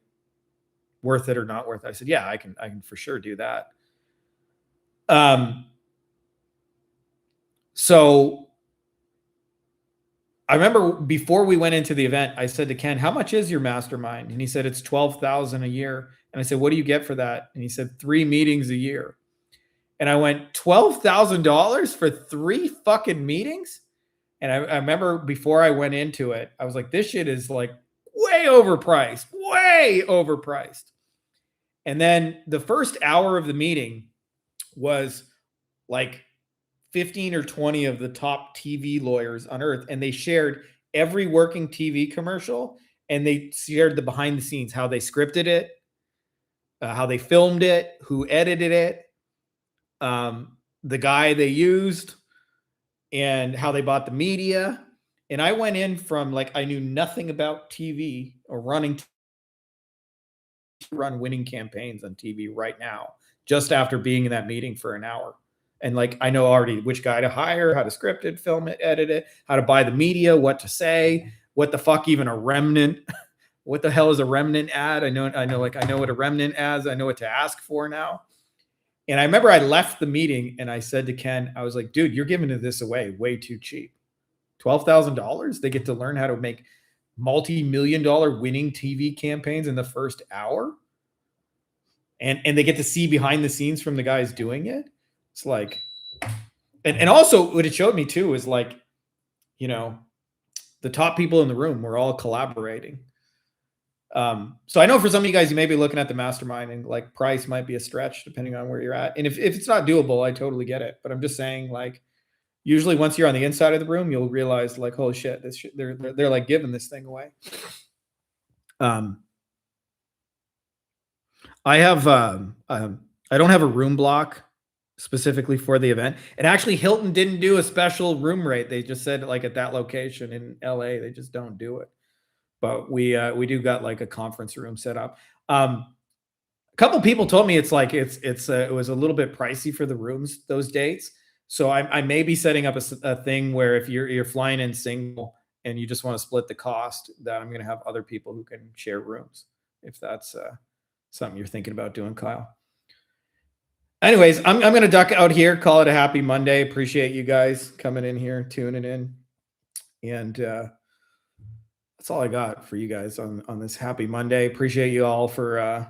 Speaker 1: worth it or not worth it? I said, yeah, I can for sure do that. So I remember before we went into the event, I said to Ken, how much is your mastermind? And he said, it's $12,000 a year. And I said, what do you get for that? And he said, 3 meetings a year. And I went, $12,000 for 3 fucking meetings? And I remember before I went into it, I was like, this shit is like way overpriced. And then the first hour of the meeting was like 15 or 20 of the top TV lawyers on earth. And they shared every working TV commercial, and they shared the behind the scenes, how they scripted it, how they filmed it, who edited it, the guy they used, and how they bought the media. And I went in from like, I knew nothing about TV or run winning campaigns on TV right now, just after being in that meeting for an hour. And like, I know already which guy to hire, how to script it, film it, edit it, how to buy the media, what to say, what the fuck, even a remnant. What the hell is a remnant ad? I know what a remnant ad is. I know what to ask for now. And I remember I left the meeting and I said to Ken, I was like, dude, you're giving this away way too cheap. $12,000. They get to learn how to make multi-million-dollar winning TV campaigns in the first hour. And they get to see behind the scenes from the guys doing it. It's like, and also what it showed me too is like, you know, the top people in the room were all collaborating. So I know for some of you guys, you may be looking at the mastermind and like price might be a stretch depending on where you're at. And if it's not doable, I totally get it. But I'm just saying, like, usually once you're on the inside of the room, you'll realize like, holy shit, this shit, they're like giving this thing away. I have I don't have a room block specifically for the event. And actually Hilton didn't do a special room rate. They just said like at that location in LA, they just don't do it. But we do got like a conference room set up. A couple people told me it's like it was a little bit pricey for the rooms those dates. So I may be setting up a thing where if you're flying in single and you just want to split the cost, that I'm going to have other people who can share rooms. If that's something you're thinking about doing, Kyle. Anyways, I'm going to duck out here, call it a happy Monday. Appreciate you guys coming in here, tuning in. And that's all I got for you guys on this happy Monday. Appreciate you all for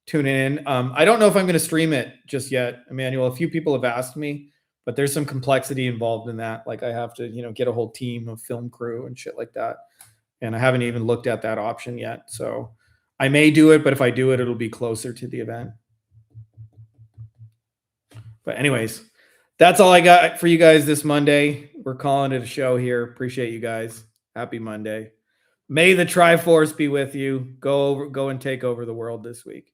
Speaker 1: tuning in. I don't know if I'm going to stream it just yet, Emmanuel. A few people have asked me, but there's some complexity involved in that. Like I have to, get a whole team of film crew and shit like that. And I haven't even looked at that option yet. So I may do it, but if I do it, it'll be closer to the event. But anyways, that's all I got for you guys this Monday. We're calling it a show here. Appreciate you guys. Happy Monday. May the Triforce be with you. Go and take over the world this week.